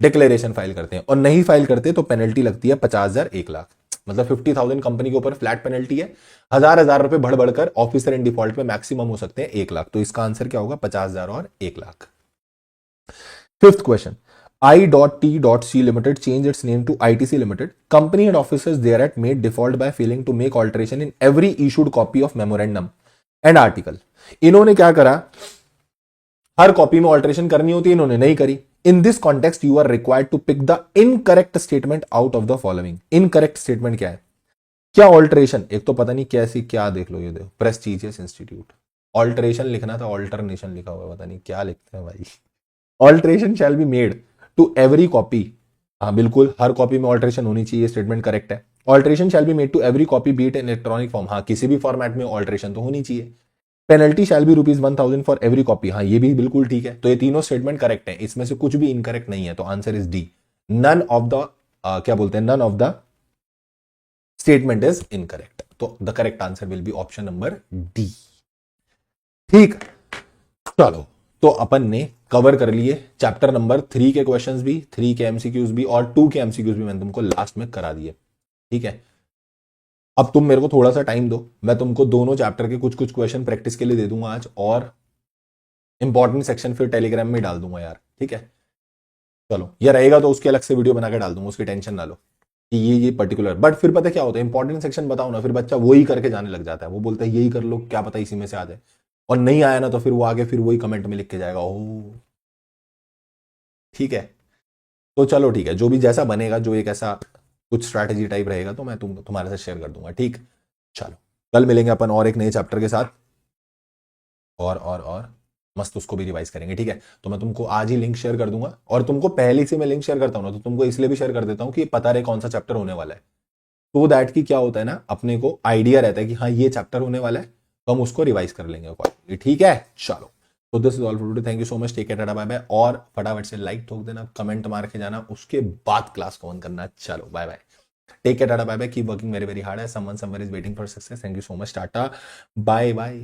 डिक्लेरेशन फाइल करते हैं। और नहीं फाइल करते तो पेनल्टी लगती है 50,000, 1 लाख, मतलब 50,000 कंपनी के ऊपर फ्लैट पेनल्टी है, हजार रुपए बढ़ बढ़कर ऑफिसर इन डिफॉल्ट में मैक्सिमम हो सकते हैं 1 लाख। तो इसका आंसर क्या होगा, 50,000 और 1 lakh. Fifth question, I.T.C Limited changed its name to ITC Limited. Company and officers thereat made default by failing to make alteration in every issued copy of memorandum and article. इन्होंने क्या करा, हर कॉपी में alteration करनी होती है, इन्होंने नहीं करी। In this context, you are required to pick the incorrect statement out of the following. Incorrect statement क्या है, क्या ऑल्टरेशन, एक तो पता नहीं कैसी क्या, देख लो ये देखो प्रेस्टीजियस इंस्टीट्यूट, ऑल्टरेशन लिखना था ऑल्टरनेशन लिखा हुआ, पता नहीं क्या लिखते हैं भाई। Alteration shall be made to every copy, हाँ बिल्कुल हर कॉपी में ऑल्टरेशन होनी चाहिए, स्टेटमेंट करेक्ट है। Alteration shall be made to every copy be it in electronic form, हाँ किसी भी फॉर्मेट में ऑल्टरेशन तो होनी चाहिए। Penalty shall be ₹1000 for every copy, हाँ ये भी बिल्कुल ठीक है। तो ये तीनों स्टेटमेंट करेक्ट है, इसमें से कुछ भी इनकरेक्ट नहीं है, तो answer is D. None of the क्या बोलते हैं, none of the statement is incorrect, तो the correct answer will be option number D. ठीक, चलो तो अपन ने कवर कर लिए चैप्टर नंबर 3 के क्वेश्चंस भी, 3 के एमसीक्यूज भी और 2 के एमसीक्यूज भी मैंने तुमको लास्ट में करा दिए। ठीक है, अब तुम मेरे को थोड़ा सा टाइम दो, मैं तुमको दोनों चैप्टर के कुछ कुछ क्वेश्चन प्रैक्टिस के लिए दे दूंगा आज, और इंपॉर्टेंट सेक्शन फिर टेलीग्राम में डाल दूंगा यार, ठीक है। चलो ये रहेगा तो उसकी अलग से वीडियो बना के डाल दूंगा, उसकी टेंशन ना लो कि ये पर्टिकुलर, बट फिर पता क्या होता है, इंपॉर्टेंट सेक्शन बताओ ना, फिर बच्चा वही करके जाने लग जाता है, वो बोलता है यही कर लो, क्या पता इसी में से आ जाए, और नहीं आया ना तो फिर वो आगे फिर वही कमेंट में लिख के जाएगा ओ। ठीक है, तो चलो ठीक है, जो भी जैसा बनेगा, जो एक ऐसा कुछ स्ट्रैटेजी टाइप रहेगा तो मैं तुम्हारे साथ शेयर कर दूंगा। ठीक, चलो कल मिलेंगे अपन और एक नए चैप्टर के साथ, और मस्त उसको भी रिवाइज करेंगे। ठीक है, तो मैं तुमको आज ही लिंक शेयर कर दूंगा, और तुमको पहले से मैं लिंक शेयर करता हूँ ना, तो तुमको इसलिए भी शेयर कर देता हूँ कि पता रहे कौन सा चैप्टर होने वाला है, तो दैट की क्या होता है ना, अपने को आइडिया रहता है कि हाँ ये चैप्टर होने वाला है, तो हम उसको रिवाइज कर लेंगे अकॉर्डिंगली। ठीक है, चलो तो this is all for today, thank you so much, take care, tata bye bye, और फटाफट से लाइक ठोक देना, कमेंट मार के जाना, उसके बाद क्लास को ऑन करना। चलो bye bye, take care, tata bye bye, keep working very very hard, someone somewhere is waiting for success, thank you so much, tata bye bye.